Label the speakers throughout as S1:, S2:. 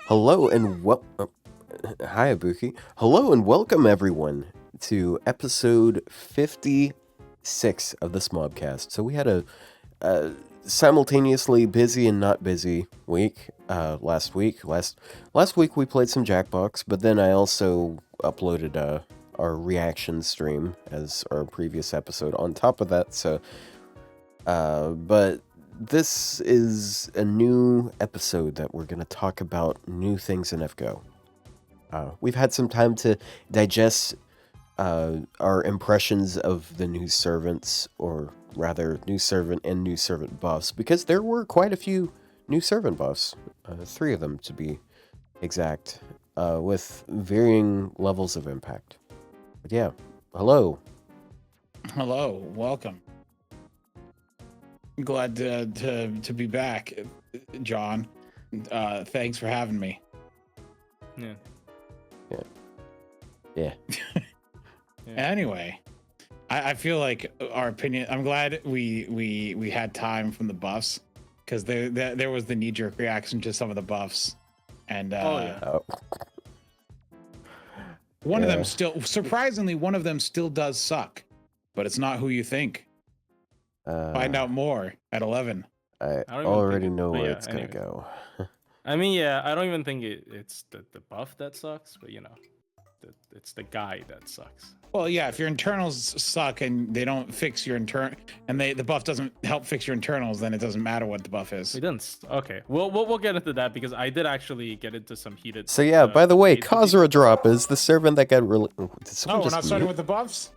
S1: Hello and hi Ibuki. Hello and welcome everyone to episode 56 of the smobcast. So we had a simultaneously busy and not busy week last week. Last week we played some Jackbox, but then I also uploaded our reaction stream as our previous episode on top of that. So but this is a new episode that we're going to talk about new things in FGO. We've had some time to digest our impressions of the new servants, or rather new servant and new servant buffs, because there were quite a few new servant buffs, 3 of them to be exact, with varying levels of impact. But yeah, hello.
S2: Hello, welcome. Glad to be back, John. Thanks for having me.
S1: Yeah.
S2: Anyway, I feel like our opinion. I'm glad we had time from the buffs, because there was the knee-jerk reaction to some of the buffs, and one of them still, surprisingly, one of them still does suck, but it's not who you think. Find out more at 11.
S1: I already know where it's gonna go.
S3: I mean, yeah, I don't even think it's the buff that sucks, but you know, it's the guy that sucks.
S2: Well, yeah, if your internals suck and they don't fix your and the buff doesn't help fix your internals, then it doesn't matter what the buff is.
S3: It doesn't. Okay, we'll get into that, because I did actually get into some heated.
S1: So yeah, by the way, Kazuradrop is the servant that got really.
S2: No, we're not starting with the buffs.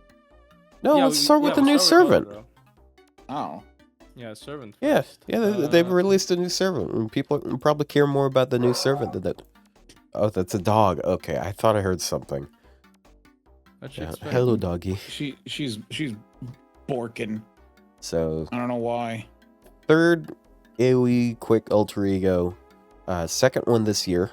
S1: No,
S3: Yeah,
S1: let's start with the new servant.
S2: Oh.
S3: Yeah, servant.
S1: Yeah,
S3: First.
S1: they've released a new servant, and people probably care more about the new servant than that. Oh, that's a dog. Okay, I thought I heard something. Yeah. Hello, doggy.
S2: She's borking.
S1: So
S2: I don't know why.
S1: 3rd AoE quick alter ego, 2nd one this year.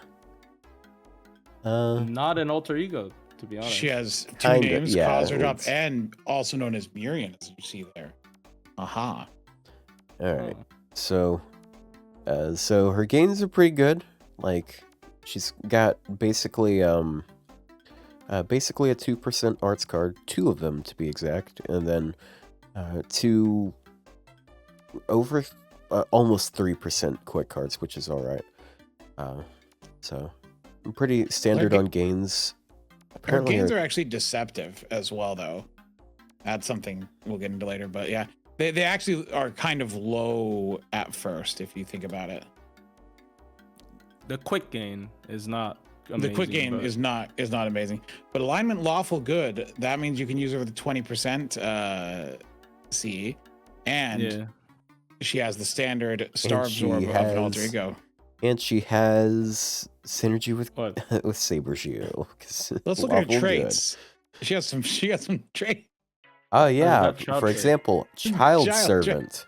S3: Not an alter ego, to be honest.
S2: She has 2 names, yeah, Kazuradrop, and also known as Mirian, as you see there. Aha.
S1: All right. So her gains are pretty good. Like, she's got basically a 2% arts card, 2 of them to be exact, and then 2 over almost 3% quick cards, which is all right. So pretty standard on gains.
S2: Apparently, her gains are actually deceptive as well, though. That's something we'll get into later, but yeah. They actually are kind of low at first, if you think about it.
S3: The quick gain is not amazing.
S2: The quick gain is not amazing. But alignment lawful good, that means you can use her with 20% C. And she has the standard star absorb of an alter ego.
S1: And she has synergy with Saber Shield.
S2: Let's look at her traits. Good. She has some traits.
S1: Oh yeah, for example, child servant.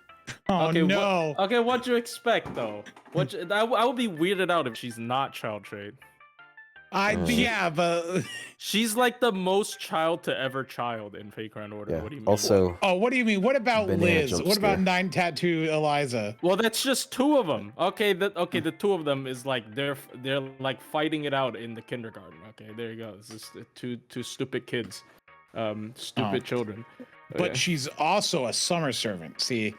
S2: Oh
S3: okay,
S2: no.
S3: What'd you expect though? I would be weirded out if she's not child trait.
S2: Yeah, but
S3: she's like the most child to ever child in Fake Grand Order.
S1: Yeah.
S3: What do you mean?
S1: Also,
S2: what do you mean? What about Liz? What about 9 Tattoo Eliza?
S3: Well, that's just 2 of them. Okay, the 2 of them is like they're like fighting it out in the kindergarten. Okay, there you go. It's just two stupid kids. Stupid children.
S2: But she's also a summer servant. See,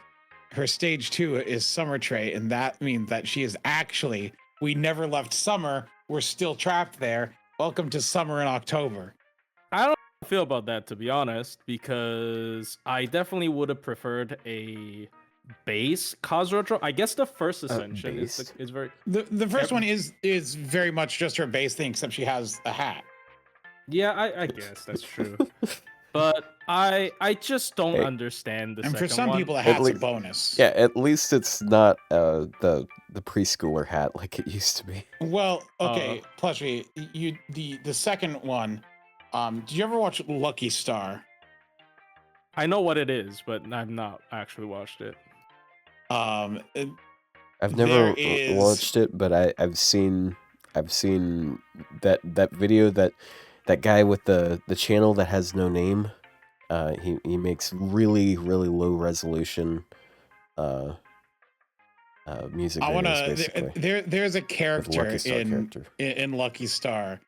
S2: her stage 2 is summer trait, and that means that she is actually, we never left summer, we're still trapped there. Welcome to summer in October.
S3: I don't feel about that, to be honest, because I definitely would have preferred a base Kazuradrop. I guess the first ascension is very
S2: the first one is very much just her base thing, except she has a hat.
S3: Yeah, I guess that's true. But I just don't understand the second one.
S2: And for some people, a hat's a bonus.
S1: Yeah, at least it's not the preschooler hat like it used to be.
S2: Well, okay, Plushie, the second one, did you ever watch Lucky Star?
S3: I know what it is, but I've not actually watched it.
S1: I've never watched it, but I've seen that video that guy with the channel that has no name. He makes really low resolution music
S2: I want
S1: videos,
S2: to.
S1: basically.
S2: There's a
S1: With
S2: character
S1: Lucky Star character.
S2: in Lucky Star,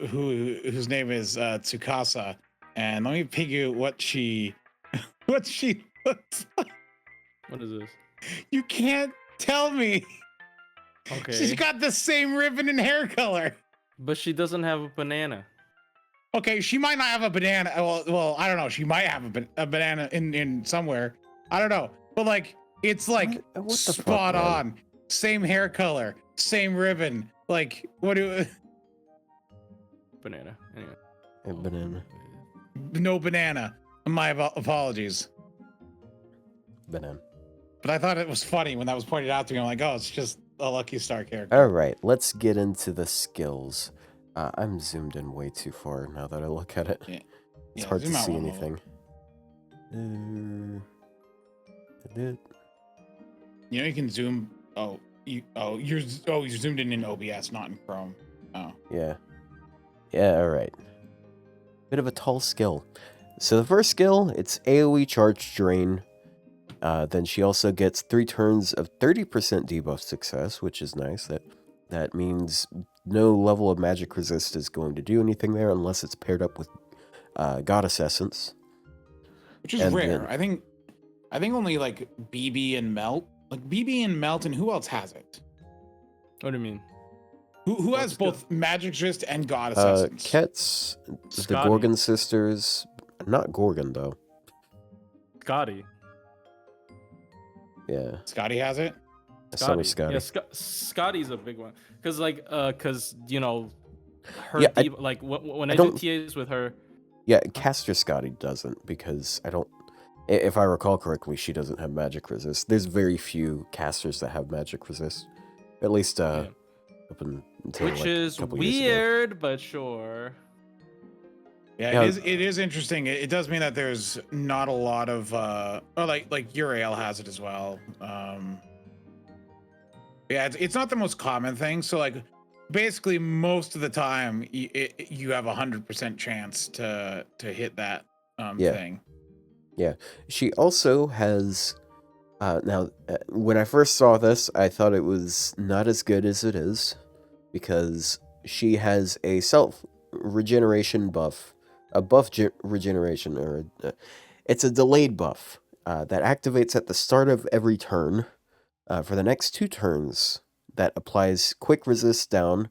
S2: whose name is Tsukasa, and let me pig you what she looks like.
S3: What is this?
S2: You can't tell me.
S3: Okay.
S2: She's got the same ribbon and hair color.
S3: But she doesn't have a banana.
S2: Okay, she might not have a banana. Well, I don't know. She might have a banana in somewhere. I don't know. But like, it's like
S1: What the fuck,
S2: spot
S1: man?
S2: on. Same hair color, same ribbon. Like, what do?
S3: Banana. Anyway.
S1: A banana.
S2: No banana. My apologies.
S1: Banana.
S2: But I thought it was funny when that was pointed out to me. I'm like, oh, it's just a Lucky Star character.
S1: All right, let's get into the skills. I'm zoomed in way too far now that I look at it.
S2: Yeah.
S1: It's
S2: Yeah,
S1: hard to
S2: zoom out
S1: see
S2: one
S1: anything.
S2: You know, you can zoom. You're zoomed in OBS, not in Chrome. Oh.
S1: Yeah. Yeah, all right. Bit of a tall skill. So the first skill, it's AoE charge drain. Then she also gets 3 turns of 30% debuff success, which is nice. That means no level of magic resist is going to do anything there unless it's paired up with Goddess Essence.
S2: Which is
S1: And
S2: rare.
S1: then-
S2: I think only like BB and Melt. Like BB and Melt, and who else has it?
S3: What do you mean?
S2: Who has
S3: What's
S2: both Magic Resist and Goddess Essence?
S1: Ket's, the
S3: Scotty.
S1: Gorgon sisters, not Gorgon though.
S3: Scotty.
S1: Yeah,
S2: Scotty has it.
S1: Summer Scotty.
S3: Yeah, Scotty's a big one. Cause you know, her
S1: Yeah,
S3: like when
S1: I
S3: I do
S1: don't-
S3: TAs with her.
S1: Yeah, Caster Scotty doesn't because if I recall correctly, she doesn't have magic resist. There's very few casters that have magic resist. At least up until
S3: Which
S1: like,
S3: is
S1: a couple years ago.
S3: weird, but sure.
S2: Yeah,
S1: Yeah.
S2: it is interesting. It does mean that there's not a lot of like Uriel has it as well. Yeah, it's not the most common thing. So like basically most of the time you have 100% chance to hit that
S1: Yeah.
S2: thing.
S1: She also has now when I first saw this, I thought it was not as good as it is because she has a self regeneration buff, a buff regeneration, or it's a delayed buff that activates at the start of every turn for the next 2 turns. That applies quick resist down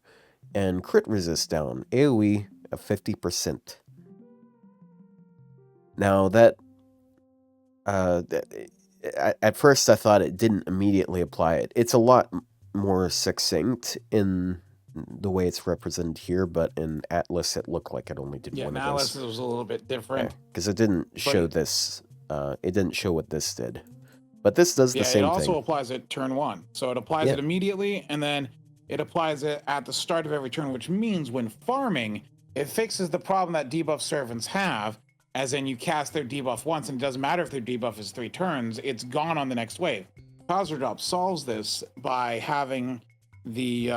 S1: and crit resist down, AoE of 50%. Now that at first I thought it didn't immediately apply it. It's a lot more succinct in the way it's represented here, but in Atlas it looked like it only did
S2: Yeah,
S1: one
S2: now
S1: of
S2: this
S1: those.
S2: was a little bit different.
S1: Because it didn't show this. It didn't show what this did. But this does the
S2: Yeah,
S1: same
S2: it also
S1: thing.
S2: applies at turn 1. So it applies
S1: Yeah.
S2: it immediately, and then it applies it at the start of every turn, which means when farming, it fixes the problem that debuff servants have, as in you cast their debuff once, and it doesn't matter if their debuff is 3 turns, it's gone on the next wave. Kazuradrop solves this by having the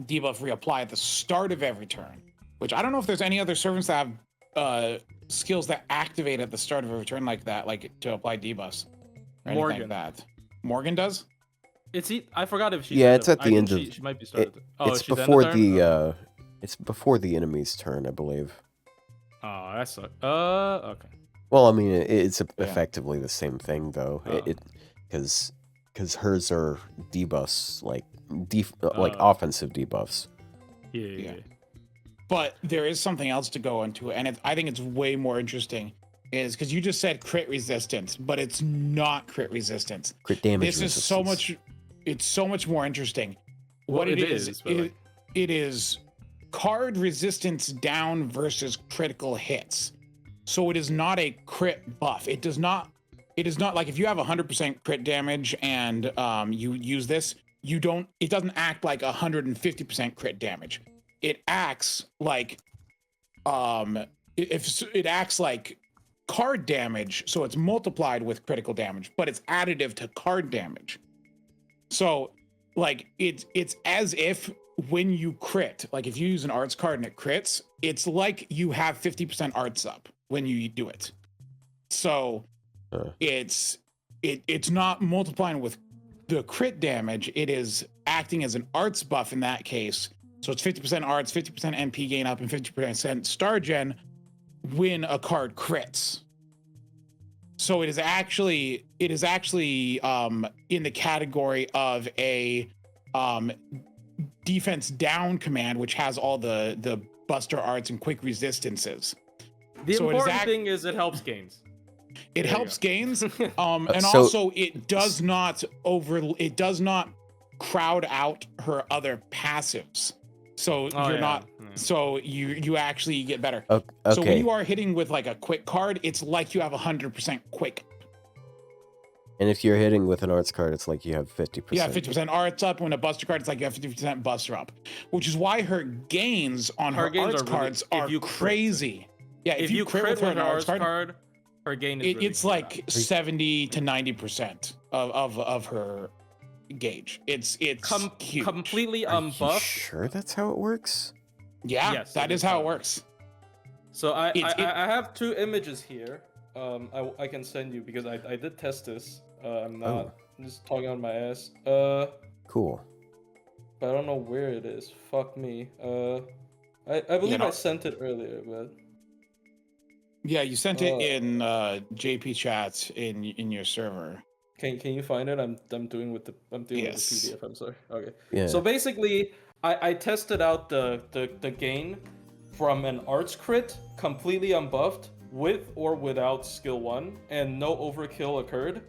S2: debuff reapply at the start of every turn, which I don't know if there's any other servants that have skills that activate at the start of every turn like that, like to apply debuffs. Or anything
S3: Morgan.
S2: like that. Morgan does?
S3: I forgot if she.
S1: Yeah,
S3: did
S1: it's
S3: it.
S1: at
S3: I
S1: the
S3: think
S1: end of-
S3: She might be started.
S1: It's
S3: she's
S1: before
S3: end of turn?
S1: the it's before the enemy's turn, I believe.
S3: Oh, that sucks. Okay.
S1: Well, I mean, it's effectively the same thing, though.
S3: Oh.
S1: Because hers are debuffs, like like
S3: Oh.
S1: offensive debuffs.
S3: Yeah.
S2: But there is something else to go into, and I think it's way more interesting, is because you just said crit resistance, but it's not crit resistance.
S1: Crit damage
S2: This is
S1: resistance.
S2: so much, it's so much more interesting.
S3: Well,
S2: What
S3: it
S2: it
S3: is,
S2: is,
S3: but, like-
S2: it is card resistance down versus critical hits. So it is not a crit buff. It is not like if you have 100% crit damage and you use this, it doesn't act like 150% crit damage. It acts like it acts like card damage, so it's multiplied with critical damage, but it's additive to card damage. So like it's as if when you crit, like if you use an arts card and it crits, it's like you have 50% arts up when you do it. So it's it's not multiplying with the crit damage. It is acting as an arts buff in that case. So it's 50% arts, 50% NP gain up, and 50% star gen when a card crits. So it is actually in the category of a defense down command, which has all the buster arts and quick resistances.
S3: The
S2: So
S3: important thing is it helps gains.
S2: It helps gains, and
S1: So-
S2: also it does not crowd out her other passives. So you're not. So you actually get better.
S1: Okay.
S2: So when you are hitting with like a quick card, it's like you have 100% quick.
S1: And if you're hitting with an arts card, it's like you have 50%.
S2: Yeah, 50% arts up. When a buster card, it's like you have 50% buster up, which is why her gains on her arts cards are crazy. Yeah,
S3: if you crit with her arts card, her gain is
S2: it's like 70 to 90% of her gauge. It's huge.
S3: completely
S1: Are you
S3: unbuffed.
S1: sure that's how it works?
S2: Yeah,
S3: Yes,
S2: that is how it works.
S3: So I have 2 images here. I can send you because I did test this. I'm not just talking on my ass.
S1: Cool.
S3: But I don't know where it is. Fuck me. I believe I sent it earlier, but
S2: Yeah, you sent it in JP chats in your server.
S3: can you find it? I'm doing with the
S2: Yes.
S3: PDF. I'm sorry. Okay.
S1: Yeah.
S3: So basically, I tested out the gain from an arts crit completely unbuffed with or without skill 1, and no overkill occurred.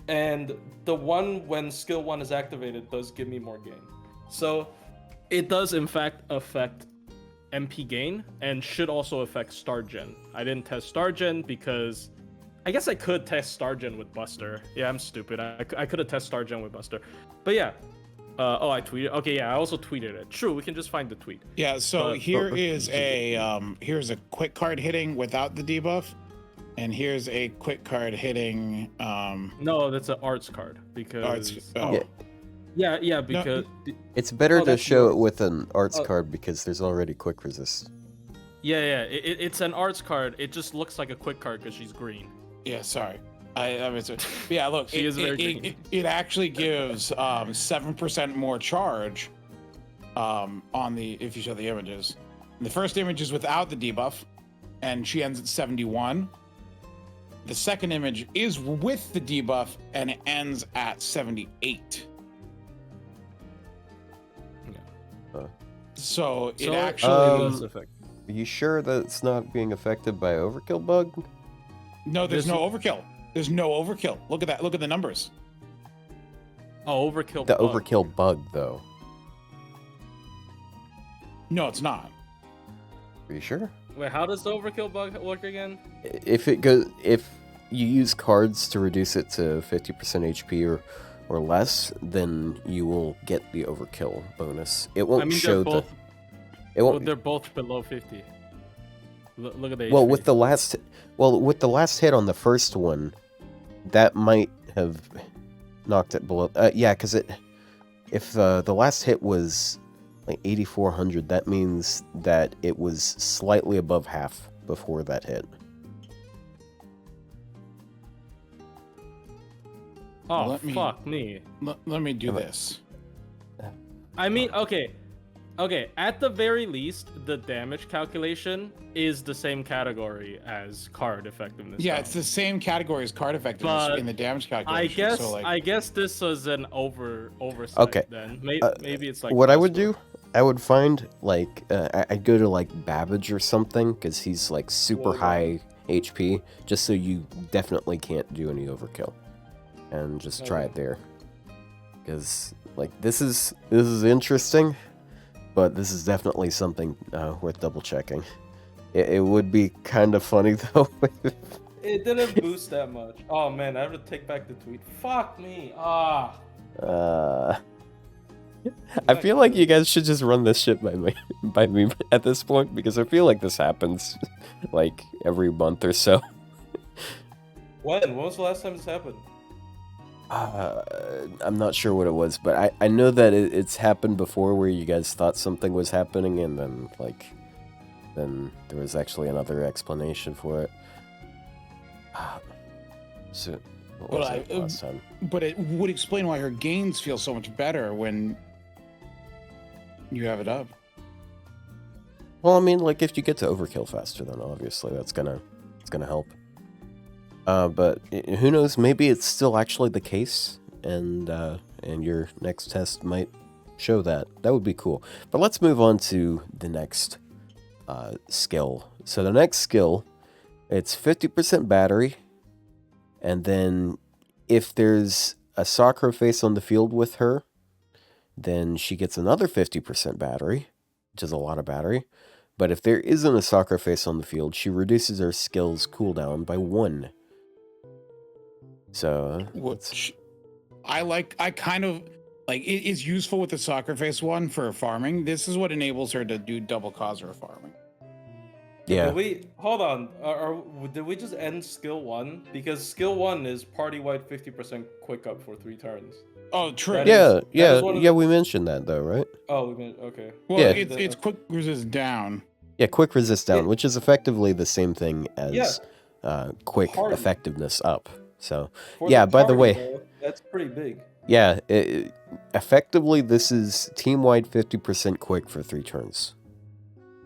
S3: And the one when skill 1 is activated does give me more gain. So it does in fact affect MP gain and should also affect star gen. I didn't test star gen because I guess I could test star gen with Buster. Yeah, I'm stupid. I could have tested star gen with Buster. But yeah. I tweeted. Okay, yeah, I also tweeted it. True, we can just find the tweet.
S2: Yeah, so here's a quick card hitting without the debuff, and here's a quick card hitting.
S3: No, that's an arts card because.
S2: Arts. Oh.
S1: Yeah.
S3: Yeah, because.
S1: It's better to
S3: that's
S1: show
S3: yours.
S1: it with an arts card because there's already quick resist.
S3: Yeah. It's an arts card. It just looks like a quick card because she's green.
S2: Yeah, sorry. I mean, yeah, look,
S3: She is very green.
S2: it actually gives 7% more charge if you show the images. The first image is without the debuff, and she ends at 71. The second image is with the debuff, and it ends at 78. So it actually
S3: does affect.
S1: Are you sure that it's not being affected by overkill bug?
S2: no, there's no overkill. There's no overkill. Look at that. Look at the numbers.
S3: Oh, overkill.
S1: The
S3: bug.
S1: overkill bug, though.
S2: No, it's not.
S1: Are you sure?
S3: Wait, how does the overkill bug work again?
S1: If you use cards to reduce it to 50% HP or less, then you will get the overkill bonus. It won't show
S3: they're both,
S1: It won't.
S3: they're both below 50. Look at the.
S1: Well,
S3: HP.
S1: with the last hit on the first one, that might have knocked it below. Yeah, because if the last hit was like 8,400, that means that it was slightly above half before that hit.
S3: Oh, fuck me.
S2: Let me do this.
S3: I mean, okay. At the very least, the damage calculation is the same category as card effectiveness.
S2: Yeah,
S3: though.
S2: it's the same category as card effectiveness
S3: But
S2: in the damage calculation.
S3: I guess this was an oversight.
S1: Okay.
S3: Then maybe it's like
S1: What I would do, I would find like I'd go to like Babbage or something because he's like super high HP, just so you definitely can't do any overkill, and just try it there. Because like this is interesting, but this is definitely something worth double checking. It would be kind of funny though.
S3: It didn't boost that much. Oh man, I have to take back the tweet. Fuck me.
S1: I feel like you guys should just run this shit by me at this point, because I feel like this happens like every month or so.
S3: When was the last time this happened?
S1: I'm not sure what it was, but I know that it's happened before where you guys thought something was happening and then then there was actually another explanation for it. So What
S2: Well,
S1: was it last time?
S2: But it would explain why her gains feel so much better when you have it up.
S1: Well, I mean, like if you get to overkill faster, then obviously it's gonna help. But who knows? Maybe it's still actually the case, and your next test might show that. That would be cool. But let's move on to the next skill. So the next skill, it's 50% battery, and then if there's a Sakura face on the field with her, then she gets another 50% battery, which is a lot of battery. But if there isn't a Sakura face on the field, she reduces her skill's cooldown by 1. So,
S2: Which I kind of like. It is useful with the soccer face one for farming. This is what enables her to do double Kazura farming.
S1: yeah.
S3: Hold on? Did we just end skill 1? Because skill 1 is party-wide 50% quick up for 3 turns.
S2: Oh, true.
S1: Yeah, we mentioned that though, right?
S3: Oh, okay.
S2: Well,
S1: Yeah.
S2: it's quick resist down.
S1: Yeah, quick resist down, which is effectively the same thing as
S3: Yeah.
S1: quick
S3: Party.
S1: effectiveness up. So,
S3: For
S1: yeah, by the
S3: party,
S1: way,
S3: though, that's pretty big.
S1: yeah, effectively this is team-wide 50% quick for 3 turns.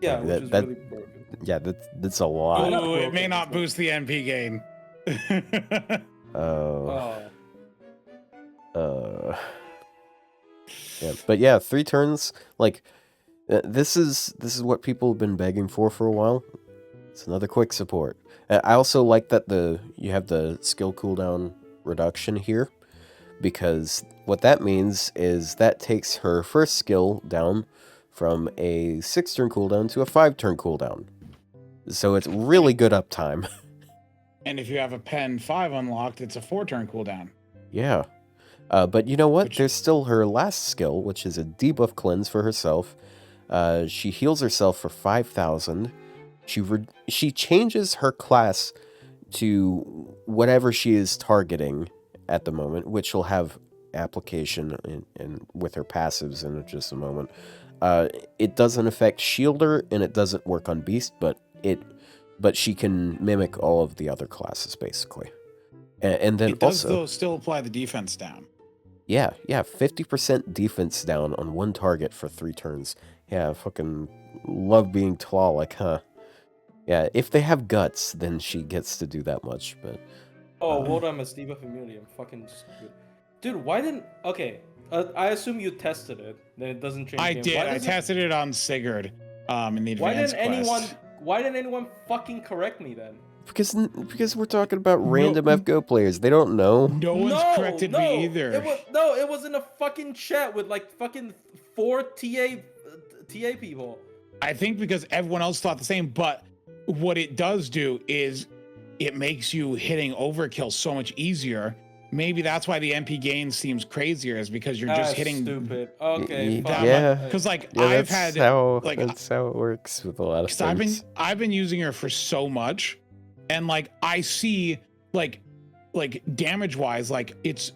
S3: Yeah,
S1: Like,
S3: which is
S1: that-
S3: really broken.
S1: Yeah, that's a lot.
S2: Oh, it may not boost the NP gain.
S1: Oh.
S3: Oh.
S1: Yeah, but yeah, 3 turns. Like, this is what people have been begging for a while. It's another quick support. I also like that you have the skill cooldown reduction here, because what that means is that takes her first skill down from a 6-turn cooldown to a 5-turn cooldown. So it's really good uptime.
S2: And if you have a pen 5 unlocked, it's a 4-turn cooldown.
S1: Yeah. But you know what?
S2: Which-
S1: There's still her last skill, which is a debuff cleanse for herself. She heals herself for 5,000. She changes her class to whatever she is targeting at the moment, which will have application in with her passives in just a moment. It doesn't affect Shielder, and it doesn't work on Beast, but she can mimic all of the other classes basically. And then
S2: It does,
S1: also,
S2: though, still apply the defense down.
S1: yeah, 50% defense down on one target for 3 turns. Yeah, I fucking love being Tlaloc, huh? Yeah, if they have guts, then she gets to do that much, but...
S3: Oh, well done, Miss debuff immunity. I'm fucking stupid. Dude, why didn't... Okay, I assume you tested it, then it doesn't change
S2: I
S3: game.
S2: did.
S3: Why
S2: I
S3: doesn't-
S2: tested it on Sigurd in the
S3: Why
S2: advanced
S3: didn't
S2: quest.
S3: anyone fucking correct me then?
S1: Because we're talking about random FGO players. They don't know.
S2: No one's corrected me either.
S3: It was in a fucking chat with like fucking 4 TA people.
S2: I think because everyone else thought the same, but what it does do is it makes you hitting overkill so much easier. Maybe that's why the MP gain seems crazier, is because you're just hitting
S3: stupid. Okay, fine.
S1: Yeah.
S2: Because like
S1: Yeah,
S2: I've
S1: that's
S2: had
S1: how,
S2: like
S1: that's how it works with a lot of
S2: because
S1: things.
S2: I've been using her for so much, and like I see like damage wise, like it's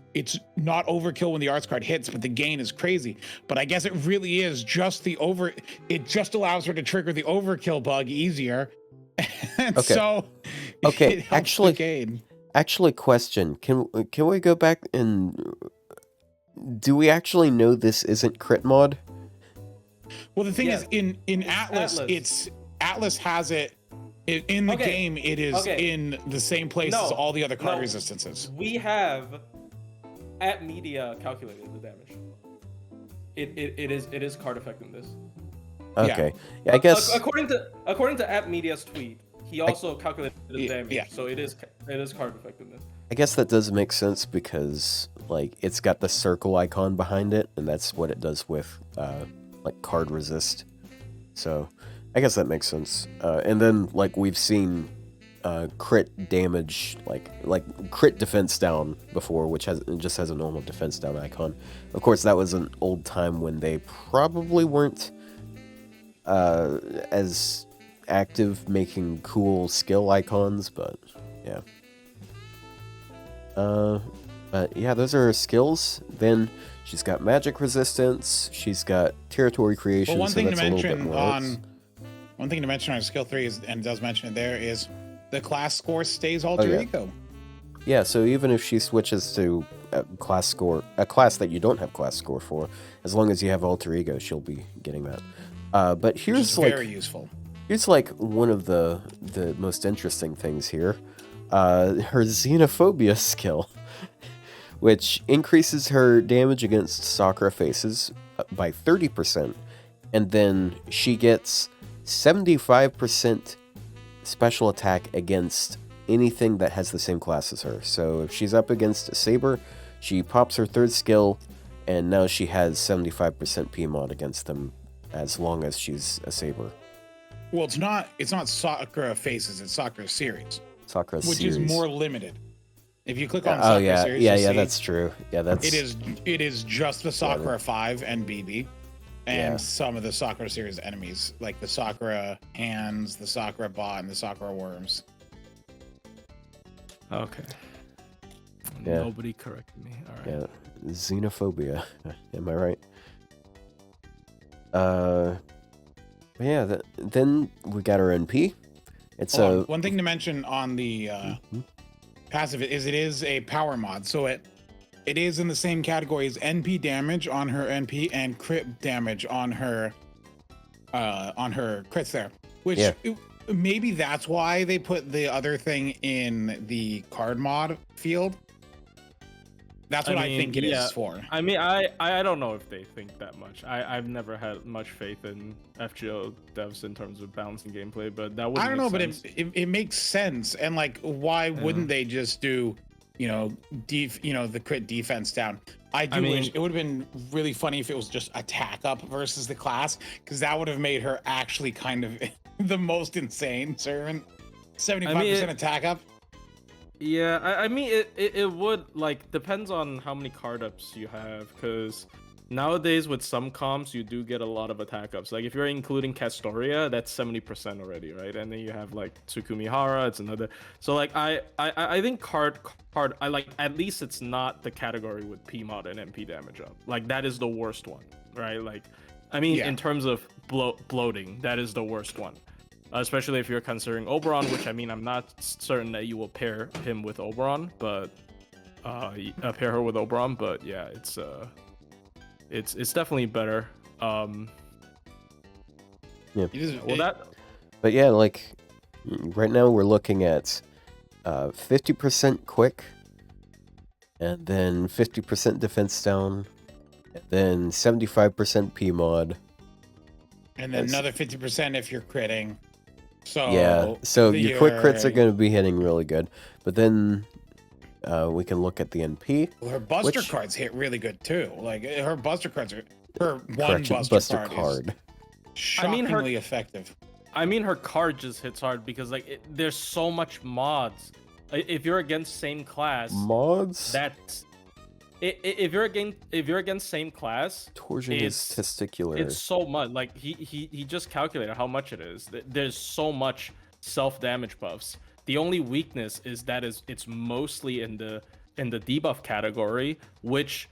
S2: not overkill when the arts card hits, but the gain is crazy. But I guess it really is just it just allows her to trigger the overkill bug easier. And
S1: Okay.
S2: so
S1: Okay,
S2: it helps the gain.
S1: Actually, question. Can we go back and... Do we actually know this isn't crit mod?
S2: Well, the thing
S3: Yeah.
S2: is, in Atlas, Atlas has it in the
S3: Okay.
S2: game. It is in the same place as all the other card
S3: No.
S2: resistances.
S3: We have at media calculated the damage. It is card effectiveness.
S1: Okay. Yeah, I guess...
S3: according to at media's tweet, he also calculated the damage.
S2: yeah.
S3: So it is card effectiveness.
S1: I guess that does make sense because, like, it's got the circle icon behind it, and that's what it does with, like, card resist. So, I guess that makes sense. And then, like, we've seen crit damage, like crit defense down before, which just has a normal defense down icon. Of course, that was an old time when they probably weren't as active making cool skill icons, but yeah. But yeah, those are her skills. Then she's got magic resistance. She's got territory creation.
S2: Well, one
S1: so
S2: thing to
S1: that's a little bit
S2: mention
S1: more else.
S2: one thing to mention on skill 3 is, and it does mention it there, is the class score stays alter
S1: yeah.
S2: ego.
S1: Yeah, so even if she switches to a class that you don't have class score for, as long as you have alter ego, she'll be getting that. But
S2: Which is very useful.
S1: Here's like one of the most interesting things here. Her xenophobia skill, which increases her damage against Sakura faces by 30%, and then she gets 75% special attack against anything that has the same class as her. So if she's up against a Saber, she pops her third skill, and now she has 75% PMOD against them as long as she's a Saber.
S2: Well, it's not Sakura Faces, it's Sakura Series.
S1: Sakura
S2: Which
S1: series.
S2: is more limited. If you click on Sakura Series,
S1: yeah, that's true. Yeah, that's
S2: it is just the Sakura 5 and BB. And some of the Sakura series enemies, like the Sakura hands, the Sakura bot, and the Sakura worms.
S3: Okay.
S1: Yeah.
S3: Nobody corrected me. All right.
S1: Yeah, xenophobia. Am I right? Yeah. Then we got our NP. It's
S2: one thing to mention on the passive is it is a power mod, so it is in the same category as NP damage on her NP and crit damage on her crits there. Which maybe that's why they put the other thing in the card mod field. That's what I think it is for.
S3: I mean, I don't know if they think that much. I've never had much faith in FGO devs in terms of balancing gameplay, but that would.
S2: I don't know, sense. But it makes sense. And like, why wouldn't they just do, the crit defense down? I wish it would have been really funny if it was just attack up versus the class, because that would have made her actually kind of the most insane servant. 75% attack up.
S3: Yeah, I mean, it would, like, depends on how many card ups you have, because nowadays with some comps, you do get a lot of attack ups. Like, if you're including Castoria, that's 70% already, right? And then you have, like, Tsukumihara, it's another. So, like, I think card, I like, at least it's not the category with PMOD and MP damage up. Like, that is the worst one, right? Like, I mean, in terms of bloating, that is the worst one. Especially if you're considering Oberon, which I mean, I'm not certain that you will pair him with Oberon, but pair her with Oberon. But yeah, it's definitely better.
S1: Yeah.
S3: Well,
S1: But yeah, like right now we're looking at 50% quick, and then 50% defense down, and then 75% PMOD,
S2: and then another 50% if you're critting. So
S1: your quick crits are going to be hitting really good, but then we can look at the NP.
S2: Well, her Buster cards hit really good too. Like her Buster cards her one Buster card is shockingly effective.
S3: I mean, her card just hits hard because there's so much mods. If you're against same class, that's. If you're against same class,
S1: torsion is testicular.
S3: It's so much. Like he just calculated how much it is. There's so much self damage buffs. The only weakness is that it's mostly in the debuff category, which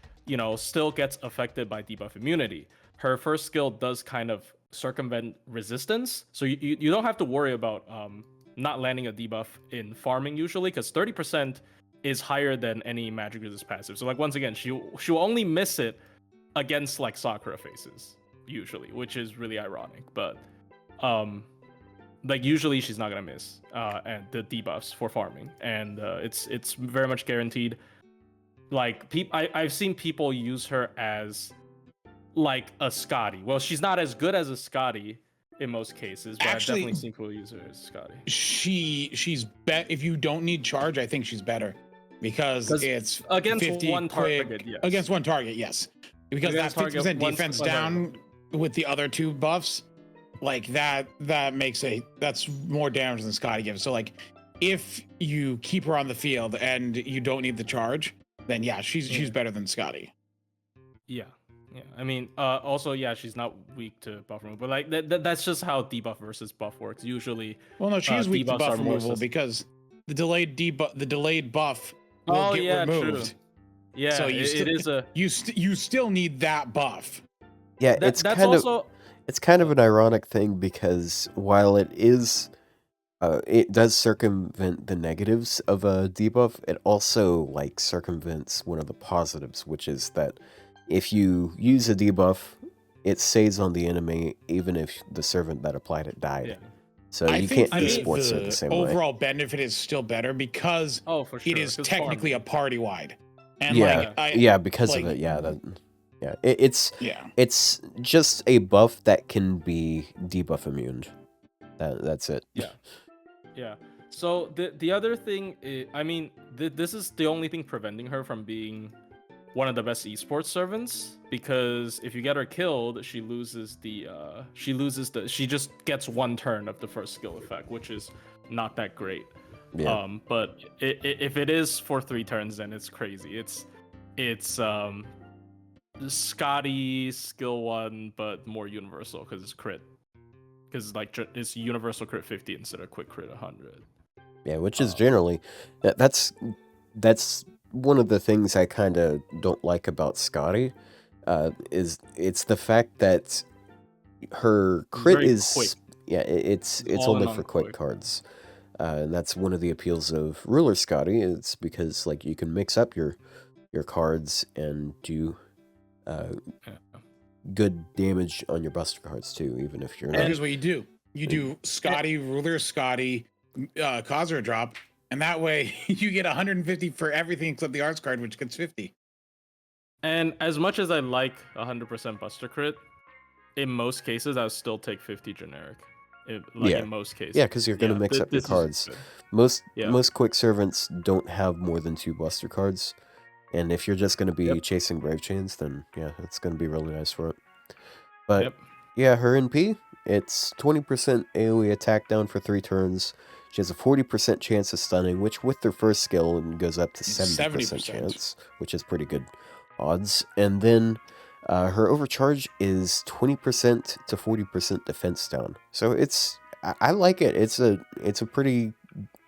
S3: still gets affected by debuff immunity. Her first skill does kind of circumvent resistance, so you don't have to worry about not landing a debuff in farming usually, because 30% is higher than any magic resist passive. So like once again, she'll only miss it against like Sakura faces usually, which is really ironic. But like usually she's not gonna miss and the debuffs for farming, and it's very much guaranteed. Like I've seen people use her as like a Scotty. Well, she's not as good as a Scotty in most cases, but I've definitely seen people use her as Scotty.
S2: She's if you don't need charge, I think she's better. Because it's
S3: against
S2: 50
S3: one
S2: quick,
S3: target, yes.
S2: Against one target, yes. Because that 50% defense down with the other two buffs, like that makes that's more damage than Scotty gives. So like, if you keep her on the field and you don't need the charge, then yeah, she's better than Scotty.
S3: Yeah. I mean, also she's not weak to buff removal, but like that's just how debuff versus buff works. Usually,
S2: well, no, she is weak to buff removal because the delayed buff will get removed.
S3: True. Yeah, so you
S2: still need that buff.
S1: Yeah, it's kind of an ironic thing, because while it is It does circumvent the negatives of a debuff. It also like circumvents one of the positives, which is that if you use a debuff, it stays on the enemy even if the servant that applied it died.
S3: Yeah.
S1: So
S2: I
S1: you
S2: think
S1: can't esports it the same way.
S2: overall benefit is still better because
S3: Oh, for sure.
S2: it is
S3: 'cause
S2: technically a
S3: farming.
S2: party wide. And
S1: Yeah,
S2: like
S1: because
S2: like,
S1: of it. Yeah, it's
S2: yeah.
S1: just a buff that can be debuff immune. That's it.
S3: Yeah. So the other thing, I mean, this is the only thing preventing her from being one of the best esports servants, because if you get her killed, she just gets one turn of the first skill effect, which is not that great.
S1: Yeah.
S3: But if it is for 3 turns, then it's crazy. It's Scotty skill 1, but more universal because it's crit. Because like it's universal crit 50 instead of quick crit 100.
S1: Yeah, which is generally that's one of the things I kind of don't like about Scotty. Is it's the fact that her crit
S3: very
S1: is
S3: quick.
S1: it's
S3: all
S1: only
S3: in on
S1: for quick
S3: quick.
S1: cards, and that's one of the appeals of Ruler Scotty. It's because like you can mix up your cards and do good damage on your buster cards too, even if you're
S2: And
S1: not.
S2: here's what you do: you do Scotty, Ruler Scotty, Kazuradrop, and that way you get 150 for everything except the arts card, which gets 50.
S3: And as much as I like 100% buster crit, in most cases I would still take 50 generic. In most cases.
S1: Yeah, because you're gonna mix up your
S3: this is
S1: cards.
S3: good.
S1: Most quick servants don't have more than 2 buster cards, and if you're just gonna be chasing Brave Chains, then yeah, it's gonna be really nice for it. But yeah, her NP, it's 20% AoE attack down for 3 turns. She has a 40% chance of stunning, which with their first skill goes up to 70% chance, which is pretty good odds. And then her overcharge is 20% to 40% defense down. So I like it. It's a pretty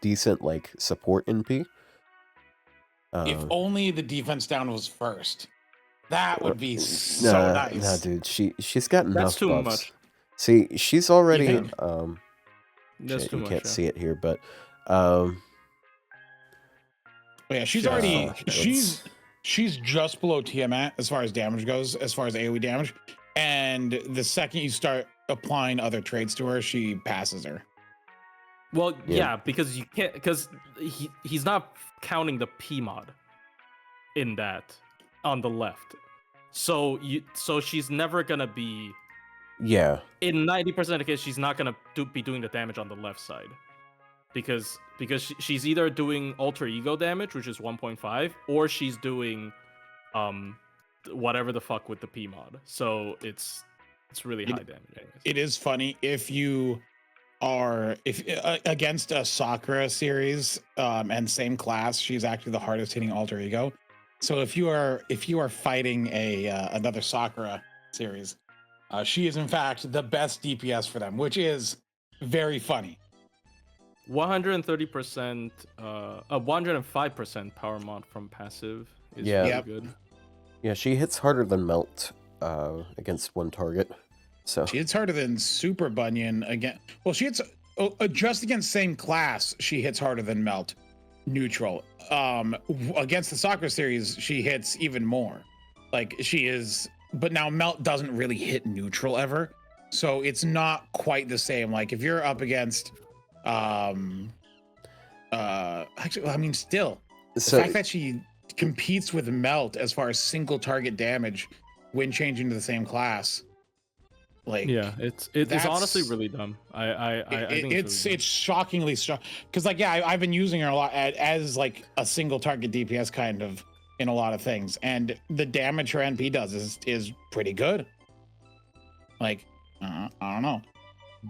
S1: decent like support NP.
S2: If only the defense down was first, that would be so nice.
S1: Nah, dude, she's got enough
S3: That's too
S1: buffs.
S3: much.
S1: See, she's already
S3: That's too
S1: you
S3: much.
S1: can't see it here, but
S2: yeah, she's already she's just below Tiamat as far as damage goes, as far as AoE damage. And the second you start applying other traits to her, she passes her.
S3: Well, yeah, because you can't, because he's not counting the P mod in that on the left. So she's never gonna be.
S1: Yeah.
S3: In 90% of the case, she's not gonna be doing the damage on the left side, because she's either doing alter ego damage, which is 1.5, or she's doing whatever the fuck with the P mod. So it's really high damage. Anyways.
S2: It is funny if you are against a Sakura series and same class, she's actually the hardest hitting alter ego. So if you are fighting another Sakura series, she is in fact the best DPS for them, which is very funny.
S3: 130%, 105% power mod from passive is really good.
S1: Yeah, she hits harder than Melt against one target. So
S2: she hits harder than Super Bunyan again. Well, she hits just against same class. She hits harder than Melt. Neutral. Against the Sakura series, she hits even more. Like she is, but now Melt doesn't really hit neutral ever, so it's not quite the same. Like if you're up against, actually, I mean, still the fact that she competes with Melt as far as single target damage when changing to the same class. Like
S3: it's honestly really dumb. I think
S2: it's shockingly strong because I've been using her a lot as like a single target DPS kind of in a lot of things, and the damage her NP does is pretty good. Like I don't know,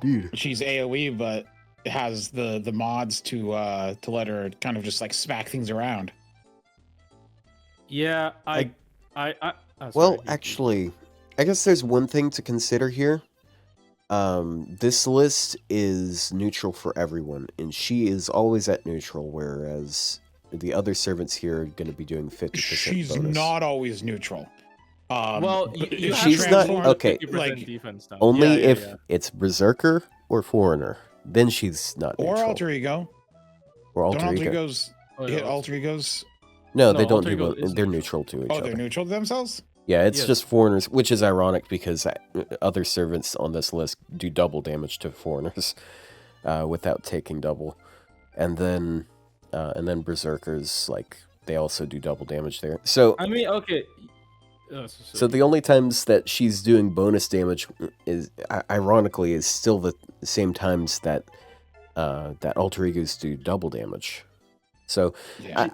S1: dude.
S2: She's AoE, but it has the mods to let her kind of just like smack things around.
S3: Yeah,
S1: actually, I guess there's one thing to consider here. This list is neutral for everyone, and she is always at neutral, whereas the other servants here are going to be doing 50%
S2: She's
S1: bonus.
S2: not always neutral.
S1: She's not okay.
S3: Like defense down.
S1: Only if it's Berserker or Foreigner. then she's not
S2: Or
S1: neutral.
S2: alter ego.
S1: Or
S2: Don't
S1: alter
S2: alter
S1: ego.
S2: egos hit alter egos?
S1: No,
S3: No,
S1: they don't
S3: alter
S1: do
S3: ego
S1: both.
S3: is
S1: They're
S3: neutral.
S1: neutral to each
S2: Oh,
S1: other.
S2: they're neutral to themselves?
S1: Yeah, it's
S3: Yes.
S1: just foreigners, which is ironic because other servants on this list do double damage to foreigners without taking double, and then berserkers, like, they also do double damage there. So
S3: I mean, okay.
S1: so the only times that she's doing bonus damage is ironically is still the same times that that alter egos do double damage. So
S2: Yeah.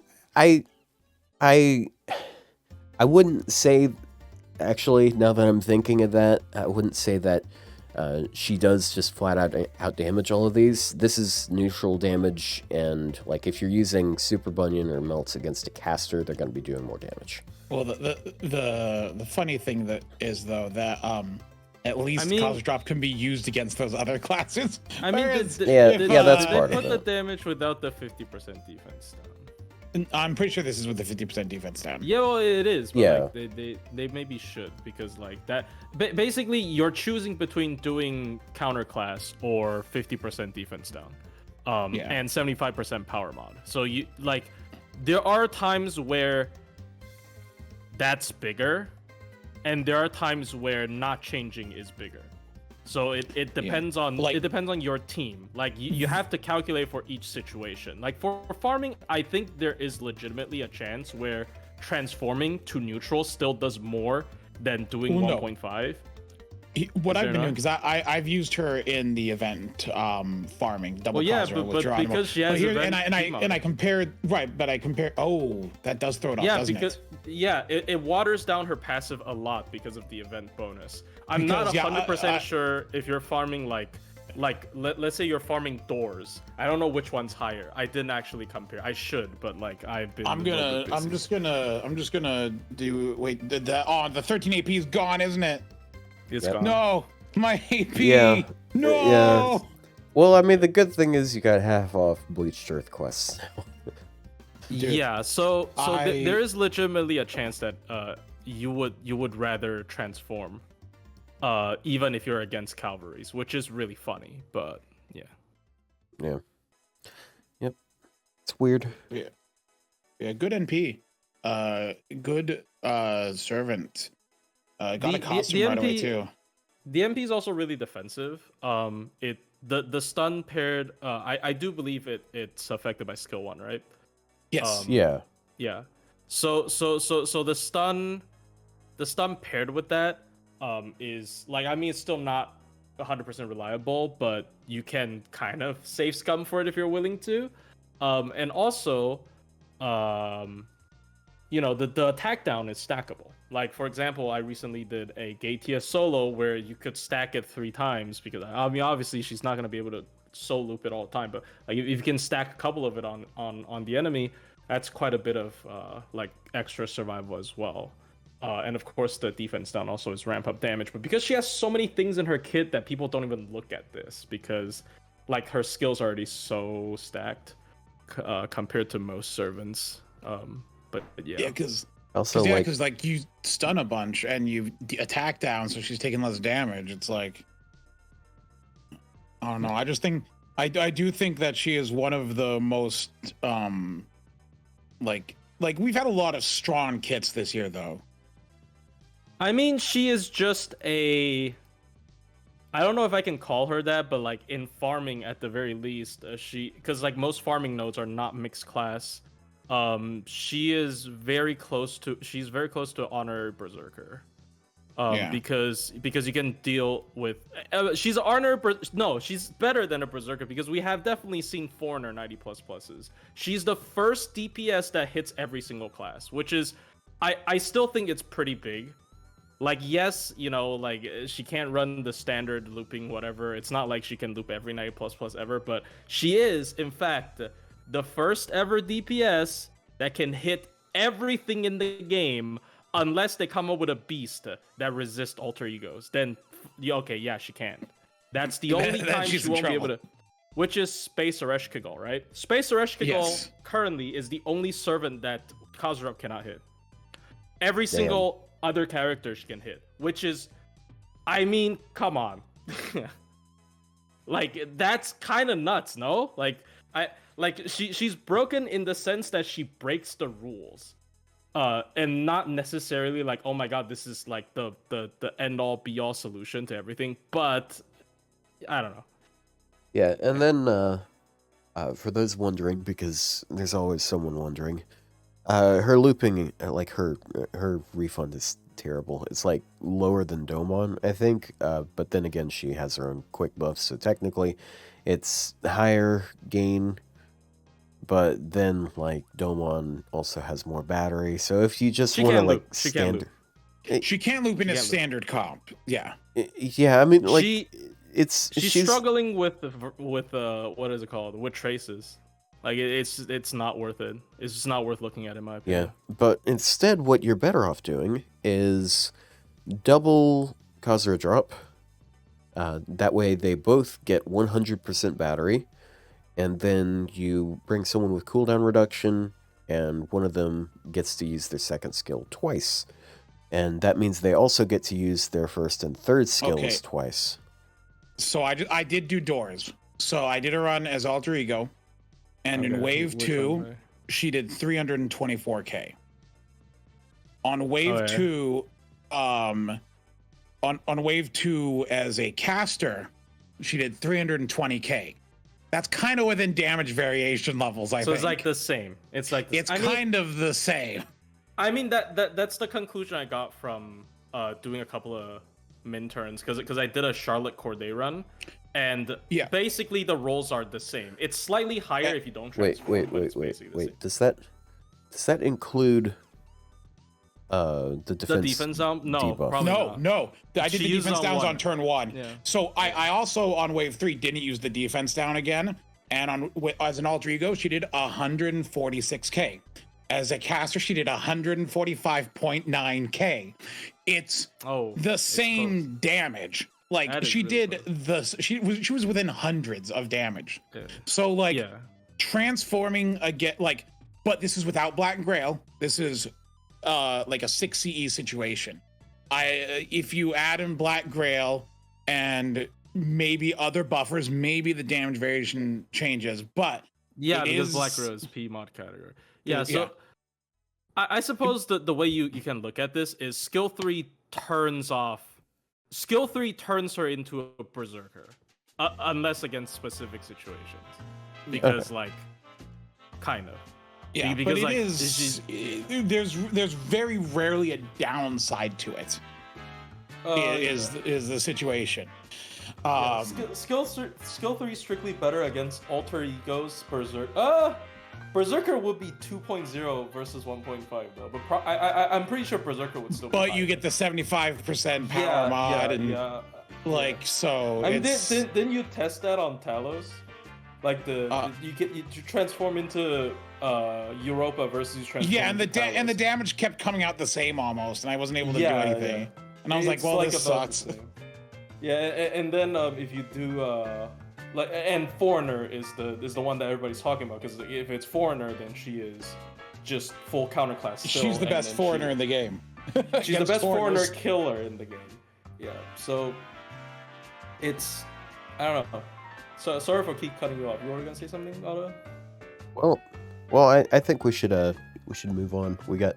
S1: I wouldn't say, actually, now that I'm thinking of that, I wouldn't say that she does just flat out damage all of these. This is neutral damage, and like if you're using Super Bunyan or Melts against a caster, they're going to be doing more damage.
S2: Well, the funny thing that is though that at least
S3: I mean-
S2: Kazuradrop can be used against those other classes.
S3: I mean,
S2: Whereas
S1: that's
S3: they
S1: part of
S3: put the
S1: it.
S3: damage without the 50% defense down.
S2: I'm pretty sure this is with the 50% defense down.
S3: Yeah, well, it is. But
S1: Yeah.
S3: like, they maybe should, because like that. Basically, you're choosing between doing counter class or 50% defense down,
S2: Yeah.
S3: and 75% power mod. So you like, there are times where that's bigger, and there are times where not changing is bigger. So it depends on
S2: Like-
S3: it depends on your team. Like you have to calculate for each situation. Like for farming, I think there is legitimately a chance where transforming to neutral still does more than doing
S2: Well, no.
S3: 1.5.
S2: What
S3: Is
S2: I've
S3: there
S2: been
S3: not?
S2: doing, because I've used her in the event farming double
S3: Well, yeah,
S2: Kazura with
S3: but
S2: Geronimo.
S3: because she
S2: But
S3: has
S2: here,
S3: event
S2: and I
S3: team
S2: compared, right, but I compared. Oh, that does throw it off,
S3: Yeah,
S2: doesn't
S3: because
S2: it?
S3: it waters down her passive a lot because of the event bonus. I'm not
S2: Because, yeah,
S3: 100% sure if you're farming let's say you're farming doors. I don't know which one's higher. I didn't actually compare. I should, but like I've been.
S2: I'm just gonna do. Wait, the 13 AP is gone, isn't it?
S3: It's
S1: Yep.
S3: gone.
S2: No, my AP.
S1: Yeah.
S2: No.
S1: Yeah. Well, I mean, the good thing is you got half off Bleached Earth quests now.
S2: Dude,
S3: Yeah, so
S2: I-
S3: there is legitimately a chance that you would rather transform, even if you're against cavalries, which is really funny. But yeah,
S1: Yeah. Yep. It's weird.
S2: Yeah, good NP. Good servant. Got
S3: The-
S2: a costume right away
S3: MP
S2: too.
S3: the MP is also really defensive. The stun paired. I do believe it's affected by skill 1, right?
S2: Yes.
S1: Yeah.
S3: Yeah. So the stun paired with that is like, I mean, it's still not 100% reliable, but you can kind of save scum for it if you're willing to. And also, the attack down is stackable. Like, for example, I recently did a Gatia solo where you could stack it 3 times, because I mean, obviously she's not going to be able to soul loop it all the time, but like if you can stack a couple of it on the enemy, that's quite a bit of like extra survival as well. And of course the defense down also is ramp up damage, but because she has so many things in her kit that people don't even look at this, because like her skills are already so stacked compared to most servants. But yeah.
S2: Yeah, because
S1: Also, like,
S2: like you stun a bunch and you attack down, so she's taking less damage. It's like, I don't know. I just think I do think that she is one of the most like we've had a lot of strong kits this year though.
S3: I mean, she is just I don't know if I can call her that, but like in farming at the very least, because like most farming nodes are not mixed class. She's very close to honor berserker.
S2: Yeah.
S3: Because you can deal with she's honor, no, she's better than a berserker, because we have definitely seen foreigner 90++s. She's the first DPS that hits every single class, which is I still think it's pretty big. Like, yes, like she can't run the standard looping whatever. It's not like she can loop every 90++ ever, but she is in fact the first ever DPS that can hit everything in the game, unless they come up with a beast that resists alter egos. Then, okay, yeah, she can. That's the only
S2: Then
S3: time
S2: she's
S3: she
S2: in
S3: won't be able
S2: trouble.
S3: to. Which is Space Ereshkigal, right? Space Ereshkigal
S2: Yes.
S3: currently is the only servant that Kazuradrop cannot hit. Every single other character she can hit, which is, I mean, come on. Like that's kind of nuts, no? She's broken in the sense that she breaks the rules. And not necessarily like, oh my god, this is like the end all be all solution to everything, but I don't know.
S1: Yeah, and then for those wondering, because there's always someone wondering, her looping, like her refund is terrible. It's like lower than Domon, I think. But then again, she has her own quick buffs, so technically, it's higher gain. But then, like, Domon also has more battery. So if you just want to like standard,
S2: she can't loop in a standard comp. Yeah.
S1: Yeah, I mean, like, she's
S3: struggling with what is it called? With traces. Like it's not worth it. It's just not worth looking at, in my opinion.
S1: Yeah, but instead, what you're better off doing is double Kazuradrop. That way, they both get 100% battery, and then you bring someone with cooldown reduction, and one of them gets to use their second skill twice, and that means they also get to use their first and third skills twice.
S2: So I did do doors. So I did a run as Alter Ego. And in wave 2, she did 324k. On wave 2, on wave 2 as a caster, she did 320k. That's kind of within damage variation levels, I think.
S3: So it's like the same. It's like
S2: kind of the same.
S3: I mean that's the conclusion I got from doing a couple of min turns because I did a Charlotte Corday run. And basically the rolls are the same. It's slightly higher if you don't transform.
S1: Wait. Does that include the defense
S3: down? No,
S1: debuff?
S3: probably not.
S2: No. I did the defense downs on turn 1.
S3: Yeah.
S2: So I also on wave 3 didn't use the defense down again. And as an Alter Ego, she did 146k. As a caster, she did 145.9k. It's the same damage. Like she did she was within hundreds of damage. Yeah. So like transforming again, like, but this is without Black and Grail. This is like a 6 CE situation. If you add in Black Grail and maybe other buffers, maybe the damage variation changes. But
S3: because Black Grail is P mod category. Yeah, so I suppose the way you can look at this is skill 3 turns her into a berserker, unless against specific situations, because like, kind of.
S2: Yeah, because but it is. There's very rarely a downside to it. Is the situation.
S3: Skill 3 strictly better against Alter Egos Berserk. Berserker would be 2.0 versus 1.5 though, but I'm pretty sure Berserker would still be
S2: But you get the 75% power mod so.
S3: I mean, didn't you test that on Talos? Like you transform into Europa versus transform.
S2: Yeah, and the damage kept coming out the same almost, and I wasn't able to do anything. And I was like, well, like this sucks.
S3: Yeah, and then if you do and Foreigner is the one that everybody's talking about, because if it's Foreigner, then she is just full counterclass.
S2: She's the best Foreigner in the game.
S3: She's the best Foreigner killer in the game. Yeah, so it's, I don't know. So sorry for keep cutting you off. You were gonna say something, Otto?
S1: Well, I think we should move on. We got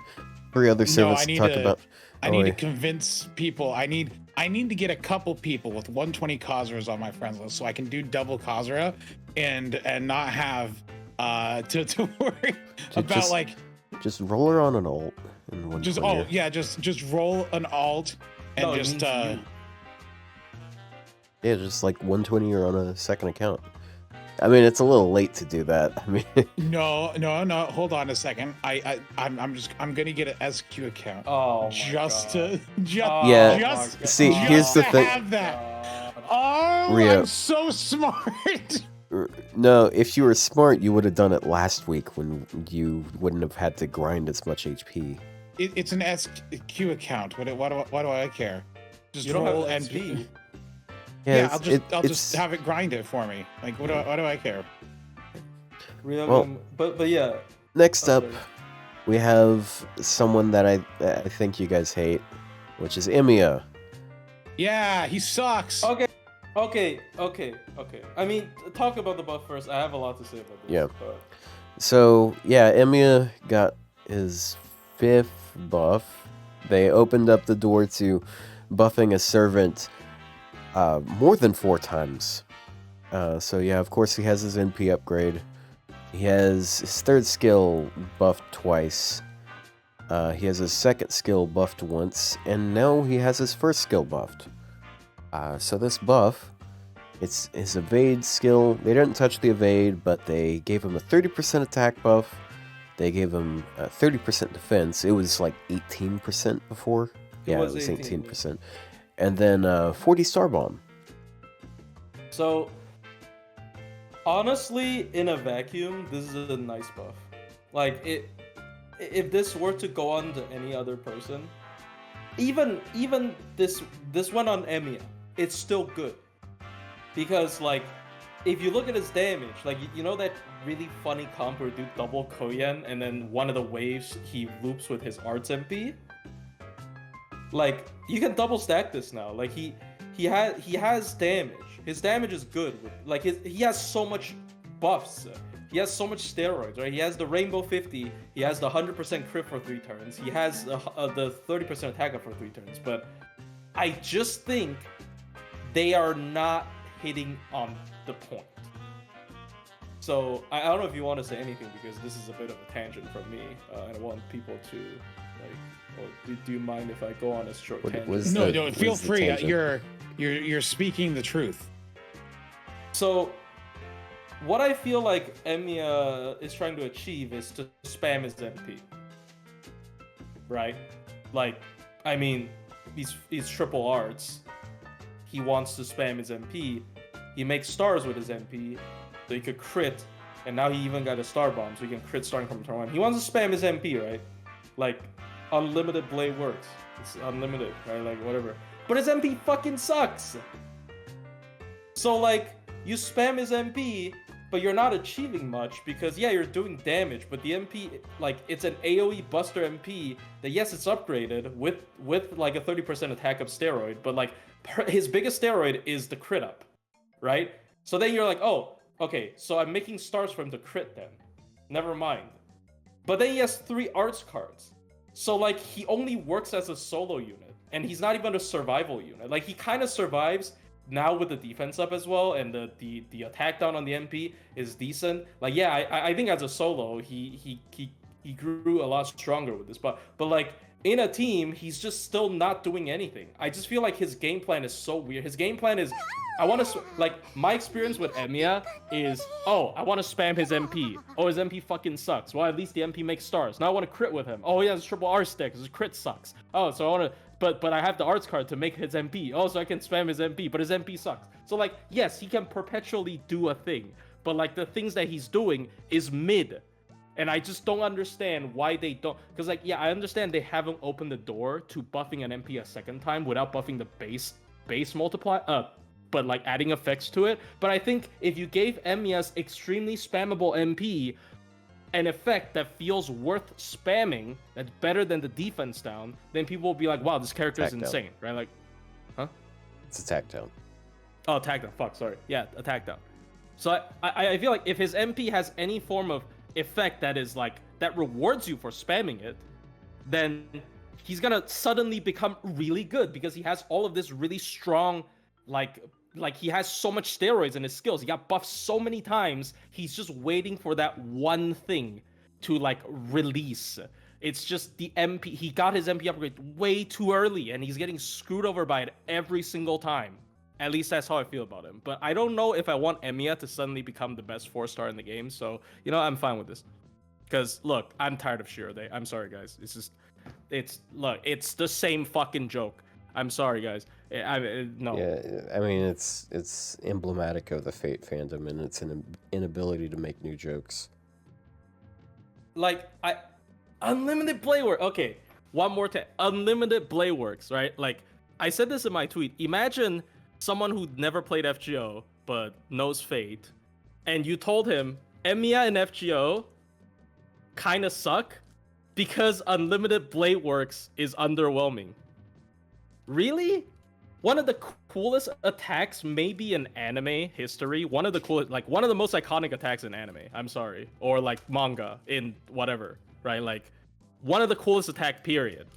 S1: 3 other servants to talk about.
S2: I need to convince people. I need to get a couple people with 120 Kazuras on my friends list so I can do double Kazura and not have to worry about like
S1: just roll her on an alt and
S2: just roll an alt and
S1: just like 120 or on a second account. I mean, it's a little late to do that. I mean,
S2: no. Hold on a second. I'm gonna get an SQ account. Here's the thing. Have that.
S1: Ryou.
S2: I'm so smart.
S1: No, if you were smart, you would have done it last week when you wouldn't have had to grind as much HP.
S2: It's an SQ account. Why do I care? Just
S3: you
S2: roll
S3: don't have
S2: and
S3: XP.
S2: Yeah, I'll just have it grind it for me. Like, what do I care?
S3: But yeah.
S1: Next up, we have someone that I think you guys hate, which is EMIYA.
S2: Yeah, he sucks.
S3: Okay. Okay. I mean, talk about the buff first. I have a lot to say about this.
S1: Yeah.
S3: But...
S1: So, yeah, EMIYA got his 5th buff. They opened up the door to buffing a servant more than 4 times. So, yeah, of course, he has his NP upgrade. He has his 3rd skill buffed twice. He has his 2nd skill buffed once. And now he has his 1st skill buffed. So this buff, it's his evade skill. They didn't touch the evade, but they gave him a 30% attack buff. They gave him 30% defense. It was like 18% before. Yeah, it was 18%. And then 40 star bomb.
S3: So, honestly, in a vacuum, this is a nice buff. Like, if this were to go on to any other person, even this one on EMIYA, it's still good. Because, like, if you look at his damage, like, you know that really funny comp where dude double Koyan and then one of the waves he loops with his arts MP? Like, you can double stack this now. Like, he has damage. His damage is good. Like, he has so much buffs. He has so much steroids, right? He has the Rainbow 50. He has the 100% crit for 3 turns. He has the 30% attack up for 3 turns. But I just think they are not hitting on the point. So I don't know if you want to say anything, because this is a bit of a tangent from me. I want people to do you mind if I go on a short tangent?
S2: No, feel free. You're speaking the truth.
S3: So what I feel like EMIYA is trying to achieve is to spam his MP. Right? Like, I mean, he's triple arts. He wants to spam his MP. He makes stars with his MP, so he could crit, and now he even got a star bomb, so he can crit starting from turn 1. He wants to spam his MP, right? Like, unlimited blade works. It's unlimited, right? Like, whatever. But his MP fucking sucks! So, like, you spam his MP, but you're not achieving much, because, yeah, you're doing damage, but the MP, like, it's an AoE buster MP that, yes, it's upgraded with like, a 30% attack up steroid, but, like, his biggest steroid is the crit up, right? So then you're like, oh, okay, so I'm making stars for him to crit then. Never mind. But then he has 3 arts cards. So, like, he only works as a solo unit, and he's not even a survival unit. Like, he kind of survives now with the defense up as well, and the attack down on the MP is decent. Like, yeah, I think as a solo, he grew a lot stronger with this, but like, in a team, he's just still not doing anything. I just feel like his game plan is so weird. His game plan is, I want to, like, my experience with EMIYA is, oh, I want to spam his MP. Oh, his MP fucking sucks. Well, at least the MP makes stars. Now I want to crit with him. Oh, he has triple R stick. His crit sucks. Oh, so I want to, but I have the arts card to make his MP. Oh, so I can spam his MP, but his MP sucks. So, like, yes, he can perpetually do a thing, but, like, the things that he's doing is mid. And I just don't understand why they don't. Because, like, yeah, I understand they haven't opened the door to buffing an MP a second time without buffing the base multiply, but, like, adding effects to it. But I think if you gave EMIYA's extremely spammable MP an effect that feels worth spamming, that's better than the defense down, then people will be like, wow, this character is insane, right? Like, huh?
S1: It's attack down.
S3: Oh, attack down. Fuck, sorry. Yeah, attack down. So I feel like if his MP has any form of effect that is, like, that rewards you for spamming it, then he's gonna suddenly become really good, because he has all of this really strong, like he has so much steroids in his skills. He got buffed so many times. He's just waiting for that one thing to, like, release. It's just the MP. He got his MP upgrade way too early, and he's getting screwed over by it every single time. At least that's how I feel about him. But I don't know if I want EMIYA to suddenly become the best 4-star in the game. So, you know, I'm fine with this. Because, look, I'm tired of Shirode. I'm sorry, guys. It's the same fucking joke. I'm sorry, guys. No.
S1: Yeah, I mean, it's emblematic of the Fate fandom and its inability to make new jokes.
S3: Like, unlimited blade work. Okay, one more time. Unlimited blade works, right? Like, I said this in my tweet. Imagine someone who never played FGO but knows Fate, and you told him EMIYA and FGO kind of suck because unlimited blade works is underwhelming. Really? one of the coolest attacks maybe in anime history. One of the coolest, like one of the most iconic attacks in anime. I'm sorry, or like manga in whatever, right? Like one of the coolest attack period.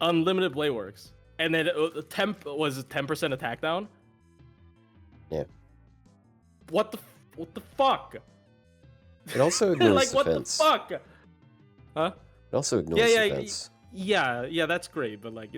S3: Unlimited blade works, and then temp was 10% attack down.
S1: Yeah.
S3: What the fuck?
S1: It also ignores
S3: like what
S1: defense.
S3: the fuck? Huh?
S1: It also ignores defense.
S3: Yeah, that's great, but like,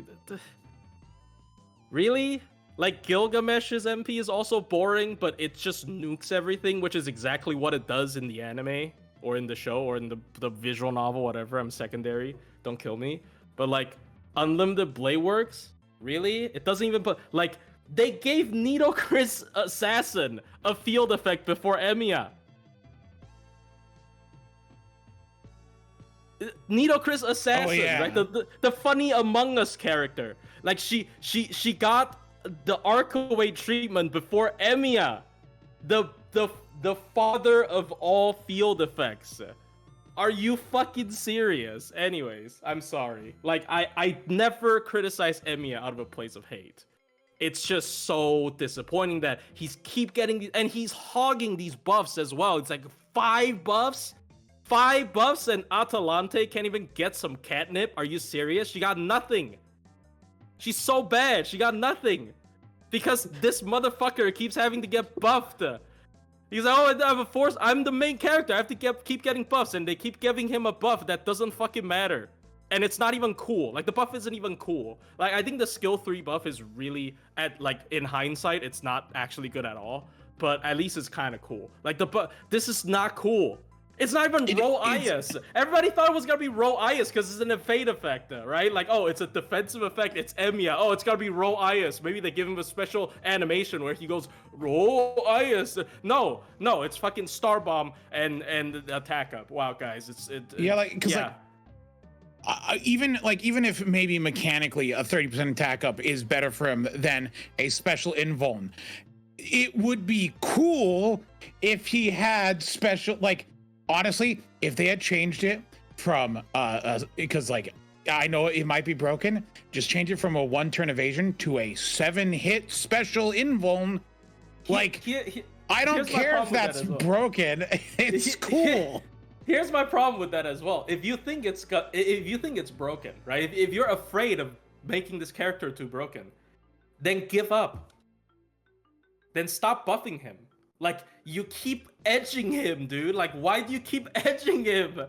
S3: really? Like Gilgamesh's MP is also boring, but it just nukes everything, which is exactly what it does in the anime or in the show or in the visual novel, whatever. I'm secondary. Don't kill me. But like, unlimited blade works? Really? It doesn't even put like they gave Nidokris Assassin a field effect before EMIYA. Nidokris Assassin, right? The funny Among Us character. Like she got the Arkaway treatment before EMIYA. The father of all field effects. Are you fucking serious? Anyways, I'm sorry. Like, I never criticize EMIYA out of a place of hate. It's just so disappointing that he's keep getting these, and he's hogging these buffs as well. It's like 5 buffs? 5 buffs and Atalante can't even get some catnip? Are you serious? She got nothing. She's so bad. She got nothing. Because this motherfucker keeps having to get buffed. He's like, oh, I have a force. I'm the main character. I have to keep getting buffs, and they keep giving him a buff that doesn't fucking matter. And it's not even cool. Like, the buff isn't even cool. Like, I think the skill 3 buff is really, in hindsight, it's not actually good at all. But at least it's kind of cool. Like, this is not cool. It's not even Ro Ayas. Everybody thought it was gonna be Ro Ayas because it's an evade effect, right? Like, oh, it's a defensive effect. It's EMIYA. Oh, it's gotta be Ro Ayas. Maybe they give him a special animation where he goes Ro Ayas. No, it's fucking Star Bomb and attack up. Wow, guys,
S2: even if maybe mechanically a 30% attack up is better for him than a special invuln, it would be cool if he had special, like, honestly, if they had changed it from because like I know it might be broken, just change it from a 1-turn evasion to a 7-hit special invuln. Like, I don't care if that's broken. It's cool.
S3: Here's my problem with that as well. If you think it's broken, right? If you're afraid of making this character too broken, then give up. Then stop buffing him. Like, you keep edging him, dude. Like, why do you keep edging him?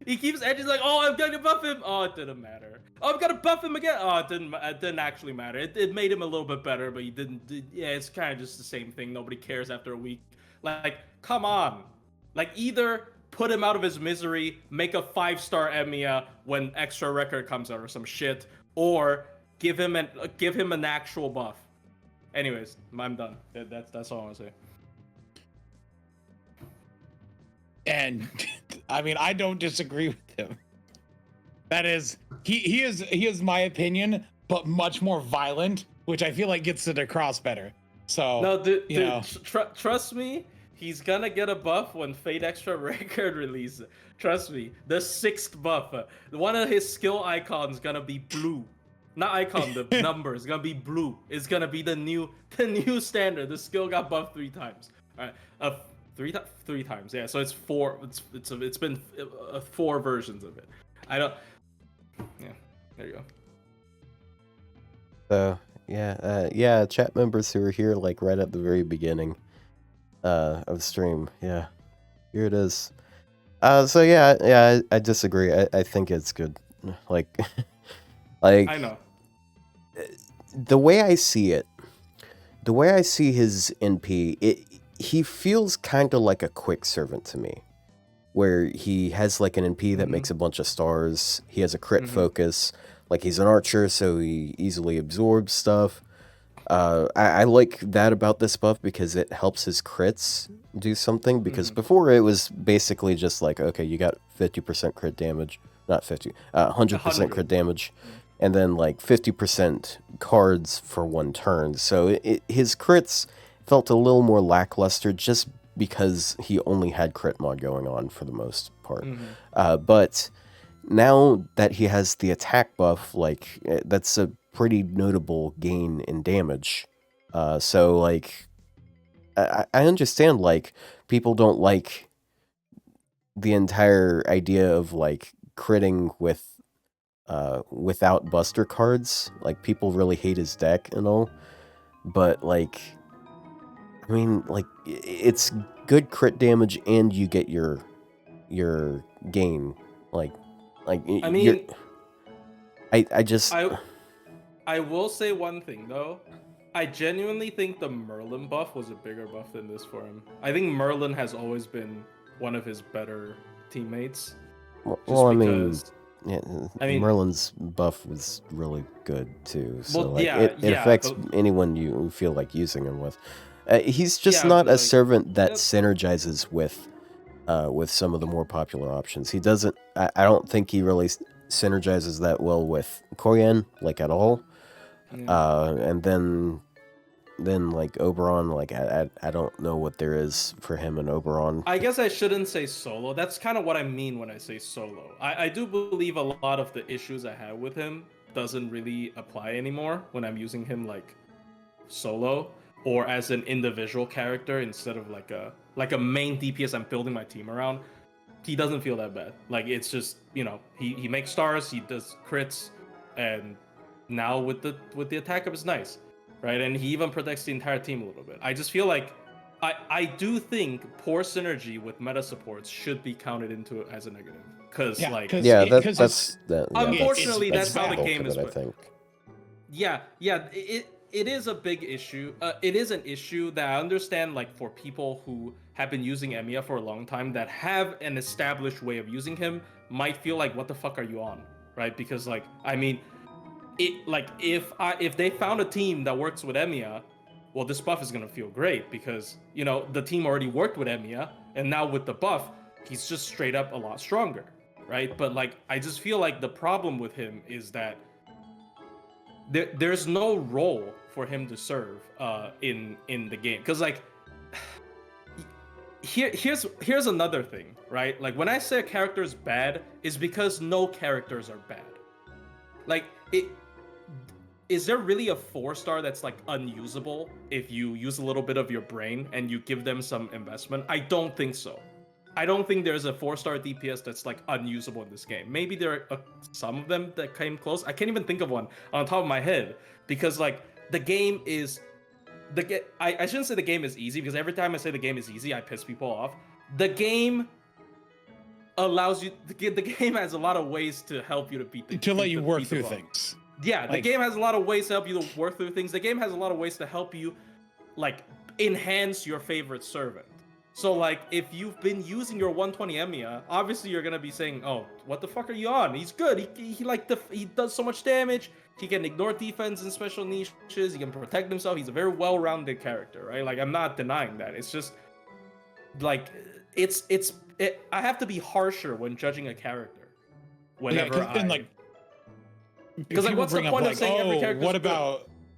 S3: He keeps edging, like, oh, I'm gonna buff him. Oh, it didn't matter. Oh, I'm gonna buff him again. Oh, it didn't actually matter. It made him a little bit better, but he didn't. Yeah, it's kind of just the same thing. Nobody cares after a week. Like, come on. Like, either put him out of his misery, make a 5-star EMIYA when extra record comes out or some shit, or give him an actual buff. Anyways, I'm done. That's all I want to say.
S2: And I mean, I don't disagree with him. That is, he is my opinion, but much more violent, which I feel like gets it across better. So
S3: no, dude, trust me, he's gonna get a buff when Fate Extra Record releases. Trust me, the 6th buff, one of his skill icons gonna be blue. Not icon, the number is gonna be blue. It's gonna be the new standard. The skill got buffed 3 times. All right, 3 times, yeah. So it's 4. It's been 4 versions of it. Yeah, there you
S1: go. So yeah, chat members who were here like right at the very beginning of the stream. Yeah, here it is. So yeah, I disagree. I think it's good. Like,
S3: I know.
S1: The way I see his NP, he feels kind of like a quick servant to me, where he has like an NP that makes a bunch of stars. He has a crit focus, like he's an archer, so he easily absorbs stuff. I like that about this buff because it helps his crits do something, because before it was basically just like, okay, you got 50% crit damage, not 50, 100% crit damage, and then like 50% cards for 1 turn. So his crits felt a little more lackluster just because he only had crit mod going on for the most part. But now that he has the attack buff, like, that's a pretty notable gain in damage. So like, I understand like people don't like the entire idea of like critting with without buster cards. Like people really hate his deck and all, but like, I mean, like it's good crit damage and you get your gain. Like
S3: I mean,
S1: I just
S3: I will say one thing though. I genuinely think the Merlin buff was a bigger buff than this for him. I think Merlin has always been one of his better teammates.
S1: well, I mean,
S3: because
S1: yeah,
S3: I mean,
S1: Merlin's buff was really good too. So
S3: well,
S1: like
S3: yeah,
S1: it affects
S3: but
S1: anyone you feel like using him with. He's just
S3: yeah,
S1: not
S3: but
S1: a
S3: like
S1: servant that
S3: that's
S1: synergizes with some of the more popular options. He doesn't. I don't think he really synergizes that well with Koyan, like at all. And then like Oberon, like I don't know what there is for him in Oberon.
S3: I guess I shouldn't say solo. That's kind of what I mean when I say solo. I do believe a lot of the issues I have with him doesn't really apply anymore when I'm using him like solo or as an individual character instead of like a main DPS I'm building my team around. He doesn't feel that bad. Like it's just, he makes stars, he does crits, and now with the attack up is nice. Right? And he even protects the entire team a little bit. I just feel like I do think poor synergy with meta supports should be counted into it as a negative. Because
S2: Yeah,
S3: like
S2: 'cause
S1: Yeah,
S2: it- 'cause it's-
S3: unfortunately
S2: it's
S3: that's how the
S2: valid.
S3: game is
S1: I
S3: played.
S1: think.
S3: Yeah, it is a big issue. It is an issue that I understand, like for people who have been using EMIYA for a long time that have an established way of using him might feel like, what the fuck are you on, right? Because like, I mean, if they found a team that works with EMIYA, well, this buff is gonna feel great because the team already worked with EMIYA, and now with the buff, he's just straight up a lot stronger, right? But like, I just feel like the problem with him is that there's no role for him to serve in the game. Because like here's another thing, right? Like when I say a character is bad, is because no characters are bad. Like is there really a 4-star that's like unusable if you use a little bit of your brain and you give them some investment? I don't think so. I don't think there's a 4-star DPS that's like unusable in this game. Maybe there are some of them that came close. I can't even think of one on top of my head because like the game is I shouldn't say the game is easy because every time I say the game is easy, I piss people off. The game allows you. The game has a lot of ways to help you to beat the
S2: to let you work
S3: beat the
S2: through
S3: boss.
S2: things.
S3: Yeah, the game has a lot of ways to help you to work through things. The game has a lot of ways to help you like enhance your favorite servant. So like if you've been using your 120 EMIYA, obviously you're gonna be saying, "Oh, what the fuck are you on? He's good. He does so much damage. He can ignore defense and special niches. He can protect himself. He's a very well-rounded character, right? Like I'm not denying that. It's just like I have to be harsher when judging a character. Whenever
S2: because
S3: like what's the point of saying every character?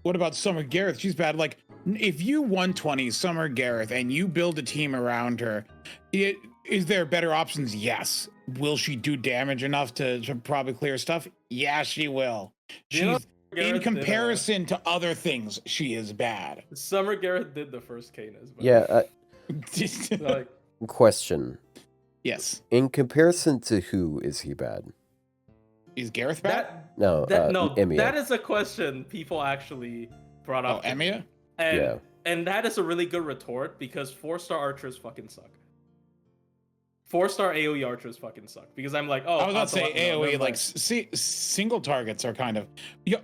S2: What about Summer Gareth? She's bad. Like if you 120 Summer Gareth and you build a team around her, is there better options? Yes. Will she do damage enough to probably clear stuff? Yeah, she will. She's in comparison to other things, she is bad.
S3: Summer Gareth did the first Kane as well.
S1: Yeah.
S3: Like,
S1: Question.
S2: Yes.
S1: In comparison to who is he bad?
S2: Is Gareth bad?
S1: No, EMIYA.
S3: That is a question people actually brought up.
S2: Oh, EMIYA?
S3: And that is a really good retort because 4-star archers fucking suck. 4-star AoE archers fucking suck because I'm like, oh,
S2: I was about to say AoE, like single targets are kind of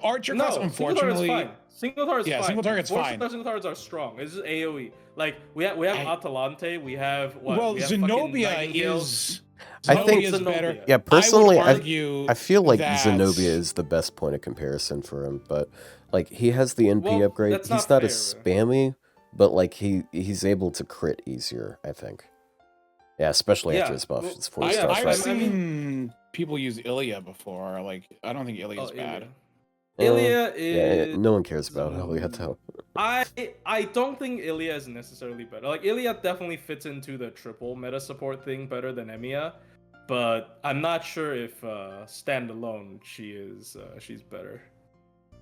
S2: archer class. Unfortunately,
S3: single target's fine.
S2: Single target's fine.
S3: Single targets are strong. It's just AoE. Like we have Atalante. We have what?
S2: Well, Zenobia
S1: is.
S2: I
S1: think
S2: is better.
S1: Yeah, personally,
S2: I
S1: feel like Zenobia is the best point of comparison for him. But like he has the NP upgrade. He's not as spammy, but like he's able to crit easier. I think. Yeah, especially after his buff. It's 4-star.
S2: I've seen people use EMIYA before. Like I don't think EMIYA is bad.
S3: EMIYA is.
S1: Yeah, no one cares about EMIYA though.
S3: I don't think EMIYA is necessarily better. Like EMIYA definitely fits into the triple meta support thing better than EMIYA, but I'm not sure if standalone she's better.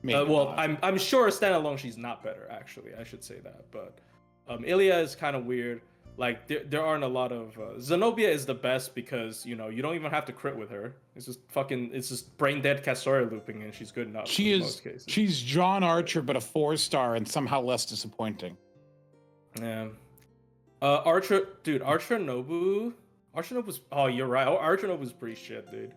S2: Maybe
S3: Well,
S2: not.
S3: I'm sure standalone she's not better. Actually, I should say that. But EMIYA is kind of weird. Like there aren't a lot of Zenobia is the best because you don't even have to crit with her. It's just brain dead Kasori looping and she's good enough in most cases.
S2: She's John Archer, but a 4-star and somehow less disappointing.
S3: Yeah. Archer Nobu's. Oh, you're right. Archer Nobu's pretty shit, dude.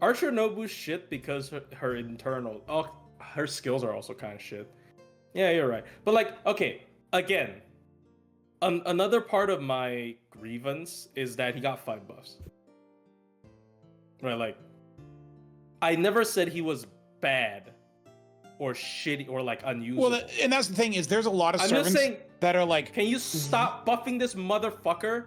S3: Archer Nobu's shit because her internal. Oh, her skills are also kind of shit. Yeah, you're right. But like, okay, again, another part of my grievance is that he got 5 buffs. Right, like, I never said he was bad or shitty or like unusable.
S2: Well, and that's the thing is, there's a lot of
S3: I'm
S2: servants
S3: just saying,
S2: that are like,
S3: can you stop buffing this motherfucker?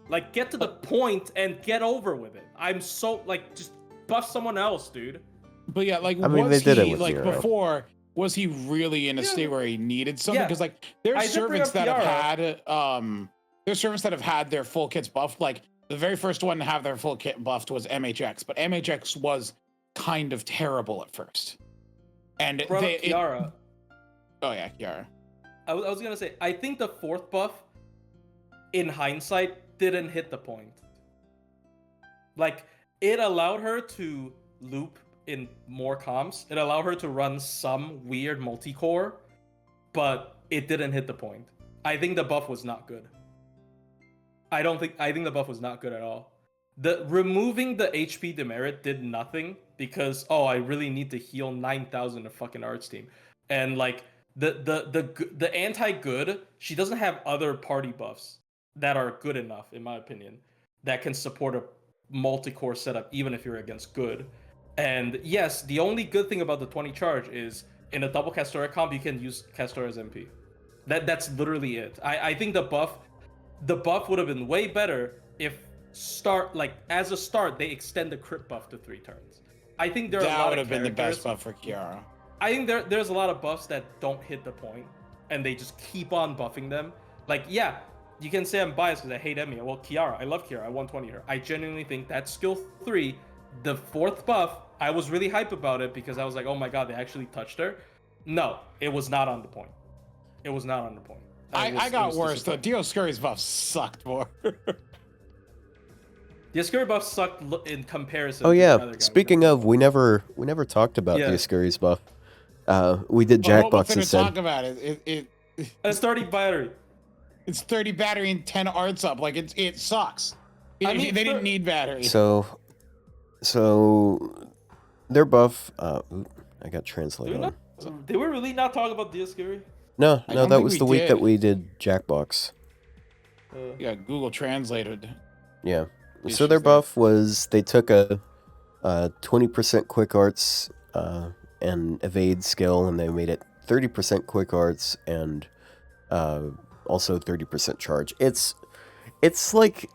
S3: Like, get to the point and get over with it. I'm so like, just buff someone else, dude.
S2: but yeah, like,
S1: I mean,
S2: was
S1: they did it
S2: he
S1: with
S2: like
S1: Nero.
S2: before? Was he really in a state where he needed something?
S3: Yeah.
S2: Because like,
S3: I
S2: there's
S3: did bring
S2: servants
S3: up
S2: that have
S3: Kiara.
S2: had there's servants that have had their full kits buffed. Like the very first one to have their full kit buffed was MHX, but MHX was kind of terrible at first. And
S3: Kiara.
S2: Oh yeah, Kiara.
S3: I was gonna say, I think the 4th buff, in hindsight, didn't hit the point. Like, it allowed her to loop in more comps. It allowed her to run some weird multi-core, but it didn't hit the point. I think the buff was not good. I think the buff was not good at all. The removing the HP demerit did nothing because I really need to heal 9,000 to fucking arts team. And like the anti-good, she doesn't have other party buffs that are good enough, in my opinion, that can support a multi-core setup even if you're against good. And yes, the only good thing about the 20 charge is in a double Kastora comp you can use Kastora as MP. That's literally it. I think the buff would have been way better if as a start they extend the crit buff to 3 turns. I think there are a lot
S2: would
S3: of
S2: have been the best
S3: characters-
S2: buff for Kiara.
S3: I think there's a lot of buffs that don't hit the point, and they just keep on buffing them. Like, yeah, you can say I'm biased because I hate EMIYA. Well, Kiara, I love Kiara. I 120 her. I genuinely think that skill 3, the 4th buff, I was really hype about it because I was like, oh my god, they actually touched her. No, it was not on the point. It was not on the point.
S2: I got worse though. Dioscuri's buff sucked more.
S3: Dioscuri buff sucked in comparison.
S1: Oh
S3: to the
S1: yeah.
S3: other guys.
S1: Speaking of, we never talked about
S3: Yeah.
S1: Dioscuri's buff. We did
S2: Well,
S1: Jackbox
S2: to
S1: instead.
S2: talk about it.
S3: It's 30 battery.
S2: It's 30 battery and 10 arts up. Like it sucks.
S3: I mean,
S2: they didn't need battery.
S1: So their buff. I got translated on.
S3: Did we really not talk about Dioscuri?
S1: No,
S2: I
S1: no,
S2: don't
S1: that
S2: think
S1: was
S2: we
S1: the week
S2: did.
S1: that we did Jackbox.
S2: Yeah, Google translated.
S1: Yeah.
S2: Issues
S1: So their
S2: there.
S1: buff was they took a 20% quick arts and evade skill, and they made it 30% quick arts and also 30% charge. It's like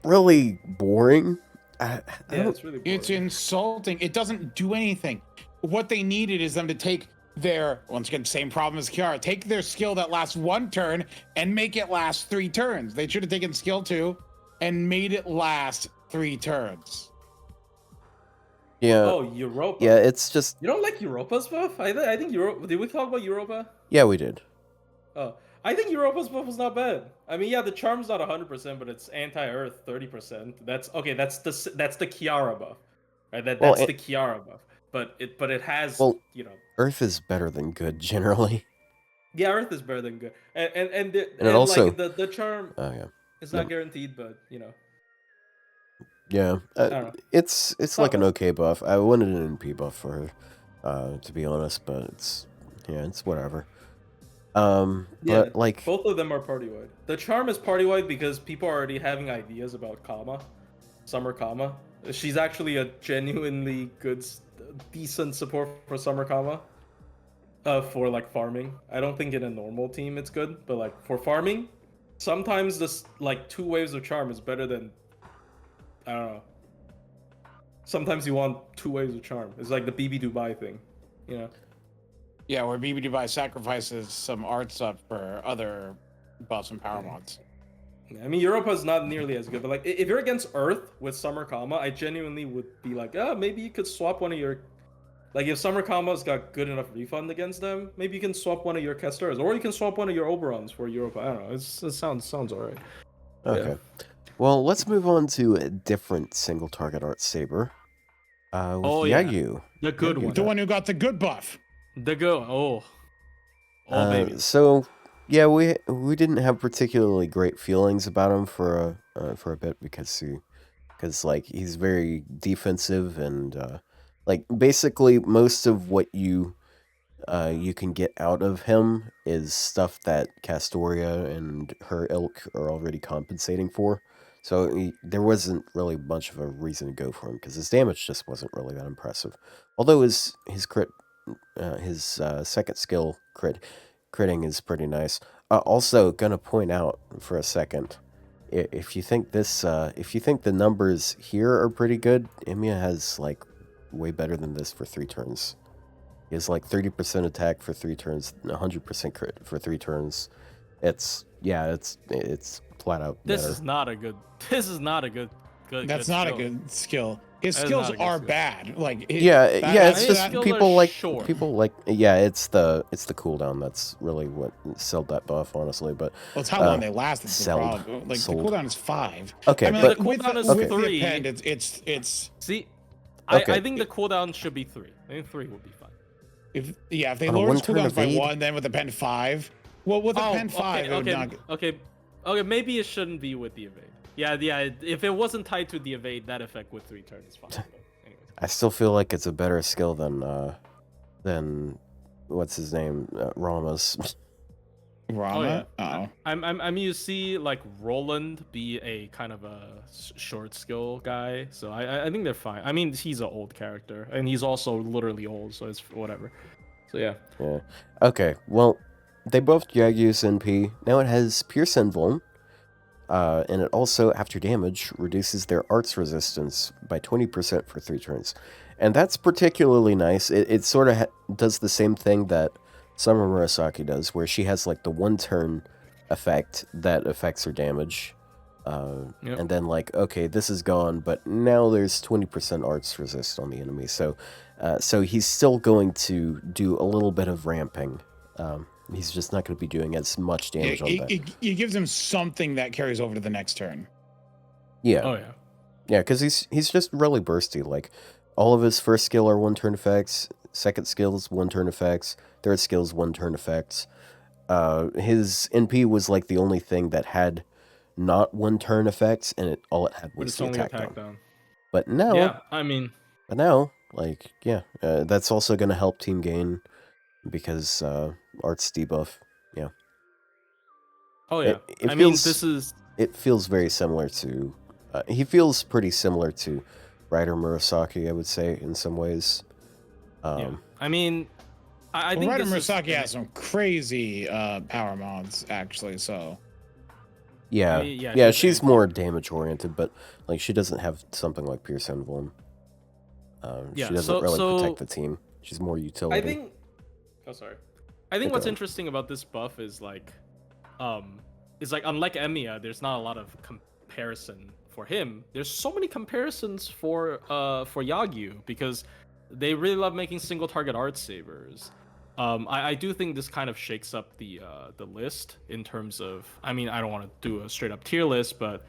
S1: really boring. I
S3: Yeah,
S1: don't-
S3: it's really boring.
S2: It's insulting. It doesn't do anything. What they needed is them to take their, once again, same problem as Kiara, take their skill that lasts 1 turn and make it last 3 turns. They should have taken skill 2 and made it last 3 turns.
S1: yeah.
S3: Oh, Europa.
S1: Yeah, it's just
S3: You don't like Europa's buff? I think Europa. Did we talk about Europa?
S1: yeah, we did.
S3: Oh, I think Europa's buff was not bad. I mean, yeah, the charm's not 100%, but it's anti-earth 30%. That's okay. That's the Kiara buff, right? That's
S1: Well,
S3: the Kiara buff. But it has
S1: Well-
S3: you know.
S1: Earth is better than good generally.
S3: Yeah, Earth is better than good, and
S1: it also-
S3: like the charm
S1: Oh yeah.
S3: is not guaranteed, but you know.
S1: Yeah,
S3: don't know.
S1: it's like an okay buff. I wanted an NP buff for her, to be honest, but it's whatever.
S3: Yeah,
S1: But like,
S3: Both of them are party-wide. The charm is party-wide because people are already having ideas about Kama, Summer Kama. She's actually a genuinely good, decent support for Summer Kama. For like farming. I don't think in a normal team it's good, but like for farming, sometimes this like 2 waves of charm is better than, I don't know. Sometimes you want 2 waves of charm. It's like the BB Dubai thing, you know.
S2: Yeah, where BB Dubai sacrifices some arts up for other buffs and power mods.
S3: I mean, Europa is not nearly as good, but like if you're against Earth with Summer Kama, I genuinely would be like, maybe you could swap one of your Like if Summer Combo's got good enough refund against them, maybe you can swap one of your Casters, or you can swap one of your Oberons for Europe. I don't know. It sounds alright.
S1: Okay.
S3: Yeah.
S1: Well, let's move on to a different single target art saber. With
S3: Oh, yeah.
S1: Yagyu.
S3: The good
S1: Yagyu
S3: one.
S2: The one who got the good buff.
S3: The good. Oh, baby.
S1: So, yeah, we didn't have particularly great feelings about him for a bit because like he's very defensive and like basically most of what you can get out of him is stuff that Castoria and her ilk are already compensating for. So there wasn't really much of a reason to go for him because his damage just wasn't really that impressive. Although his crit, his second skill critting is pretty nice. Also, gonna point out for a second, if you think the numbers here are pretty good, EMIYA has like way better than this for 3 turns. He has like 30% attack for 3 turns, 100% crit for 3 turns. It's flat out better.
S3: This is not a good.
S2: That's
S3: good
S2: not
S3: skill.
S2: a good skill. His
S3: That is
S2: skills
S3: not a good
S2: are
S3: skill.
S2: bad. Like
S1: It's just
S3: skills
S1: people
S3: are
S1: like
S3: short.
S1: it's the cooldown that's really what sold that buff, honestly. But
S2: Well, it's how long they last. That's the
S1: sold.
S2: problem. Like
S1: Sold.
S2: the cooldown is 5.
S1: Okay,
S2: I mean,
S1: but
S3: the cooldown is
S2: with
S3: 3.
S2: the append, it's
S3: See,
S1: Okay.
S3: I think the cooldown should be 3. I think 3 would be fine.
S2: if they
S1: On a
S2: lower his
S1: one-turn
S2: cooldowns by
S1: evade?
S2: 1, then with append 5. Well, with append 5, it would not.
S3: Okay. Maybe it shouldn't be with the evade. Yeah. If it wasn't tied to the evade, that effect with 3 turns is fine. But anyways.
S1: I still feel like it's a better skill than what's his name, Rama's.
S2: Rama?
S3: yeah.
S2: Oh.
S3: I'm you see like Roland be a kind of a short skill guy, so I think they're fine. I mean, he's an old character, and he's also literally old, so it's whatever. So yeah.
S1: Yeah. Okay. Well, they buffed Yagyu's NP. Now it has Pierce Invuln. And it also, after damage, reduces their arts resistance by 20% for 3 turns. And that's particularly nice. It sort of does the same thing that Summer Murasaki does, where she has like the 1-turn effect that affects her damage.
S3: Yep.
S1: And then like, okay, this is gone, but now there's 20% arts resist on the enemy. So he's still going to do a little bit of ramping. He's just not going to be doing as much damage on that.
S2: It gives him something that carries over to the next turn.
S1: Yeah.
S3: Oh yeah.
S1: Yeah, because he's just really bursty. Like, all of his first skill are 1-turn effects, second skills 1-turn effects, third skills 1-turn effects. His NP was like the only thing that had not 1-turn effects, and all it had
S3: But
S1: was
S3: it's
S1: the
S3: only
S1: attack down. But now, that's also going to help team gain because arts debuff. Yeah.
S3: Oh yeah.
S1: It feels very similar to. He feels pretty similar to Ryder Murasaki, I would say, in some ways.
S3: Yeah. I mean, I think
S2: Ryder
S3: this
S2: Murasaki
S3: is...
S2: has some crazy power mods, actually. So.
S1: Yeah,
S3: yeah,
S1: she's more damage oriented, but like she doesn't have something like Pierce Invuln. She doesn't really protect the team. She's more utility.
S3: I think. Oh, sorry. I think what's interesting about this buff is like unlike EMIYA, there's not a lot of comparison for him. There's so many comparisons for Yagyu because they really love making single target art sabers. I do think this kind of shakes up the list in terms of. I mean, I don't want to do a straight up tier list, but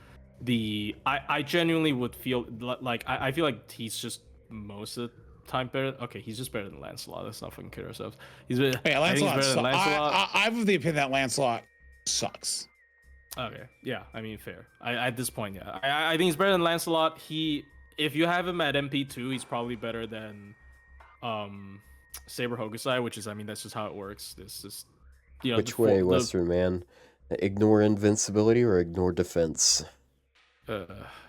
S3: I genuinely would feel like I feel like he's just most of the time better. Okay, he's just better than Lancelot. Let's not fucking kid ourselves.
S2: Lancelot. I'm of the opinion that Lancelot sucks.
S3: Okay, yeah. I mean, fair. At this point, yeah. I think he's better than Lancelot. If you have him at MP2, he's probably better than Saber Hokusai, which is, I mean, that's just how it works. This is,
S1: which way, Western man? Ignore invincibility or ignore defense?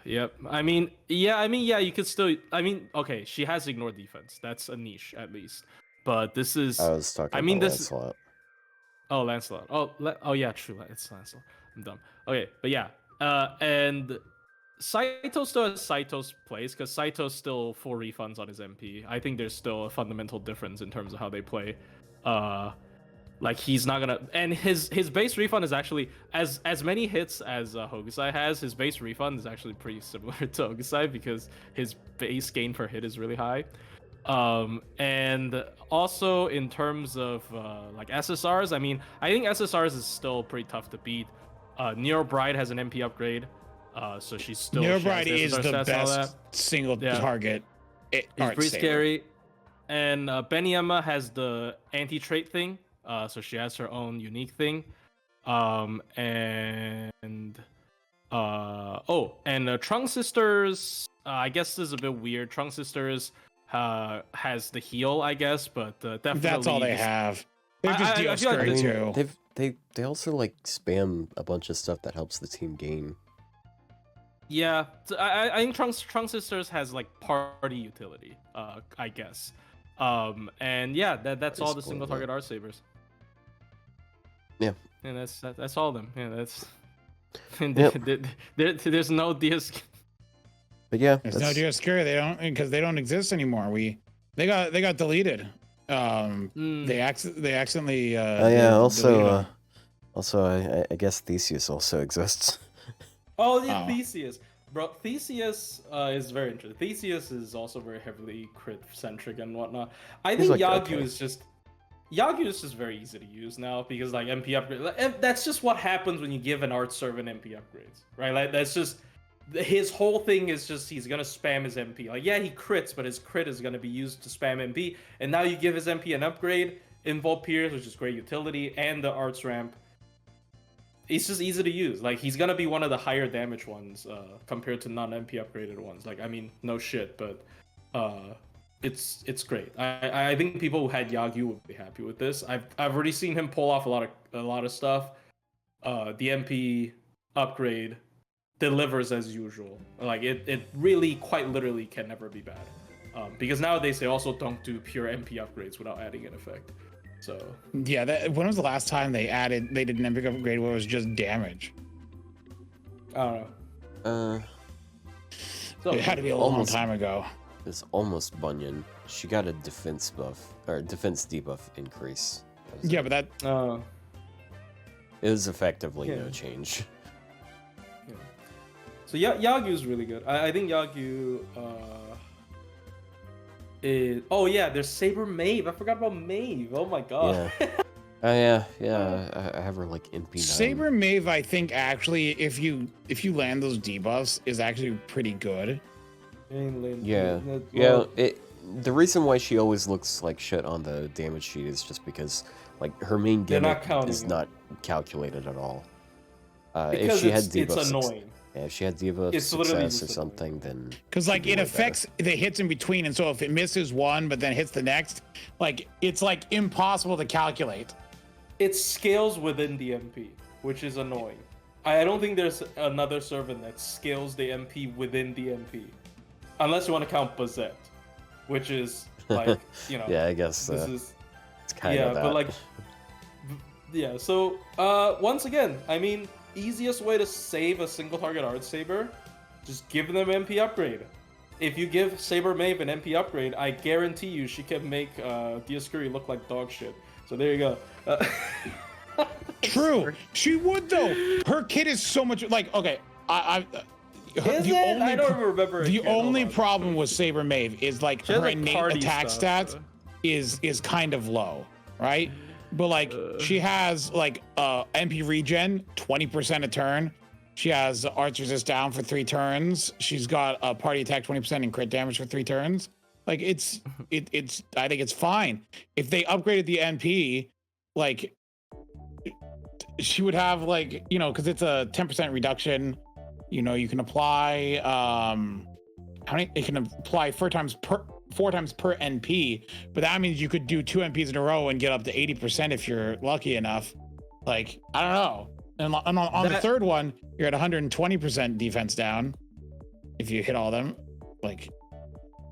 S3: Yep. I mean, yeah. You could still. I mean, okay. She has ignored defense. That's a niche at least. But this is.
S1: I was talking about Lancelot.
S3: Oh, Lancelot. Oh, yeah. True. It's Lancelot. I'm dumb. Okay, but yeah. And Saito still has Saito's place because Saito's still full refunds on his MP. I think there's still a fundamental difference in terms of how they play. Like he's not gonna, and his base refund is actually as many hits as Hokusai has. His base refund is actually pretty similar to Hokusai because his base gain per hit is really high. And also in terms of like SSRs, I mean, I think SSRs is still pretty tough to beat. Nero Bride has an MP upgrade, so she's still
S2: Nero
S3: she has
S2: Bride is
S3: SSR
S2: the
S3: stats and all
S2: best
S3: that.
S2: single
S3: Yeah.
S2: target.
S3: He's
S2: art
S3: pretty
S2: saver.
S3: scary. And Beniyama has the anti-trait thing, so she has her own unique thing. And Trunk Sisters. I guess this is a bit weird. Trunk Sisters has the heal, I guess, but definitely
S2: That's all they have. They're just
S3: I feel like
S1: I
S2: Dioscuri
S1: mean,
S2: too.
S1: they also like spam a bunch of stuff that helps the team gain.
S3: Yeah, I think Trunk Sisters has like party utility, I guess. And yeah, that's all the single target art sabers.
S1: Yeah,
S3: and that's all of them. Yeah, that's. And
S1: Yep.
S3: there's no DS.
S1: But yeah,
S2: There's no Dioscuri. They don't because they don't exist anymore. They got deleted. They accidentally.
S1: Oh yeah.
S2: deleted
S1: Also, I guess Theseus also exists.
S3: Oh yeah,
S2: Oh.
S3: Theseus, bro. Theseus is very interesting. Theseus is also very heavily crit centric and whatnot. I
S1: He's
S3: think
S1: like,
S3: Yagyu
S1: okay.
S3: is just. Yagyu is just very easy to use now because like MP upgrade. That's just what happens when you give an art servant MP upgrades, right? Like that's just his whole thing is just he's gonna spam his MP. Like yeah, he crits, but his crit is gonna be used to spam MP. And now you give his MP an upgrade, Involt Pierce, which is great utility, and the arts ramp. It's just easy to use. Like he's gonna be one of the higher damage ones compared to non-MP upgraded ones. Like I mean, no shit, but it's great. I think people who had Yagyu would be happy with this. I've already seen him pull off a lot of stuff. The MP upgrade delivers as usual. Like it really quite literally can never be bad. Because nowadays they also don't do pure MP upgrades without adding an effect. So
S2: Yeah, when was the last time they did an epic upgrade where it was just damage?
S3: I don't know. So
S2: It had to be a long
S1: almost-
S2: time ago.
S1: It's almost Bunyan. She got a defense buff or defense debuff increase.
S2: Yeah, but that
S1: It was effectively
S3: Yeah.
S1: no change.
S3: So Yagyu is really good. I think Yagyu is. Oh yeah, there's Saber Maeve. I forgot about Maeve. Oh my god.
S1: Yeah. I have her like NP9.
S2: Saber Maeve, I think actually, if you land those debuffs, is actually pretty good.
S1: Yeah. The reason why she always looks like shit on the damage sheet is just because like her main
S3: They're not
S1: gimmick
S3: counting
S1: is
S3: it.
S1: not calculated at all.
S3: Because
S1: if she had
S3: it's
S1: debuff
S3: annoying.
S1: if she had debuff
S3: It's literally
S1: success or
S3: just
S1: something, then
S2: Because like
S1: it'd
S2: it
S1: be way better.
S2: affects the hits in between, and so if it misses one but then hits the next, like it's like impossible to calculate.
S3: It scales within the MP, which is annoying. I don't think there's another servant that scales the MP within the MP, unless you want to count Bazette, which is like
S1: Yeah, I guess
S3: this is
S1: it's kind of that.
S3: but like yeah. So once again, I mean, easiest way to save a single target art saber, just give them MP upgrade. If you give Saber Maeve an MP upgrade, I guarantee you she can make Dioscuri look like dog shit. So there you go.
S2: True, she would though. Her kit is so much like okay. I
S3: Is it? I don't remember.
S2: The
S3: again. Hold
S2: only
S3: on.
S2: problem with Saber Maeve is like
S3: She has,
S2: her
S3: like,
S2: innate
S3: party
S2: attack
S3: stuff,
S2: stats is kind of low, right? But like she has like MP regen 20% a turn. She has arts resist down for 3 turns. She's got a party attack 20% and crit damage for 3 turns. Like it's I think it's fine. If they upgraded the NP, like she would have like, you know, because it's a 10% reduction. You know, you can apply how many? It can apply 4 times per NP, but that means you could do 2 NPs in a row and get up to 80% if you're lucky enough. Like I don't know. And on the third one, you're at 120% defense down if you hit all of them. Like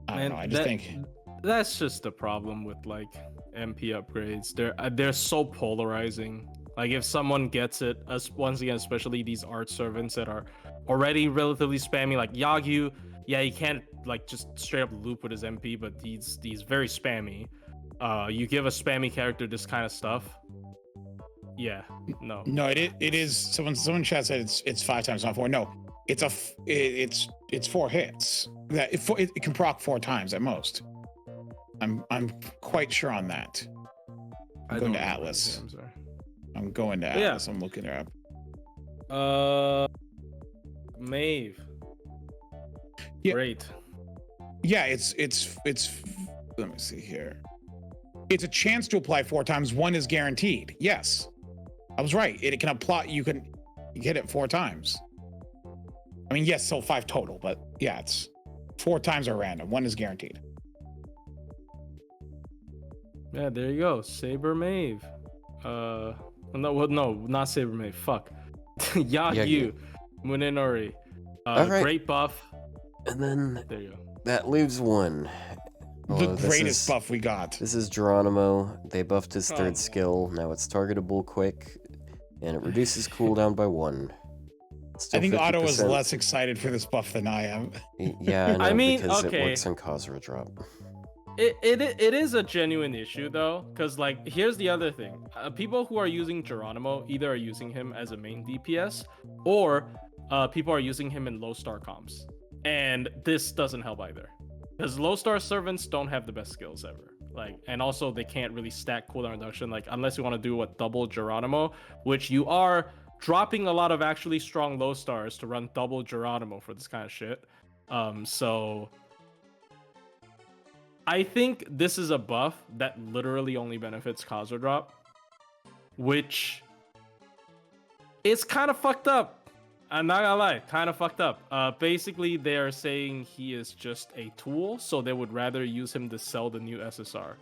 S2: I don't know. I just think
S3: that's just the problem with like MP upgrades. They're so polarizing. Like if someone gets it, once again, especially these art servants that are already relatively spammy, like Yagyu, yeah, he can't like just straight up loop with his MP, but he's very spammy. You give a spammy character this kind of stuff. Yeah, no.
S2: no, it is. Someone chat said it's 5 times, not 4. No, it's 4 hits. That it can proc 4 times at most. I'm quite sure on that. I'm going to Atlas. I'm going to Atlas. I'm looking her up.
S3: Maeve.
S2: Yeah.
S3: Great.
S2: Yeah, it's. Let me see here. It's a chance to apply 4 times. 1 is guaranteed. Yes, I was right. It can apply. You hit it 4 times. I mean, yes, so 5 total, but yeah, it's 4 times are random. 1 is guaranteed.
S3: Yeah, there you go. Saber Maeve. No, not Saber Maeve. Fuck. Yagyu. Munenori.
S1: Right.
S3: Great buff.
S1: And then
S3: there you go.
S1: That leaves one.
S2: The greatest buff we got.
S1: This is Geronimo. They buffed his 3rd skill. Now it's targetable quick, and it reduces cooldown by 1.
S2: I think 50%. Otto is less excited for this buff than I am.
S1: Yeah, I mean, because
S3: okay.
S1: it works on Kazuradrop.
S3: It is a genuine issue though, because like here's the other thing: people who are using Geronimo either are using him as a main DPS, or people are using him in low star comps, and this doesn't help either, because low star servants don't have the best skills ever. Like, and also they can't really stack cooldown reduction, like unless you want to do a double Geronimo, which you are dropping a lot of actually strong low stars to run double Geronimo for this kind of shit. So I think this is a buff that literally only benefits Kazuradrop, which is kind of fucked up. I'm not gonna lie, kind of fucked up. Basically, they are saying he is just a tool, so they would rather use him to sell the new SSR.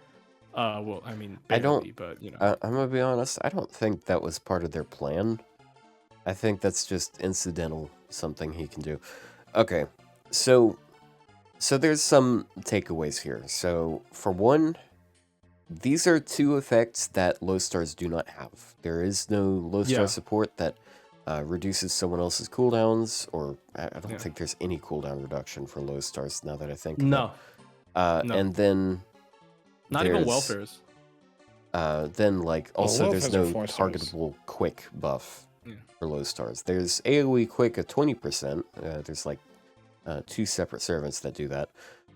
S3: Well, I mean, barely, but you know.
S1: I'm gonna be honest. I don't think that was part of their plan. I think that's just incidental, something he can do. Okay, so there's some takeaways here. So for one, these are 2 effects that low stars do not have. There is no low star support that reduces someone else's cooldowns, or I don't think there's any cooldown reduction for low stars now that I think
S3: no.
S1: No. And then
S3: not even welfares.
S1: Then like also there's no targetable quick buff for low stars. There's AoE quick at 20%. There's like 2 separate servants that do that,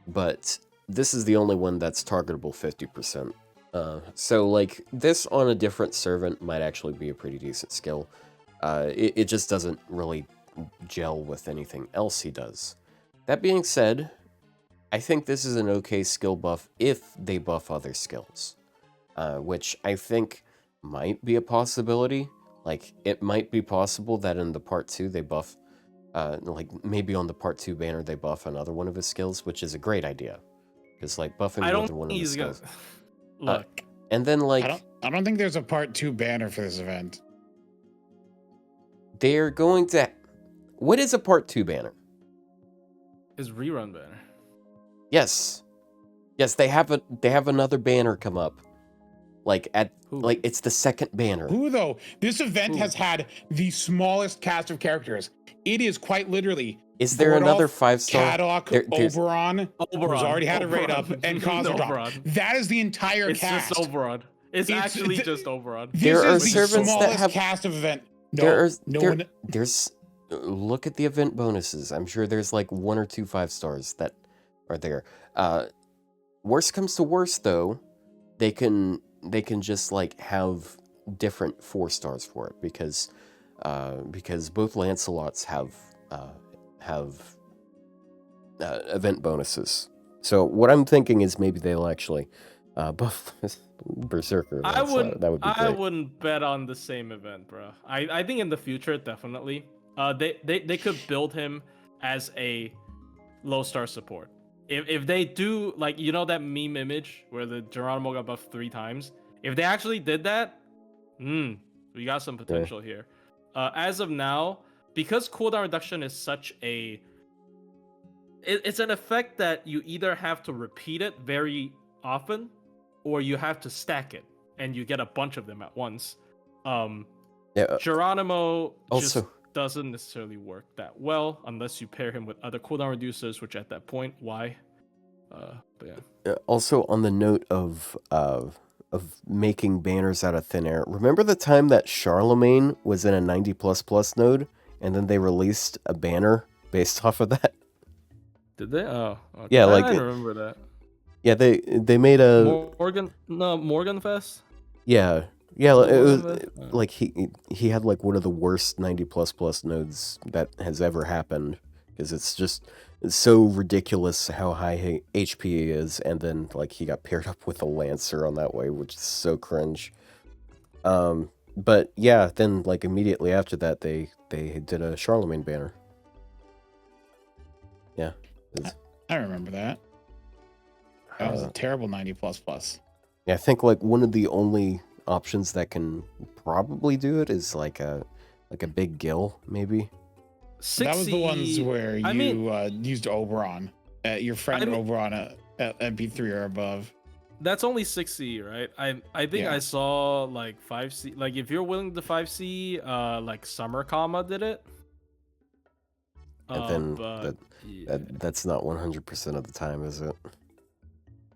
S1: but this is the only one that's targetable 50%. So like this on a different servant might actually be a pretty decent skill. It just doesn't really gel with anything else he does. That being said, I think this is an okay skill buff if they buff other skills, which I think might be a possibility. Like, it might be possible that in the part 2 they buff, like maybe on the part 2 banner they buff another one of his skills, which is a great idea. Because like buffing another one of his skills.
S3: Look,
S1: and then like
S2: I don't think there's a part 2 banner for this event.
S1: They're going to. What is a part 2 banner?
S3: Is rerun banner.
S1: Yes, they have another banner come up. Like it's the 2nd banner.
S2: Who though? This event has had the smallest cast of characters. It is quite literally.
S1: Is there another 5-star?
S2: Kadok, Oberon, who's already had a raid up, and Kazuradrop. That is the entire cast.
S3: It's just Oberon. It's actually just Oberon.
S1: There are
S2: the
S1: servants that have
S2: cast of event.
S1: There's look at the event bonuses. I'm sure there's like 1 or 2 5-stars that are there. Worst comes to worst though, they can just like have different 4-stars for it because both Lancelots have event bonuses. So what I'm thinking is maybe they'll actually buff Berserker.
S3: That would be great. I
S1: great.
S3: wouldn't bet on the same event, bro. I think in the future definitely. They could build him as a low star support. If they do, like, you know that meme image where the Geronimo got buffed 3 times? If they actually did that, we got some potential here. As of now, because cooldown reduction is such a... It's an effect that you either have to repeat it very often, or you have to stack it, and you get a bunch of them at once. Geronimo also just doesn't necessarily work that well unless you pair him with other cooldown reducers, which at that point, why? But yeah.
S1: Also, on the note of making banners out of thin air, remember the time that Charlemagne was in a 90++ node, and then they released a banner based off of that?
S3: Did they? Oh, okay.
S1: Yeah, like
S3: I remember that.
S1: Yeah, they made a
S3: Morgan Fest.
S1: yeah it was
S3: Morgan Fest?
S1: like he had like one of the worst 90++ nodes that has ever happened because it's so ridiculous how high HP he is, and then like he got paired up with a Lancer on that way, which is so cringe. But yeah, then like immediately after that, they did a Charlemagne banner. Yeah,
S2: I remember that. That was a terrible 90++.
S1: yeah. I think like one of the only options that can probably do it is like a big gill, maybe.
S3: 60,
S2: That was the ones where
S3: I mean,
S2: used Oberon, your friend Oberon at MP3 or above.
S3: that's only 6C, right? I think I saw like 5C. Like if you're willing to 5C, like Summer Comma did it.
S1: And then
S3: But
S1: that's not 100% of the time, is it?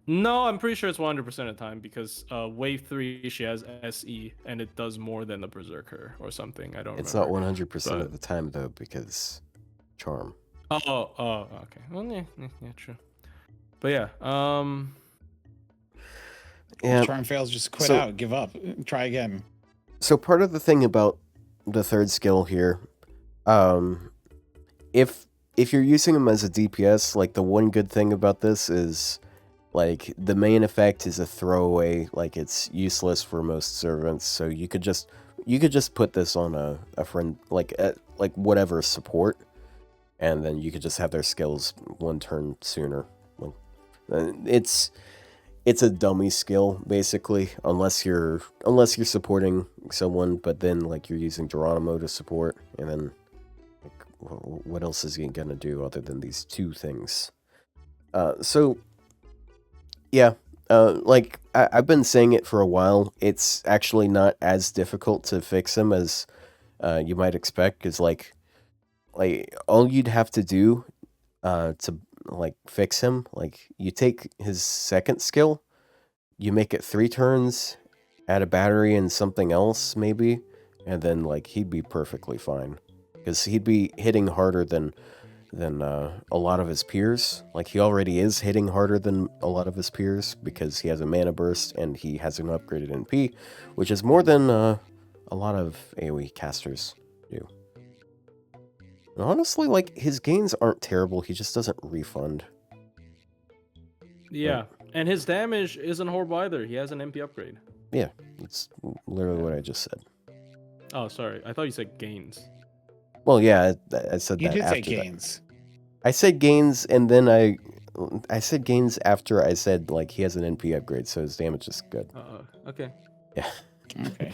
S3: no, I'm pretty sure it's 100% of the time because Wave 3 she has SE and it does more than the Berserker or something. I don't
S1: It's
S3: remember.
S1: not 100% of the time though, because charm.
S3: Oh, okay. Well, yeah, true. But yeah,
S1: Yeah.
S2: If charm fails, just quit out, give up, try again.
S1: So part of the thing about the third skill here, if you're using him as a DPS, like the one good thing about this is like the main effect is a throwaway, like it's useless for most servants, so you could just put this on a friend, like whatever support, and then you could just have their skills one turn sooner. It's a dummy skill basically, unless you're supporting someone, but then like you're using Geronimo to support, and then like, what else is he gonna do other than these two things? So yeah, like I've been saying it for a while. It's actually not as difficult to fix him as you might expect, because like all you'd have to do to like fix him, like you take his second skill, you make it 3 turns, add a battery and something else maybe, and then like he'd be perfectly fine, because he'd be hitting harder than a lot of his peers. Like he already is hitting harder than a lot of his peers because he has a mana burst and he has an upgraded NP, which is more than a lot of AoE casters do. And honestly, like his gains aren't terrible. He just doesn't refund.
S3: yeah, and his damage isn't horrible either. He has an MP upgrade.
S1: Yeah, it's literally what I just said.
S3: Oh, sorry. I thought you said gains.
S1: Well, yeah, I said
S2: You
S1: that
S2: did
S1: after
S2: say
S1: that.
S2: gains.
S1: I said gains, and then I said gains after I said like he has an NP upgrade, so his damage is good.
S3: Okay.
S1: Yeah.
S2: Okay.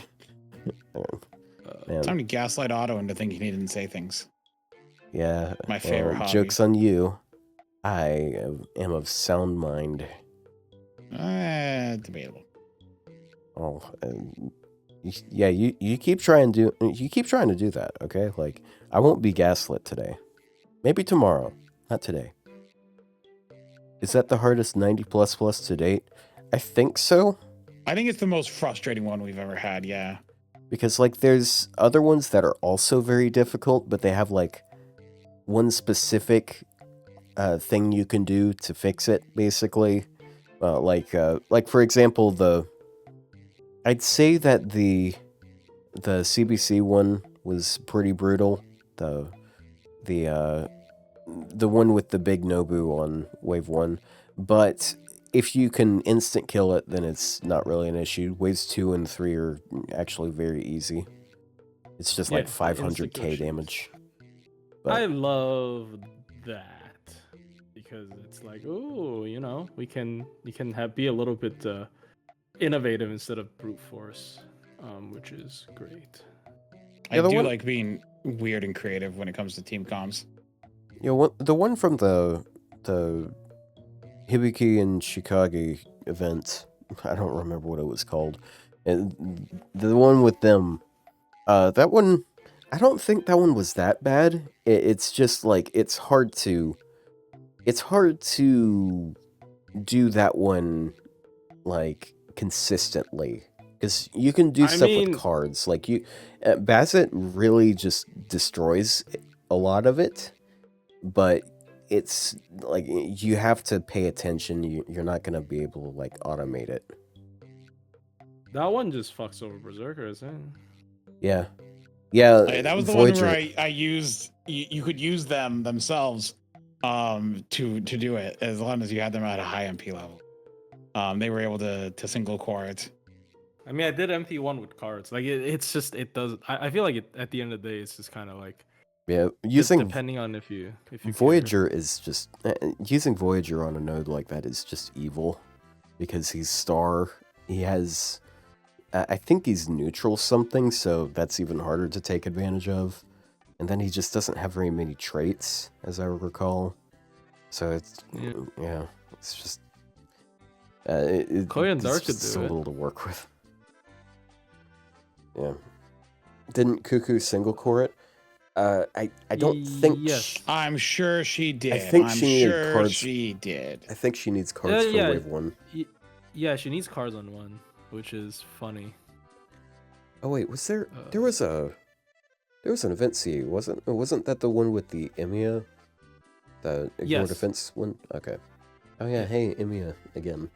S1: Man.
S2: Time to gaslight Otto into thinking he didn't say things.
S1: Yeah.
S2: My favorite hobby.
S1: Joke's on you. I am of sound mind.
S2: Debatable.
S1: Oh, yeah. You keep trying to do that. Okay, like I won't be gaslit today. Maybe tomorrow, not today. Is that the hardest 90++ to date? I think so.
S2: I think it's the most frustrating one we've ever had. Yeah.
S1: Because like there's other ones that are also very difficult, but they have like one specific thing you can do to fix it, basically. Like for example, I'd say that the CBC one was pretty brutal. The one with the big Nobu on wave 1, but if you can instant kill it, then it's not really an issue. Waves 2 and 3 are actually very easy. It's just like 500k damage. But
S3: I love that because it's like, ooh, you know, you can be a little bit innovative instead of brute force, which is great.
S2: I do like being weird and creative when it comes to team comms.
S1: You know, the one from the Hibiki and Shikage event, I don't remember what it was called, and the one with them, that one, I don't think that one was that bad. It's just like it's hard to do that one like consistently, because you can do stuff with cards. Like Bassett really just destroys a lot of it, but it's like you have to pay attention. You're not gonna be able to like automate it.
S3: That one just fucks over Berserkers, eh?
S1: Yeah, yeah.
S2: That was the
S1: Voyager.
S2: one where I used you could use them themselves to do it as long as you had them at a high MP level. They were able to single core it.
S3: I mean, I did MP1 with cards. Like it's just it does. I feel like it at the end of the day, it's just kind of like
S1: Yeah, using
S3: depending on if you
S1: Voyager is just using Voyager on a node like that is just evil, because he's star. He has, I think he's neutral something, so that's even harder to take advantage of. And then he just doesn't have very many traits, as I recall. So it's yeah, it's just
S3: Korean Dark
S1: it's
S3: could
S1: just
S3: do
S1: so
S3: it.
S1: little to work with. Yeah, didn't Cuckoo single core it? I don't think.
S3: Yes.
S2: I'm sure she did.
S1: I think
S2: I'm
S1: she needed
S2: sure
S1: cards.
S2: she did.
S1: I think she needs cards for
S3: yeah.
S1: wave 1.
S3: Yeah, she needs cards on 1, which is funny.
S1: Oh wait, was there? There was an event C, wasn't that the one with the EMIYA? The ignore
S3: Yes.
S1: defense one? Okay. Oh yeah, hey, EMIYA again.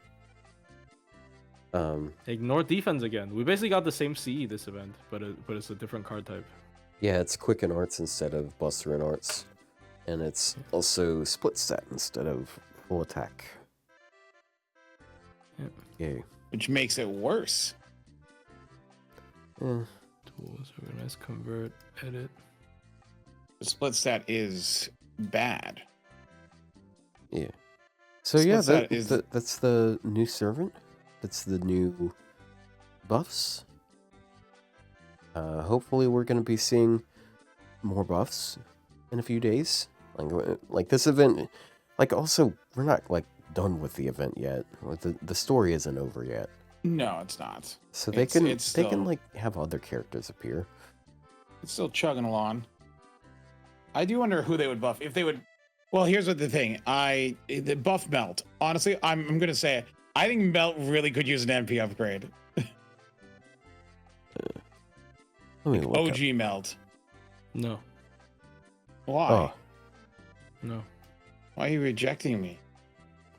S3: Ignore defense again. We basically got the same CE this event, but it's a different card type.
S1: Yeah, it's Quicken Arts instead of Buster in Arts. And it's also Split Stat instead of Full Attack.
S3: Yep.
S1: Yay.
S2: Which makes it worse.
S1: Yeah.
S3: Tools, organize, convert, edit.
S2: The split stat is bad.
S1: Yeah. So
S2: Split
S1: yeah,
S2: stat is-
S1: that's the new servant. That's the new buffs. Hopefully we're going to be seeing more buffs in a few days. Like this event, like also we're not like done with the event yet. The story isn't over yet.
S2: No, it's not.
S1: So they
S2: It's
S1: can
S2: still-
S1: like have other characters appear.
S2: It's still chugging along. I do wonder who they would buff if they would. Well, here's what the thing. The buff Melt. Honestly, I'm gonna say it. I think Melt really could use an MP upgrade.
S1: Let me look up.
S2: OG Melt.
S3: No,
S2: Why?
S1: Oh,
S3: no,
S2: Why are you rejecting me?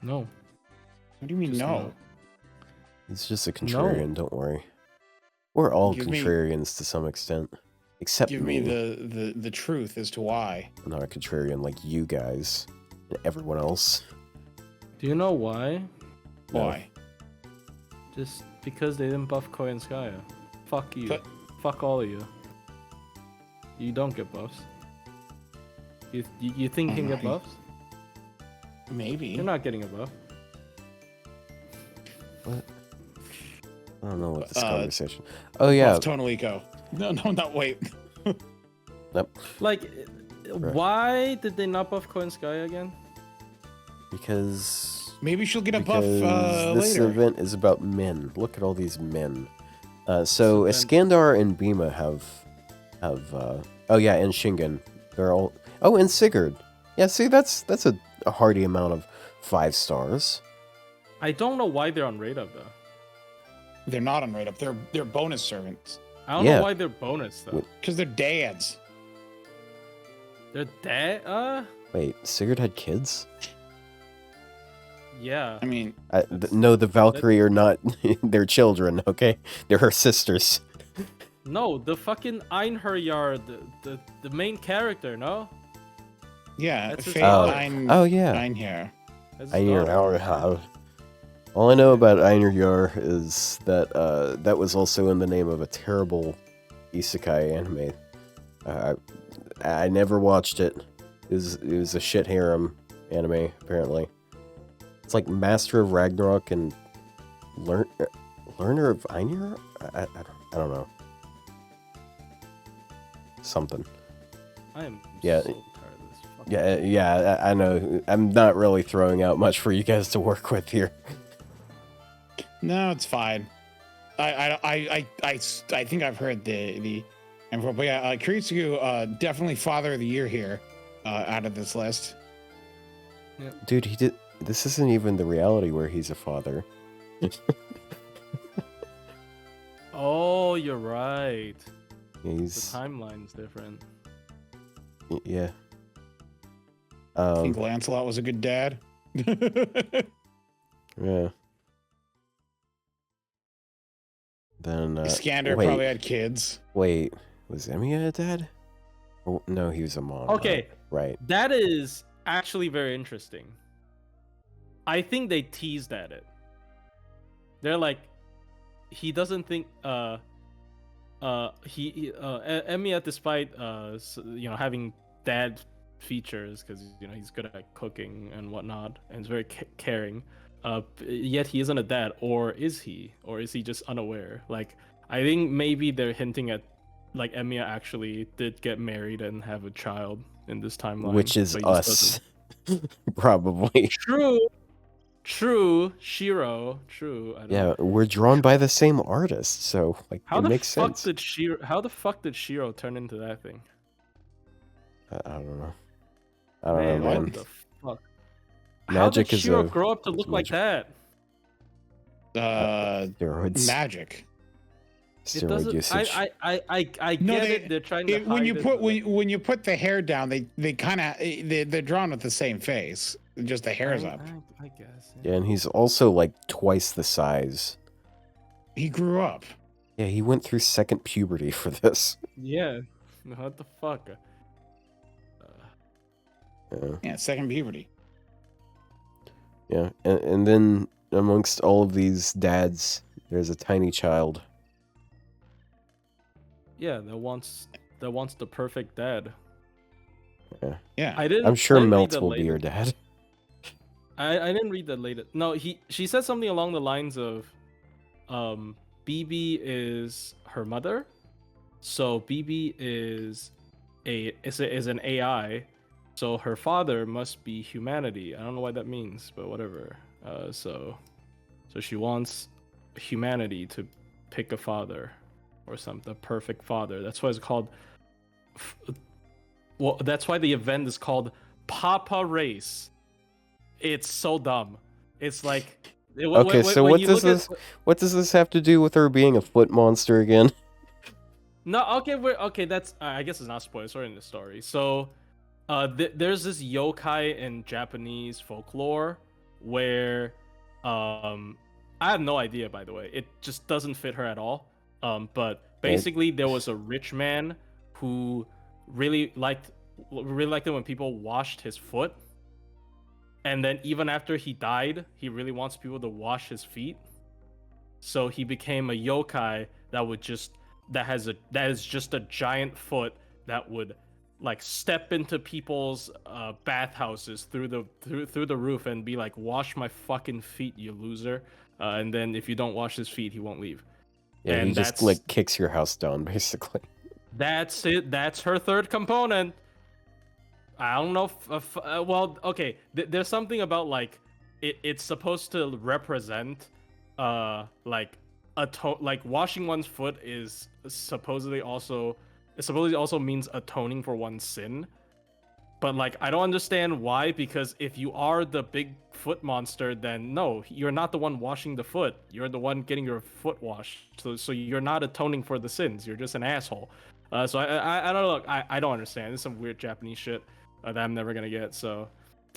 S3: no.
S2: What do you mean
S3: Just
S2: no?
S1: he's just a contrarian. Don't worry. We're all
S2: Give me-
S1: contrarians to some extent, except
S2: Give me the truth as to why.
S1: I'm not a contrarian like you guys and everyone else.
S3: Do you know why?
S1: No.
S2: Why?
S3: Just because they didn't buff Koi and Skya. Fuck you.
S2: But-
S3: Fuck all of you. You don't get buffs. You think you can get
S2: Alright.
S3: buffs?
S2: Maybe.
S3: You're not getting a buff.
S1: What? I don't know what this
S2: Uh,
S1: conversation. Oh yeah,
S2: Buff Tonalico. No, wait.
S3: Like, why did they not buff Koi and Skya again?
S1: because
S2: Maybe she'll get a buff
S1: this
S2: later.
S1: event is about men. Look at all these men. So
S3: So then-
S1: Iskandar and Bima have oh yeah, and Shingen. They're all and Sigurd. Yeah, see that's a hearty amount of 5 stars.
S3: I don't know why they're on Raid Up though.
S2: They're not on rate up. They're bonus servants
S3: I don't
S1: Yeah.
S3: know why they're bonus though.
S2: because they're dads.
S3: They're dead.
S1: Wait, Sigurd had kids?
S3: Yeah.
S2: I mean,
S1: No, the Valkyrie are not their children. Okay, they're her sisters.
S3: No, the fucking Einherjar, the main character. No.
S2: yeah.
S3: That's his
S2: Fate
S3: daughter.
S1: Oh yeah.
S2: Nine here.
S3: That's his daughter.
S1: All I know about Einherjar is that that was also in the name of a terrible isekai anime. I never watched it. It was a shit harem anime, apparently. It's like Master of Ragnarok and Learner of Einherjar? I don't know. Something.
S3: I am
S1: Yeah.
S3: so tired of this. Fucking
S1: Yeah, I know. I'm not really throwing out much for you guys to work with here.
S2: No, it's fine. I think I've heard the info, but yeah, Kiritsugu, definitely Father of the Year here, out of this list.
S1: Dude, he did. This isn't even the reality where he's a father.
S3: Oh, you're right. The
S1: He's
S3: timeline's different.
S1: yeah.
S2: I think Lancelot was a good dad.
S1: Yeah. Then
S2: Iskander
S1: wait,
S2: probably had kids.
S1: wait, was EMIYA a dad? Oh, no, he was a mom.
S4: Okay,
S1: right.
S4: that is actually very interesting. I think they teased at it. They're like, he doesn't think EMIYA, despite having dad features, because he's good at cooking and whatnot, and is very caring. Yet he isn't a dad, or is he? Or is he just unaware? Like, I think maybe they're hinting at, like, EMIYA actually did get married and have a child in this timeline,
S1: Which is us, probably.
S4: True, Shiro. True. I don't know.
S1: We're drawn by the same artist, so like it makes sense.
S4: How the fuck did Shiro turn into that thing?
S1: I don't know. I don't know, man.
S4: What the fuck?
S1: Magic
S4: How did
S1: is
S4: Shiro grow up to look like that?
S1: Steroids.
S2: Magic.
S1: Steroid usage.
S4: I get it. They're trying to
S2: when you put the hair down, they kind of they're drawn with the same face. Just the hair's up.
S4: I guess.
S1: Yeah, and he's also like twice the size.
S2: He grew up.
S1: Yeah, he went through second puberty for this.
S4: Yeah. What the fuck?
S2: Yeah, second puberty.
S1: Yeah, and then amongst all of these dads, there's a tiny child.
S4: Yeah, that wants the perfect dad.
S2: Yeah.
S1: I'm sure Melt will be your dad.
S4: I didn't read the latest. No, she said something along the lines of, BB is her mother, so BB is an AI, so her father must be humanity. I don't know what that means, but whatever. So she wants humanity to pick a father or something, the perfect father. That's why it's called. Well, that's why the event is called Papa Race. It's so dumb. It's like
S1: okay. So what does this have to do with her being a foot monster again?
S4: No, okay. That's I guess it's not spoilers. Sorry in the story. So, there's this yokai in Japanese folklore where, I have no idea, by the way. It just doesn't fit her at all. But basically, there was a rich man who really liked it when people washed his foot. And then even after he died, he really wants people to wash his feet. So he became a yokai that is just a giant foot that would like step into people's bathhouses through the roof and be like, "Wash my fucking feet, you loser!" And then if you don't wash his feet, he won't leave.
S1: Yeah, and he just like kicks your house down, basically.
S4: That's it. That's her third component. I don't know if well, okay. There's something about like it's supposed to represent like like washing one's foot is supposedly also means atoning for one's sin. But like I don't understand why, because if you are the big foot monster, then no, you're not the one washing the foot. You're the one getting your foot washed. So you're not atoning for the sins. You're just an asshole. So I don't know. I don't understand. This is some weird Japanese shit that I'm never gonna get. So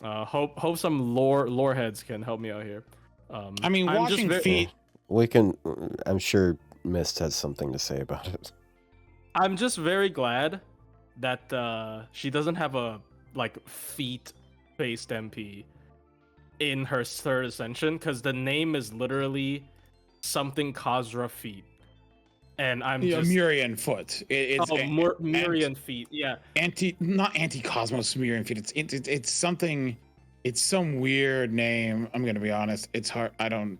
S4: hope some lore heads can help me out here.
S2: I mean, washing feet.
S1: We can. I'm sure Mist has something to say about it.
S4: I'm just very glad that she doesn't have a like feet-based MP in her third ascension, because the name is literally something Kazra feet. And I'm just
S2: Murian foot.
S4: Murian feet. Yeah.
S2: Not anti-cosmos Murian feet. It's something. It's some weird name. I'm gonna be honest. It's hard. I don't.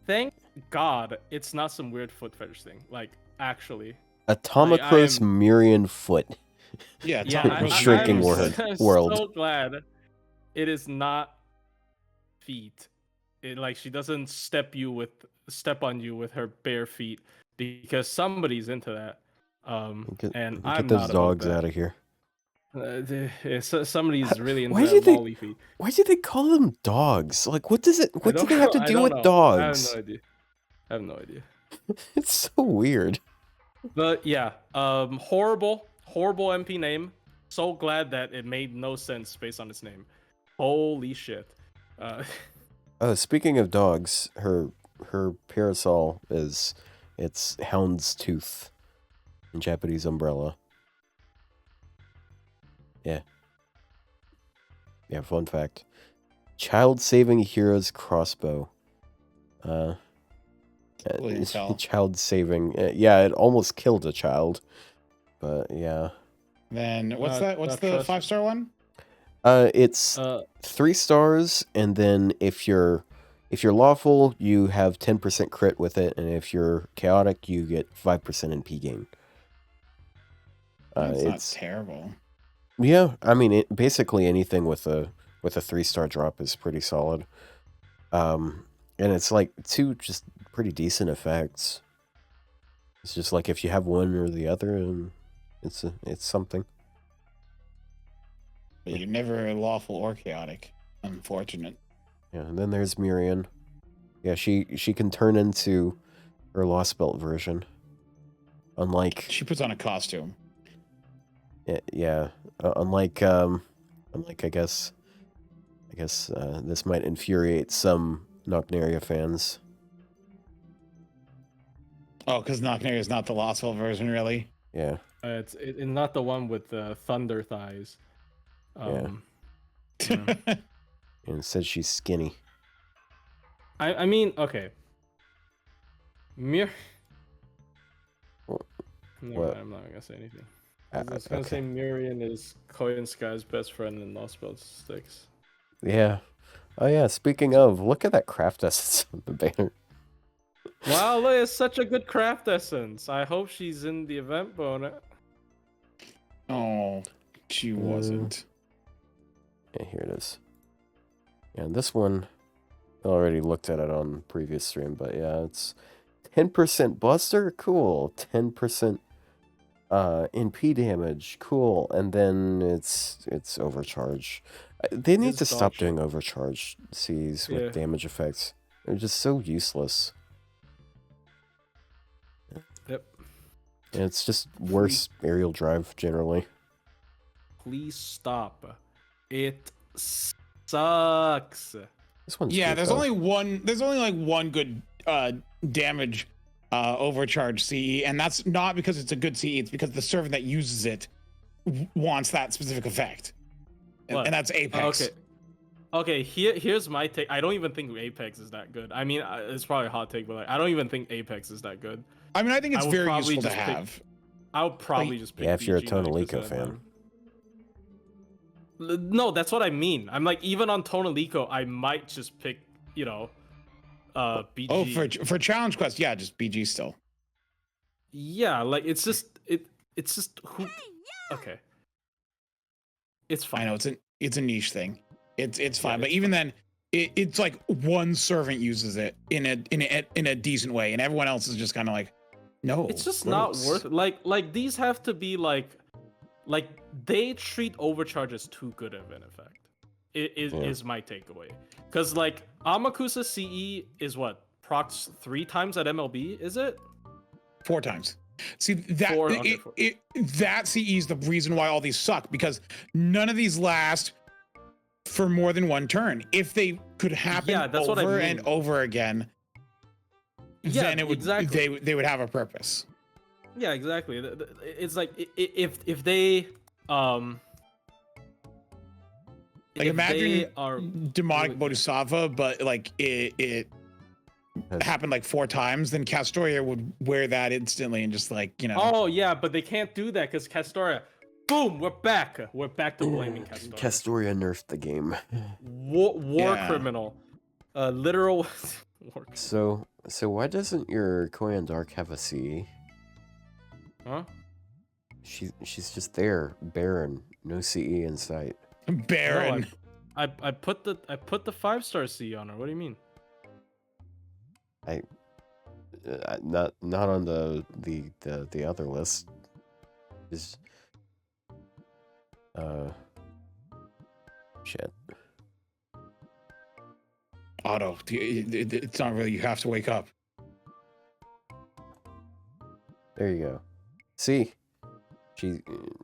S4: Thank God it's not some weird foot fetish thing. Like actually.
S1: Atomicros Murian foot.
S2: Yeah.
S1: Shrinking world.
S4: I'm so glad it is not feet. It like she doesn't step on you with her bare feet, because somebody's into that. And I'm
S1: get those
S4: not
S1: dogs
S4: about
S1: out of here.
S4: Somebody's really into that lolly feet.
S1: Why do they call them dogs? Like, what do they have to do with dogs?
S4: I have no idea.
S1: It's so weird.
S4: But yeah, horrible MP name. so glad that it made no sense based on its name. Holy shit.
S1: Oh, speaking of dogs, her parasol it's hound's tooth in Japanese umbrella. Yeah. Yeah, fun fact. Child saving hero's crossbow.
S2: Holy hell.
S1: Child saving. Yeah, it almost killed a child. But yeah.
S2: Then what's that? What's
S4: not
S2: the
S4: trust-
S2: 5-star one?
S1: It's 3 stars, and then if you're lawful, you have 10% crit with it, and if you're chaotic, you get 5% NP gain.
S2: That's not
S1: It's
S2: terrible.
S1: yeah. I mean, basically anything with a 3-star drop is pretty solid. And it's like 2 just pretty decent effects. It's just like if you have one or the other, and it's something.
S2: But you're never lawful or chaotic. Unfortunate.
S1: Yeah, and then there's Mirian. Yeah, she can turn into her Lost Belt version. Unlike
S2: She puts on a costume.
S1: yeah, unlike I guess this might infuriate some Nocnaria fans.
S2: Oh, because Knockner is not the Lostville version, really.
S1: Yeah,
S4: it's not the one with the thunder thighs.
S1: Yeah. and it says she's skinny.
S4: I mean, okay. Never
S1: What?
S4: mind, I'm not gonna say anything. I was gonna
S1: Okay.
S4: say Mirian is Koyan Sky's best friend in Lost Belt Sticks.
S1: Yeah. Oh yeah. Speaking of, look at that craft essence on the banner.
S4: Wow, look, it's such a good craft essence. I hope she's in the event bonus.
S2: Oh, she wasn't.
S1: Yeah, here it is. Yeah, and this one, I already looked at it on previous stream, but yeah, it's 10% buster, cool. 10% NP damage, cool. And then it's overcharge. They need
S4: It's
S1: to stop
S4: dog shit.
S1: doing overcharge Cs with
S4: Yeah.
S1: damage effects. They're just so useless.
S4: Yep.
S1: And it's just worse aerial drive generally.
S4: Please stop. It sucks.
S1: This one's
S2: Yeah,
S1: good,
S2: there's
S1: though.
S2: only like one good damage overcharge CE, and that's not because it's a good CE, it's because the server that uses it wants that specific effect.
S4: What?
S2: And that's Apex.
S4: Okay, here's my take. I don't even think Apex is that good. I mean, it's probably a hot take, but like, I don't even think Apex is that good.
S2: I mean, I think it's
S4: I would
S2: very
S4: probably
S2: useful to
S4: just pick-
S2: have.
S4: I would probably just pick
S1: Yeah, if you're a
S4: BG
S1: Tonalico
S4: 90% of the
S1: fan.
S4: time. No, that's what I mean. I'm like, even on Tonalico, I might just pick, BG.
S2: Oh, for challenge quest, yeah, just BG still.
S4: Yeah, like it's just who. Okay, it's fine.
S2: I know it's a niche thing. It's fine,
S4: Yeah,
S2: but
S4: it's
S2: even then, it's like one servant uses it in a decent way, and everyone else is just kind of like, no.
S4: It's just
S2: gross.
S4: not worth it. Like these have to be like they treat overcharge as too good of an effect. Is my takeaway. Because like Amakusa CE is what procs 3 times at MLB, is it?
S2: 4 times. See that
S4: Four, okay, four.
S2: That CE is the reason why all these suck, because none of these last for more than one turn. If they could happen
S4: Yeah, that's what I
S2: over
S4: mean.
S2: and over again,
S4: Yeah,
S2: then it would
S4: exactly.
S2: they would have a purpose.
S4: Yeah, exactly. It's like if they
S2: Like
S4: if
S2: imagine
S4: they are
S2: demonic Bodhisattva, but like it happened like 4 times, then Castoria would wear that instantly and just like,
S4: Oh yeah, but they can't do that because Castoria. Boom, we're back. We're back to blaming Castoria.
S1: Castoria nerfed the game.
S4: War
S2: Yeah.
S4: criminal. Literal war criminal.
S1: So why doesn't your Koyan Dark have a CE?
S4: Huh?
S1: She's just there, barren, no CE in sight.
S2: Baron.
S4: No, I put the 5-star C on her. What do you mean?
S1: Not on the other list. Is shit.
S2: Otto, it's not really, you have to wake up.
S1: There you go. See,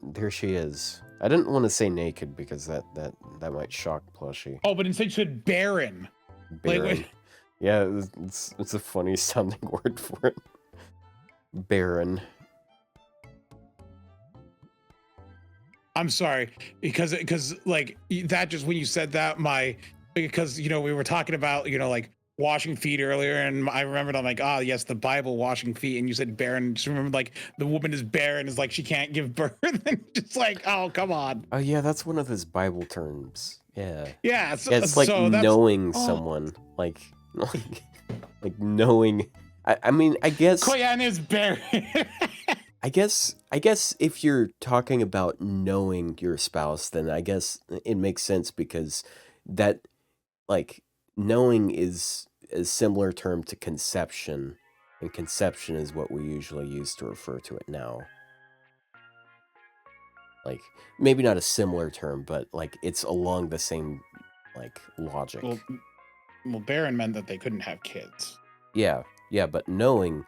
S1: There she is. I didn't want to say naked because that might shock Plushie.
S2: Oh, but instead you said barren.
S1: Barren. Yeah, it's a funny sounding word for it. Barren.
S2: I'm sorry, because like that just when you said that, because we were talking about like washing feet earlier, and I remembered I'm like, ah, yes, the Bible washing feet, and you said barren. Just remember like the woman is barren, is like she can't give birth, and just like, oh, come on.
S1: Oh yeah, that's one of those Bible terms. Yeah.
S2: Yeah,
S1: Yeah, it's like
S2: so
S1: knowing
S2: oh.
S1: someone, like knowing. I mean, I guess.
S2: Koyan is barren.
S1: I guess if you're talking about knowing your spouse, then I guess it makes sense because that, like, knowing is a similar term to conception, and conception is what we usually use to refer to it now. Like, maybe not a similar term, but like it's along the same like logic.
S2: Well, barren meant that they couldn't have kids.
S1: Yeah, but knowing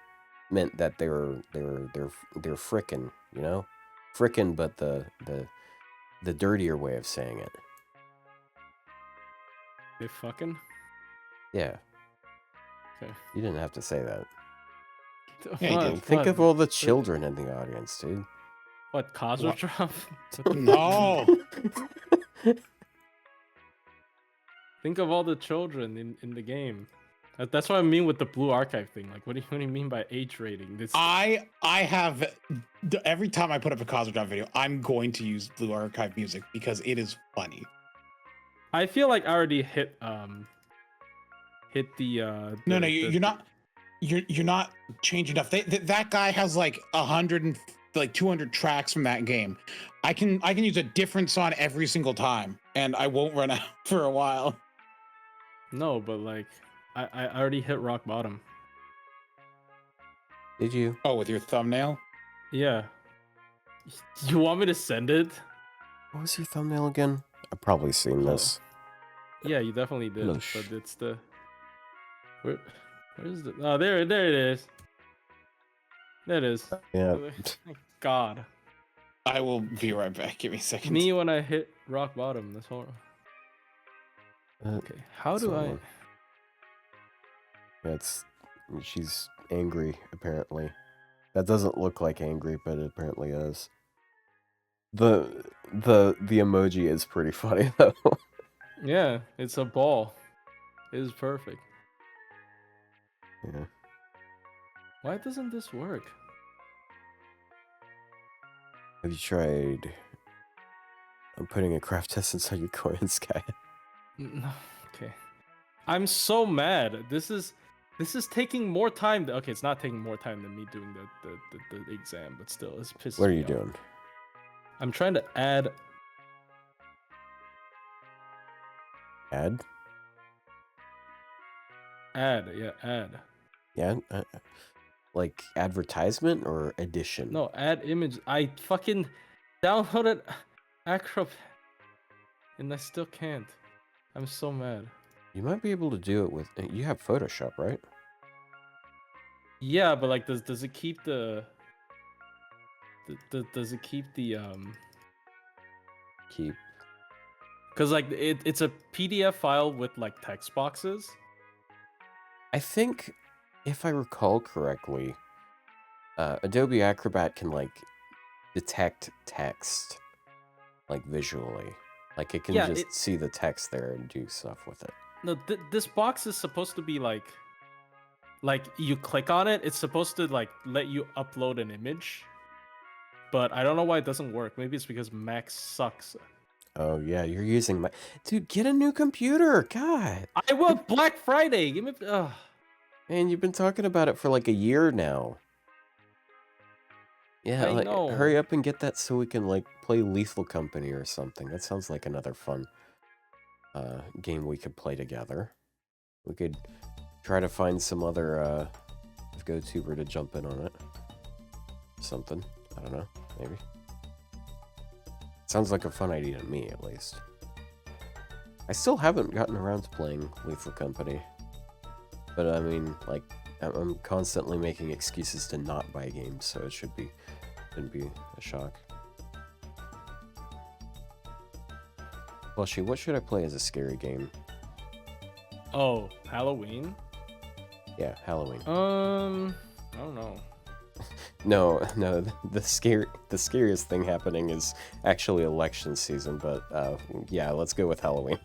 S1: meant that they're frickin', frickin', but the dirtier way of saying it.
S4: They fucking?
S1: Yeah.
S4: Okay.
S1: You didn't have to say that.
S2: Yeah, you did.
S1: Think of all the children in the audience, dude.
S4: What, Kazuradrop?
S2: No.
S4: Think of all the children in the game. That's what I mean with the blue archive thing. Like, what do you mean by age rating? This
S2: I have every time I put up a Kazuradrop video, I'm going to use blue archive music because it is funny.
S4: I feel like I already hit the
S2: No, you're not. You're not changing enough. That guy has like 100 and like 200 tracks from that game. I can use a different song every single time, and I won't run out for a while.
S4: No, but like I already hit rock bottom.
S1: Did you?
S2: Oh, with your thumbnail?
S4: Yeah. You want me to send it?
S1: What was your thumbnail again? I've probably seen this.
S4: Yeah, you definitely did.
S1: No
S4: But it's the where is the there it is. There it is.
S1: Yeah.
S4: Thank God.
S2: I will be right back. Give me a second.
S4: Me when I hit rock bottom. That's horrible.
S1: Uh,
S4: Okay, how do I?
S1: Yeah, she's angry apparently. That doesn't look like angry, but it apparently is. The emoji is pretty funny though.
S4: Yeah, it's a ball. It is perfect.
S1: Yeah.
S4: Why doesn't this work?
S1: Have you tried? I'm putting a craft test inside your coin sky.
S4: No. Okay. I'm so mad. This is taking more time. Okay, it's not taking more time than me doing the exam, but still, it's pissing me off.
S1: What are you doing?
S4: I'm trying to add.
S1: Add?
S4: Yeah, add.
S1: Yeah, like advertisement or addition?
S4: No, add image. I fucking downloaded Acrobat, and I still can't. I'm so mad.
S1: You might be able to do it with. You have Photoshop, right?
S4: Yeah, but like, does it keep the? Does it keep the
S1: Keep.
S4: Because like it's a PDF file with like text boxes.
S1: I think, if I recall correctly, Adobe Acrobat can like detect text, like visually. Like it can just see the text there and do stuff with it.
S4: No, this box is supposed to be like you click on it, it's supposed to like let you upload an image. But I don't know why it doesn't work. Maybe it's because Mac sucks.
S1: Oh yeah, you're using my dude. Get a new computer, God.
S4: I want Black Friday. Give me.
S1: Man, you've been talking about it for like a year now. Yeah,
S4: I know.
S1: Hurry up and get that so we can like play Lethal Company or something. That sounds like another fun game we could play together. We could try to find some other GoTuber to jump in on it. Something. I don't know. Maybe. Sounds like a fun idea to me, at least. I still haven't gotten around to playing Lethal Company. But I mean, like, I'm constantly making excuses to not buy games, so shouldn't be a shock. Plushie, what should I play as a scary game?
S4: Oh, Halloween?
S1: Yeah, Halloween.
S4: I don't know.
S1: No, the scariest thing happening is actually election season, but yeah, let's go with Halloween.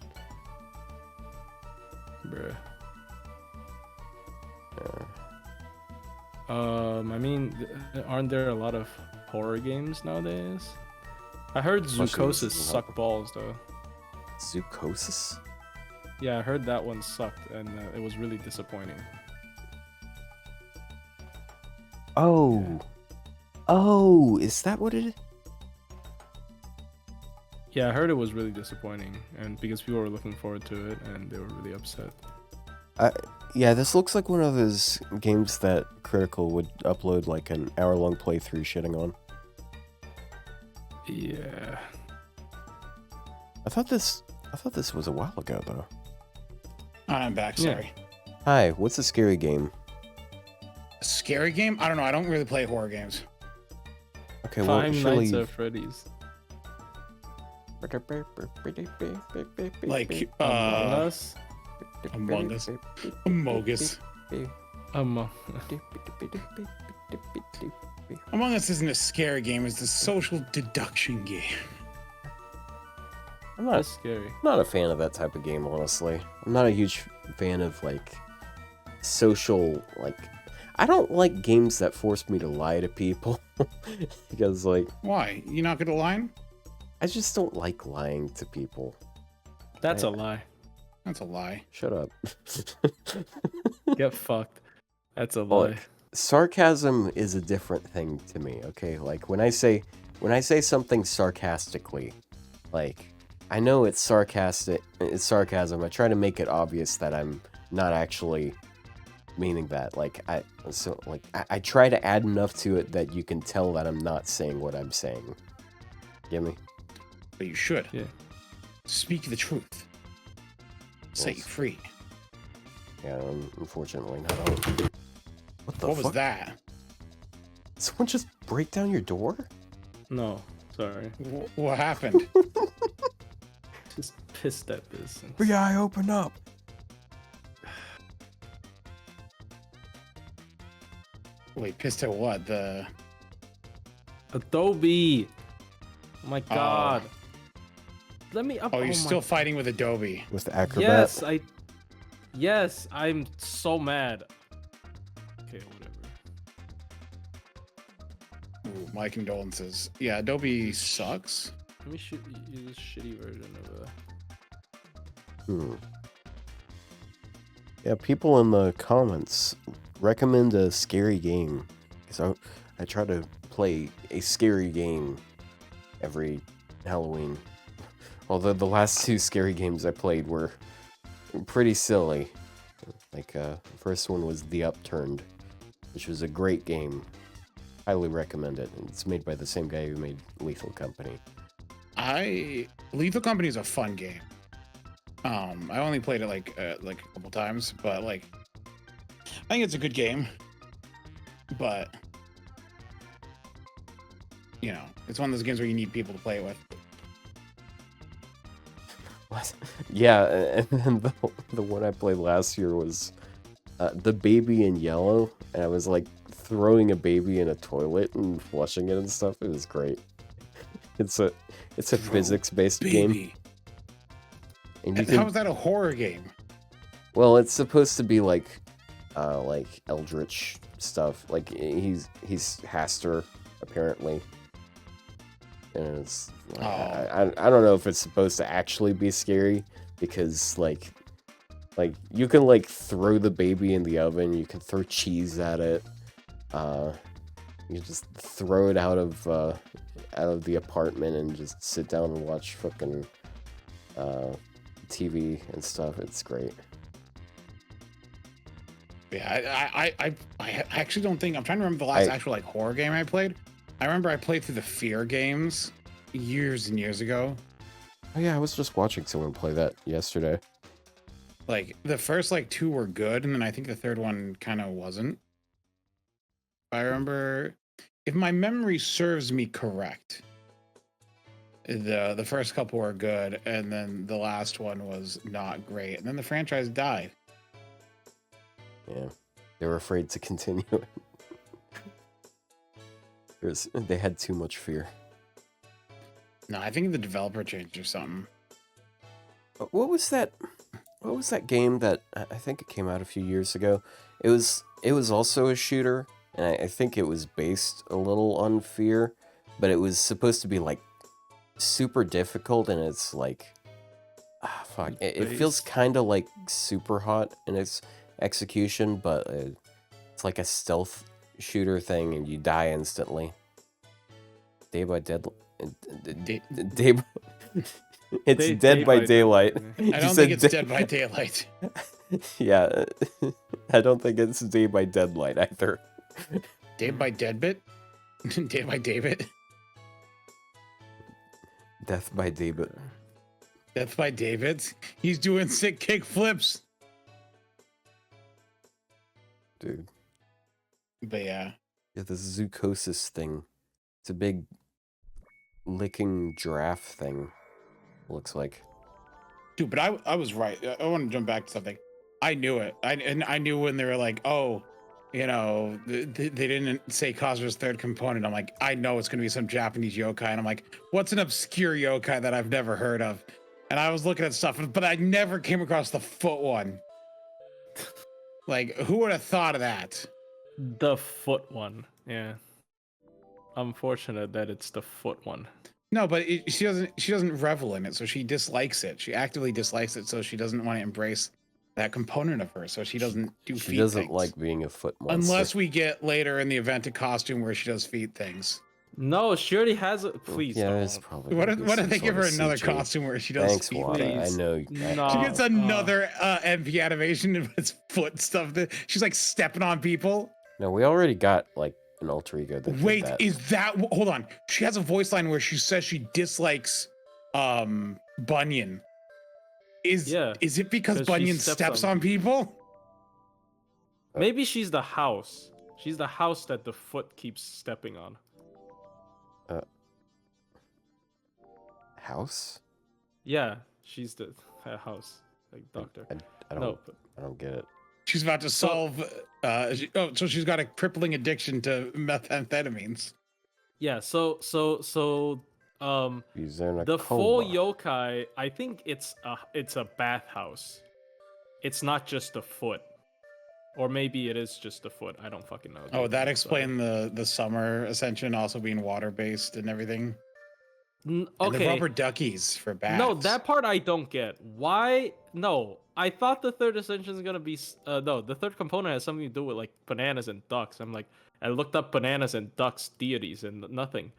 S4: Bruh.
S1: Uh,
S4: I mean, aren't there a lot of horror games nowadays? I heard Zookosis suck balls though.
S1: Zookosis?
S4: Yeah, I heard that one sucked, and it was really disappointing.
S1: Oh, oh, is that what it is?
S4: Yeah, I heard it was really disappointing, and because people were looking forward to it, and they were really upset.
S1: Yeah, this looks like one of those games that Critical would upload like an hour-long playthrough shitting on.
S4: Yeah.
S1: I thought this was a while ago though.
S2: I'm back. Sorry.
S1: Hi, what's a scary game?
S2: A scary game? I don't know. I don't really play horror games.
S1: Okay, well,
S4: Five
S1: surely...
S4: Nights at Freddy's.
S2: Like
S4: Among Us.
S2: Among Us. Among Us. Among Us isn't a scary game. It's a social deduction game.
S1: I'm
S4: That's scary.
S1: not a fan of that type of game, honestly. I'm not a huge fan of like social like. I don't like games that force me to lie to people because like.
S2: Why? You not good at lying?
S1: I just don't like lying to people.
S4: That's a lie.
S2: That's a lie.
S1: Shut up.
S4: Get fucked. That's a
S1: Look,
S4: lie.
S1: sarcasm is a different thing to me, okay? Like when I say something sarcastically, like I know it's sarcasm. I try to make it obvious that I'm not actually meaning that. Like I try to add enough to it that you can tell that I'm not saying what I'm saying. Get me?
S2: But you should.
S4: Yeah.
S2: Speak the truth. Set you free.
S1: Yeah, unfortunately not all. What the
S2: What
S1: fuck?
S2: was that?
S1: Did someone just break down your door?
S4: No, sorry.
S2: What happened?
S4: Just pissed at this.
S1: FBI, open up!
S2: Wait, pissed at what? The
S4: Adobe. Oh my god. Let me up.
S2: Oh, you're
S4: my-
S2: still fighting with Adobe.
S1: With the acrobat?
S4: Yes, I'm so mad. Okay, whatever.
S2: Ooh, my condolences. Yeah, Adobe sucks.
S4: Let me shoot you this shitty version of
S1: Yeah, people in the comments recommend a scary game. Because I try to play a scary game every Halloween. Although the last two scary games I played were pretty silly. Like, the first one was The Upturned, which was a great game. Highly recommend it. It's made by the same guy who made Lethal Company.
S2: Lethal Company is a fun game. I only played it like a couple times, but like, I think it's a good game. But you know, it's one of those games where you need people to play it with.
S1: What? Yeah, and then the one I played last year was The Baby in Yellow, and I was like throwing a baby in a toilet and flushing it and stuff. It was great. It's a physics-based game. And you
S2: How is that a horror game?
S1: Well, it's supposed to be like eldritch stuff. Like he's Haster apparently, and it's I don't know if it's supposed to actually be scary because like you can like throw the baby in the oven, you can throw cheese at it, you just throw it out of the apartment and just sit down and watch fucking TV and stuff. It's great.
S2: Yeah, I actually don't think I'm trying to remember the last actual like horror game I played. I remember I played through the Fear games years and years ago.
S1: Oh yeah, I was just watching someone play that yesterday.
S2: Like the first like two were good, and then I think the third one kind of wasn't. I remember, if my memory serves me correct, The first couple were good, and then the last one was not great, and then the franchise died.
S1: Yeah, they were afraid to continue it. They had too much fear.
S2: No, I think the developer changed or something.
S1: What was that? What was that game that I think it came out a few years ago? It was also a shooter, and I think it was based a little on fear, but it was supposed to be like super difficult, and it's like, fuck, it feels kind of like Super Hot in its execution, but it's like a stealth shooter thing, and you die instantly. Day by Dead. Day by... It's Dead by Daylight.
S2: I don't think it's Dead by Daylight.
S1: Yeah, I don't think it's Day by Deadlight either.
S2: Day by Deadbit? Day by David?
S1: Death by David.
S2: Death by David? He's doing sick kick flips.
S1: Dude.
S2: But yeah.
S1: Yeah, the zoocosis thing. It's a big licking giraffe thing. Looks like.
S2: Dude, but I was right. I want to jump back to something. I knew it. I knew when they were like, oh, you know, they didn't say Kazura's third component. I'm like, I know it's going to be some Japanese yokai. And I'm like, what's an obscure yokai that I've never heard of? And I was looking at stuff, but I never came across the foot one. Like, who would have thought of that?
S4: The foot one, yeah. Unfortunate that it's the foot one.
S2: No, but she doesn't revel in it, so she dislikes it. She actively dislikes it, so she doesn't want to embrace that component of her. So she doesn't do feet.
S1: She doesn't
S2: things.
S1: like being a foot monster.
S2: Unless we get later in the event a costume where she does feet things.
S4: No, she already has it. Please.
S1: Yeah,
S4: don't.
S1: it's probably.
S2: What if they give her another costume where she does
S1: Thanks,
S2: feet
S1: Wada.
S2: things?
S1: I know.
S4: No.
S2: She gets another MP animation of its foot stuff. She's like stepping on people.
S1: No, we already got like an alter ego that did
S2: Wait,
S1: that.
S2: is that? Hold on. She has a voice line where she says she dislikes Bunyan. Is it because Bunyan steps on people?
S4: Maybe she's the house. She's the house that the foot keeps stepping on.
S1: House?
S4: Yeah, she's the house, like doctor.
S1: I don't get it.
S2: She's about to solve. So she's got a crippling addiction to methamphetamines.
S4: Yeah. So the full yokai, I think it's a bathhouse. It's not just a foot, or maybe it is just a foot. I don't fucking know.
S2: Oh, that explained the summer ascension also being water based and everything.
S4: Okay.
S2: And the rubber duckies for baths.
S4: No, that part I don't get. Why? No, I thought the third ascension is gonna be. No, the third component has something to do with like bananas and ducks. I looked up bananas and ducks deities and nothing.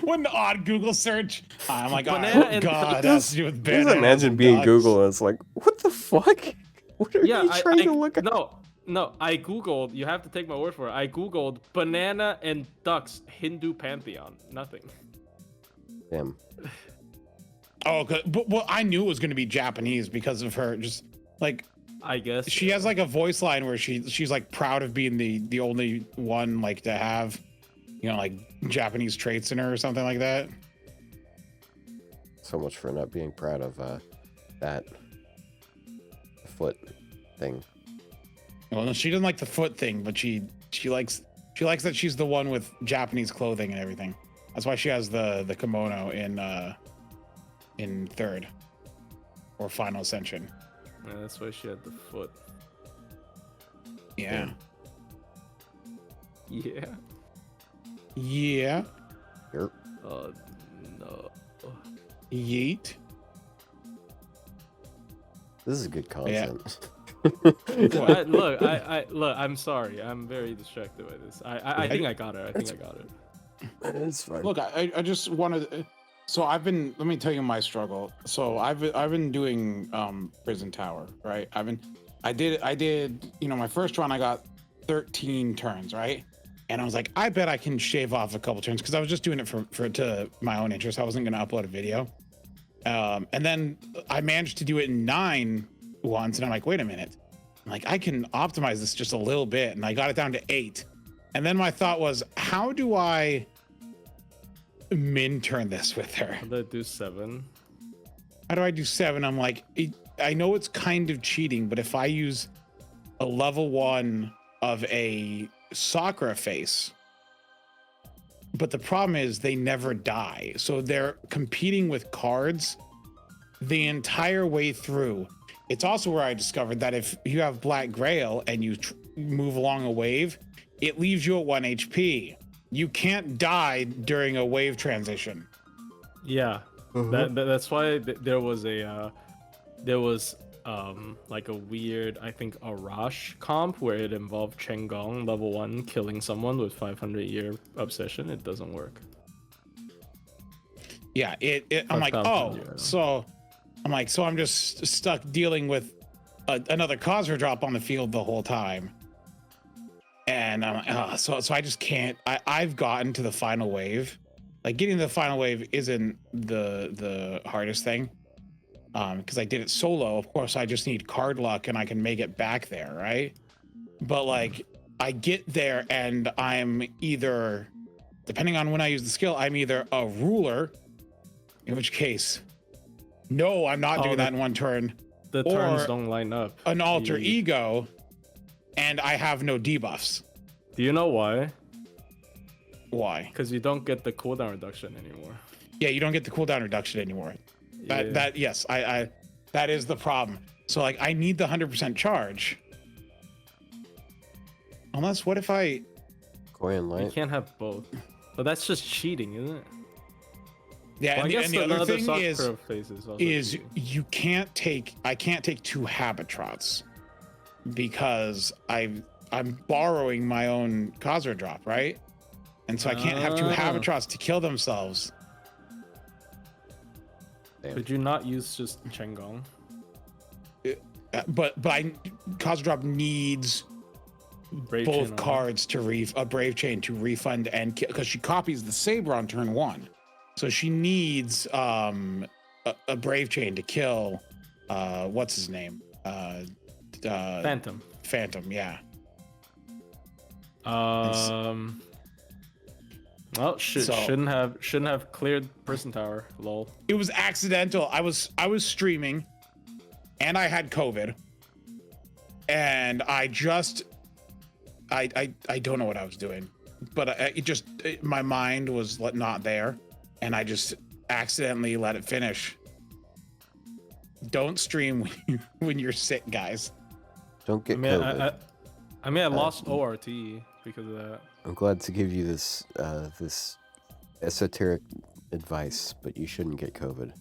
S2: What an odd Google search. I'm like,
S4: Banana
S2: oh
S4: and
S2: god, that's to do with bananas.
S1: Just imagine being
S2: ducks.
S1: Google and it's like, what the fuck? What are you trying to look up?
S4: No, I googled. You have to take my word for it. I googled banana and ducks Hindu pantheon. Nothing.
S1: Damn.
S2: Oh, but well, I knew it was going to be Japanese because of her. Just like,
S4: I guess
S2: she has like a voice line where she's like proud of being the only one like to have, you know, like Japanese traits in her or something like that.
S1: So much for not being proud of that foot thing.
S2: Well, no, she doesn't like the foot thing, but she likes that she's the one with Japanese clothing and everything. That's why she has the kimono in third or final ascension.
S4: Yeah, that's why she had the foot.
S2: Yeah.
S4: Yeah.
S2: Yeah.
S1: Yep.
S4: Oh no.
S2: Yeet.
S1: This is good content.
S4: Look, I'm sorry. I'm very distracted by this. I think I got it. I got it.
S1: It's fine.
S2: Look, I just wanted. So let me tell you my struggle. So I've been doing Prison Tower, right? I did, you know, my first run I got 13 turns, right? And I was like, I bet I can shave off a couple turns because I was just doing it to my own interest. I wasn't gonna upload a video. And then I managed to do it in 9 once, and I'm like, wait a minute. I'm like, I can optimize this just a little bit, and I got it down to 8. And then my thought was, how do I min turn this with her.
S4: How did I do 7?
S2: How do I do 7? I'm like, I know it's kind of cheating, but if I use a level 1 of a Sakura face, but the problem is they never die. So they're competing with cards the entire way through. It's also where I discovered that if you have Black Grail and you move along a wave, it leaves you at 1 HP. You can't die during a wave transition.
S4: Yeah, that's why there was like a weird, I think, Arash comp where it involved Chengong level 1 killing someone with 500-year obsession. It doesn't work.
S2: Yeah, I'm like, oh, so I'm like, so I'm just stuck dealing with another Kazuradrop on the field the whole time. And I'm like, so I just can't. I've gotten to the final wave. Like, getting to the final wave isn't the hardest thing. Because I did it solo. Of course, I just need card luck and I can make it back there, right? But like, I get there and I'm either, depending on when I use the skill, I'm either a ruler, in which case, no, I'm not doing that in one turn.
S4: The turns don't line up.
S2: An alter ego, and I have no debuffs.
S4: Do you know why?
S2: Why?
S4: Because you don't get the cooldown reduction anymore.
S2: Yeah, you don't get the cooldown reduction anymore. Yes, I that is the problem. So like, I need the 100% charge. Unless, what if I?
S1: Korean Light.
S4: You can't have both. But that's just cheating, isn't it?
S2: Yeah,
S4: well,
S2: and the other thing
S4: is
S2: you can't take. I can't take 2 Habitrots because I'm borrowing my own Kazuradrop, right? And so I can't have 2 Habitrots to kill themselves.
S1: Damn.
S4: Could you not use just Chengong?
S2: But Kazuradrop needs
S4: Brave
S2: both
S4: Chain
S2: cards to a Brave Chain to refund and kill, because she copies the Saber on turn 1. So she needs a Brave Chain to kill what's his name?
S4: Phantom.
S2: Phantom, yeah.
S4: Well, shouldn't have cleared Person Tower. Lol.
S2: It was accidental. I was streaming, and I had COVID, and I don't know what I was doing, but my mind was not there, and I just accidentally let it finish. Don't stream when you're sick, guys.
S1: Don't get COVID.
S4: I lost ORT because of that.
S1: I'm glad to give you this this esoteric advice, but you shouldn't get COVID.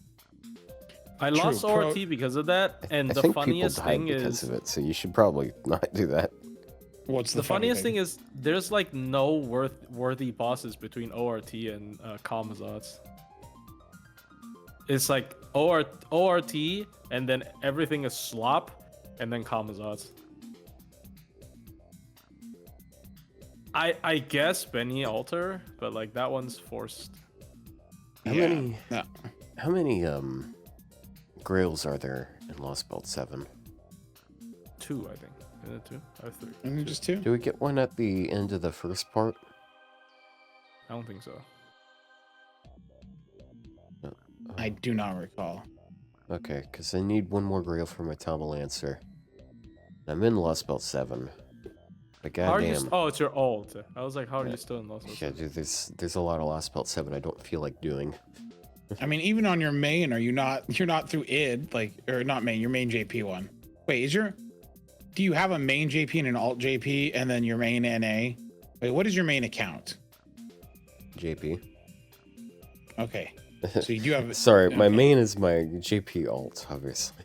S4: I lost ORT because of that, and the funniest thing is
S1: because of it, so you should probably not do that.
S2: What's
S4: the funniest thing is there's like no worthy bosses between ORT and Kamazats. It's like ORT, and then everything is slop, and then Kamazats. I guess Benny Alter, but like that one's forced.
S1: How many grails are there in Lost Belt 7?
S4: 2, I think. Isn't it 2? I have 3.
S2: Isn't it just 2?
S1: Do we get one at the end of the first part?
S4: I don't think so.
S2: I do not recall.
S1: Okay, because I need one more grail for my Tama Lancer. I'm in Lost Belt 7. But goddamn.
S4: Oh, it's your ult. I was like, how are you still in Lost Belt 7?
S1: Yeah, dude, there's a lot of Lost Belt 7 I don't feel like doing.
S2: I mean, even on your main, you're not through id, like, or not main, your main JP one. Wait, do you have a main JP and an alt JP and then your main NA? Wait, what is your main account?
S1: JP.
S2: Okay. So you do have.
S1: Sorry, my main is my JP alt, obviously.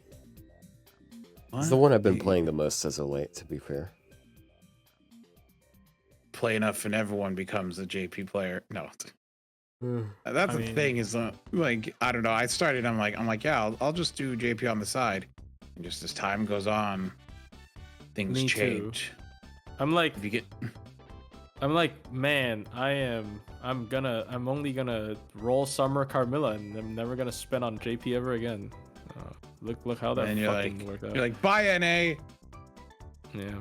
S1: What? It's the one I've been playing the most as of late, to be fair.
S2: Play enough and everyone becomes a JP player. No. That's the thing is, like, I don't know. I started, I'm like, yeah, I'll just do JP on the side. And just as time goes on, things change.
S4: I'm like, man, I'm only gonna roll Summer Carmilla, and I'm never gonna spend on JP ever again. Look how that fucking worked out.
S2: You're like, bye NA.
S4: Yeah,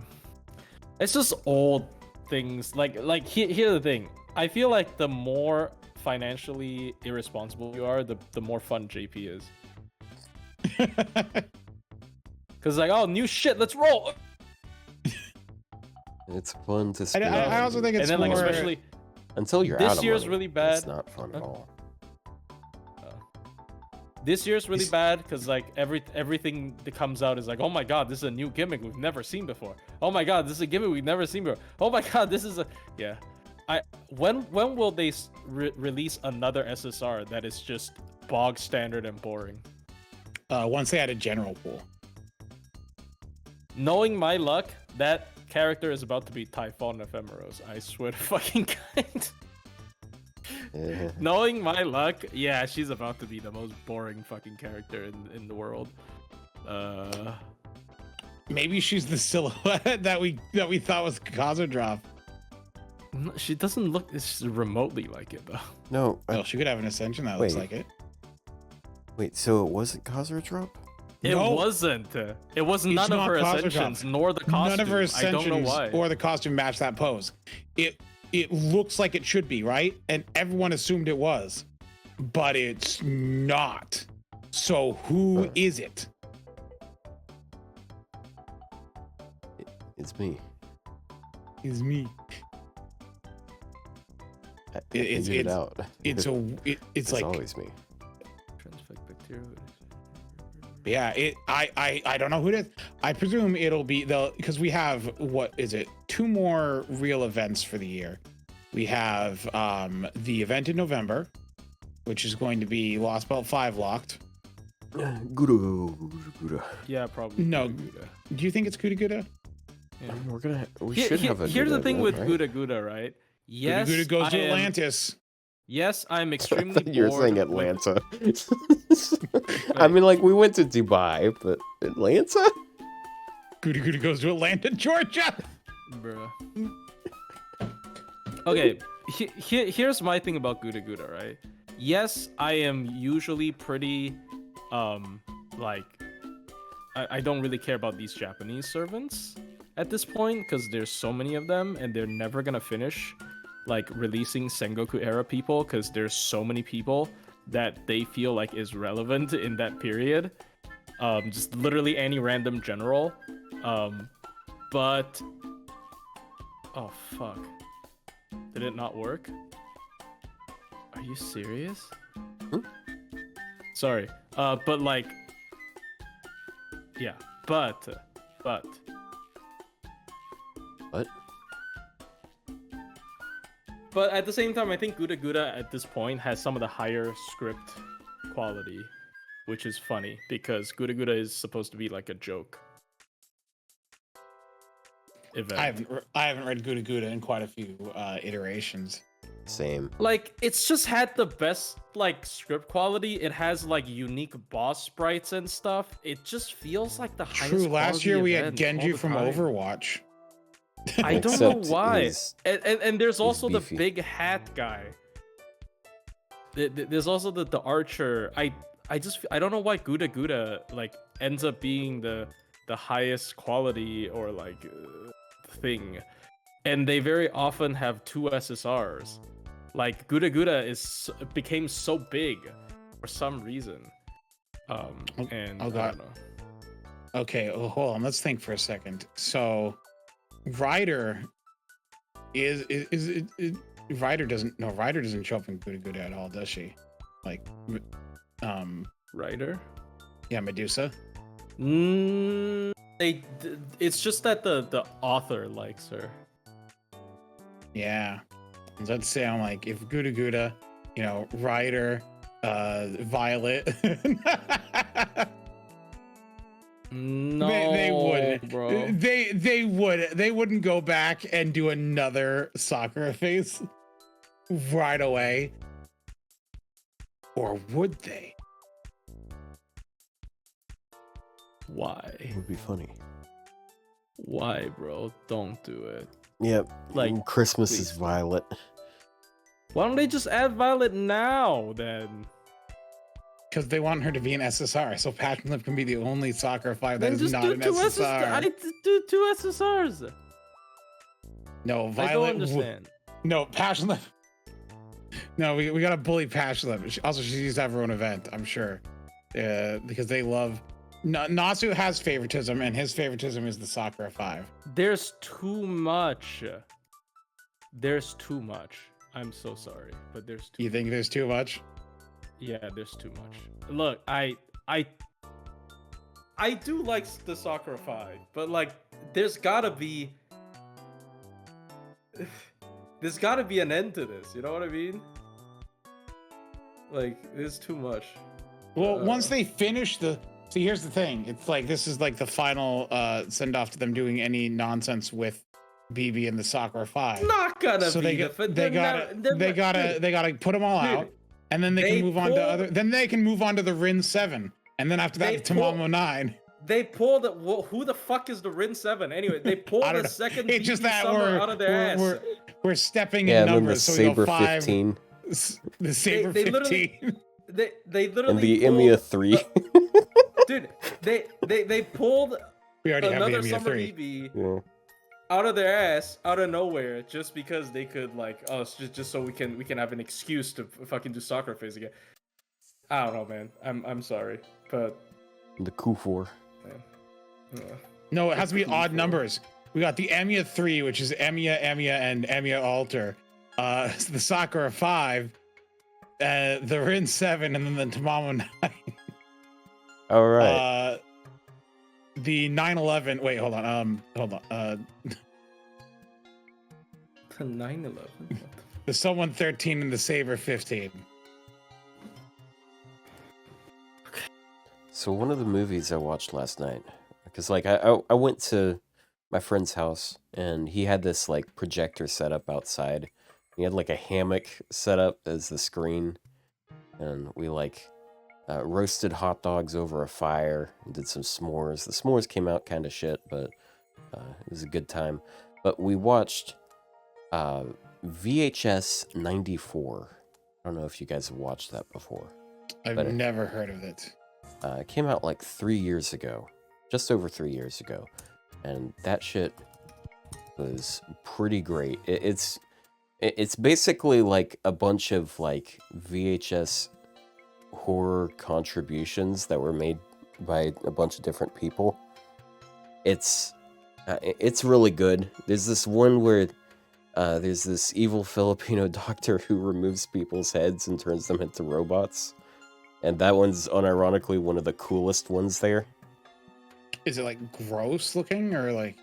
S4: it's just old things. Like here's the thing. I feel like the more financially irresponsible you are, the more fun JP is. Cause like, oh, new shit, let's roll.
S1: It's fun to spend.
S2: I also think it's
S4: and then
S2: more...
S4: like especially
S1: until you're
S4: this
S1: out of
S4: year's
S1: money,
S4: really bad.
S1: It's not fun at all.
S4: This year's really bad because like everything that comes out is like, oh my god, this is a new gimmick we've never seen before. Oh my god, this is a gimmick we've never seen before. Oh my god, this is a yeah. When will they release another SSR that is just bog standard and boring?
S2: Once they had a general pool.
S4: Knowing my luck, that character is about to be Typhon Ephemeros. I swear to fucking God.
S1: Yeah.
S4: Knowing my luck, yeah, she's about to be the most boring fucking character in the world.
S2: Maybe she's the silhouette that we thought was Kazuradrop.
S4: No, she doesn't look remotely like it though.
S1: No.
S2: Well, she could have an ascension that looks like it.
S1: Wait, so it wasn't Kazuradrop?
S4: It
S2: No.
S4: wasn't. It was
S2: It's
S4: none of
S2: not
S4: her
S2: Kazuradrop.
S4: ascensions, nor the costume.
S2: None of her
S4: I
S2: ascensions
S4: don't know why.
S2: or the costume match that pose. It looks like it should be, right? And everyone assumed it was, but it's not. So who is it?
S1: It's me.
S2: It's me.
S1: I figured it out.
S2: It's like
S1: always me.
S2: yeah. I don't know who it is. I presume it'll be because we have what is it? 2 more real events for the year. We have the event in November, which is going to be Lost Belt 5 locked.
S1: Guru.
S4: Yeah, probably.
S2: No.
S4: Guda.
S2: Do you think it's Kuda Guda?
S4: Yeah.
S1: We should have a.
S4: Here's the thing with
S1: right?
S4: Guda, right? Yes,
S2: Kuda Guda goes to
S4: I am-
S2: Atlantis.
S4: Yes, I'm extremely bored.
S1: You're saying
S4: with-
S1: Atlanta. I mean, like, we went to Dubai, but Atlanta?
S2: Kuda Guda goes to Atlanta, Georgia.
S4: Bruh. Okay, here's my thing about Guda, right? Yes, I am usually pretty, like, I don't really care about these Japanese servants at this point because there's so many of them and they're never gonna finish, like, releasing Sengoku era people because there's so many people that they feel like is relevant in that period. Just literally any random general. But oh fuck. Did it not work? Are you serious? Sorry. But like yeah, but
S1: What?
S4: But at the same time, I think Guda at this point has some of the higher script quality, which is funny because Guda is supposed to be like a joke event.
S2: I haven't read Kuda Guda in quite a few iterations.
S1: Same.
S4: Like, it's just had the best like script quality. It has like unique boss sprites and stuff. It just feels like the highest.
S2: True. Last
S4: quality
S2: year we had
S4: event
S2: Genji
S4: all the
S2: from
S4: time.
S2: Overwatch.
S4: I don't know
S1: Except
S4: why.
S1: he's-
S4: And there's also the
S1: beefy.
S4: big hat guy. There's also the archer. I don't know why Guda like ends up being the highest quality or like thing, and they very often have 2 SSRs. Like Guda became so big for some reason. And
S2: oh
S4: I
S2: God.
S4: don't know.
S2: Okay, well, hold on. Let's think for a second. So, Ryder is Ryder doesn't show up in Kuda Guda at all, does she? Like,
S4: Writer?
S2: yeah, Medusa.
S4: It's just that the author likes her.
S2: Yeah. Let's say I'm like, if Kuda Guda, Ryder, Violet.
S4: No,
S2: they wouldn't,
S4: bro.
S2: They wouldn't go back and do another Sakura face right away, or would they?
S4: Why?
S1: It would be funny.
S4: Why, bro? Don't do it.
S1: Yep.
S4: Like,
S1: Christmas is
S4: please.
S1: Violet.
S4: Why don't they just add Violet now then?
S2: Because they want her to be an SSR, so Passion Lip can be the only Sakura 5 that
S4: Then
S2: is
S4: just
S2: not
S4: do
S2: an
S4: 2
S2: SSR.
S4: I do 2 SSRs.
S2: No,
S4: I don't
S2: Violet.
S4: understand.
S2: No, Passion Lip. No, we gotta bully Passion. Also, she needs to have her own event, I'm sure, because they love. Natsu has favoritism, and his favoritism is the Sakura 5.
S4: There's too much. There's too much. I'm so sorry, but there's too.
S2: You think there's too much?
S4: Yeah, there's too much. Look, I
S3: do like the Sakura 5, but like, there's gotta be an end to this. You know what I mean? Like, there's too much.
S2: Well, once they finish the. See, here's the thing. It's like this is like the final send off to them doing any nonsense with BB and the Sakura 5.
S3: Not gonna
S2: so
S3: be.
S2: They gotta put them all out, and then they can move on to other. Then they can move on to the Rin 7, and then after that, the Tamamo 9.
S3: They pulled who the fuck is the Rin 7 anyway? They pulled the second
S2: it's just that
S3: out of their ass.
S2: We're stepping in numbers.
S1: The
S2: so we
S1: Saber
S2: go 5.
S1: 15.
S2: The Saber 15.
S3: They literally
S1: and the
S3: pulled,
S1: EMIYA 3.
S3: Dude, they pulled
S2: we already have the
S3: another
S2: EMIYA
S3: summer
S2: 3.
S3: BB out of their ass, out of nowhere, just because they could just so we can have an excuse to fucking do soccer phase again. I don't know, man. I'm sorry, but
S1: The Kufor.
S2: No, it has to be odd numbers. We got the EMIYA 3, which is EMIYA, and EMIYA Alter. The Sakura 5, the Rin 7, and then the Tamamo 9.
S1: All right.
S2: The 911. Wait, hold on.
S3: The 911.
S2: The Someone 13 and the Saber 15.
S1: So one of the movies I watched last night, because like I went to my friend's house and he had this like projector set up outside. He had like a hammock set up as the screen, and we like roasted hot dogs over a fire and did some s'mores. The s'mores came out kind of shit, but it was a good time. But we watched VHS 94. I don't know if you guys have watched that before.
S2: I've never heard of it.
S1: It came out like 3 years ago, just over 3 years ago, and that shit was pretty great. It's basically like a bunch of like VHS horror contributions that were made by a bunch of different people. It's really good. There's this one where there's this evil Filipino doctor who removes people's heads and turns them into robots. And that one's unironically one of the coolest ones there.
S2: Is it like gross looking or like?